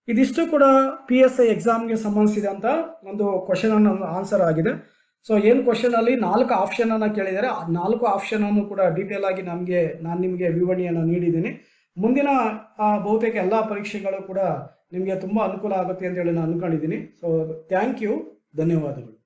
ಇದಿಷ್ಟು ಕೂಡ PSI ಎಕ್ಸಾಮ್ಗೆ ಸಂಬಂಧಿಸಿದಂಥ ಒಂದು ಕ್ವಶನ್ ಆನ್ಸರ್ ಆಗಿದೆ. ಸೊ ಏನು ಕ್ವಶನಲ್ಲಿ 4 ಆಪ್ಷನನ್ನು ಕೇಳಿದ್ದಾರೆ, ಆ 4 ಆಪ್ಷನನ್ನು ಕೂಡ ಡೀಟೇಲ್ ಆಗಿ ನಾನು ನಿಮಗೆ ವಿವರಣೆಯನ್ನು ನೀಡಿದ್ದೀನಿ. ಮುಂದಿನ ಬಹುತೇಕ ಎಲ್ಲ ಪರೀಕ್ಷೆಗಳು ಕೂಡ ನಿಮಗೆ ತುಂಬ ಅನುಕೂಲ ಆಗುತ್ತೆ ಅಂತೇಳಿ ನಾನು ಅಂದ್ಕೊಂಡಿದ್ದೀನಿ. ಸೊ ಥ್ಯಾಂಕ್ ಯು, ಧನ್ಯವಾದಗಳು.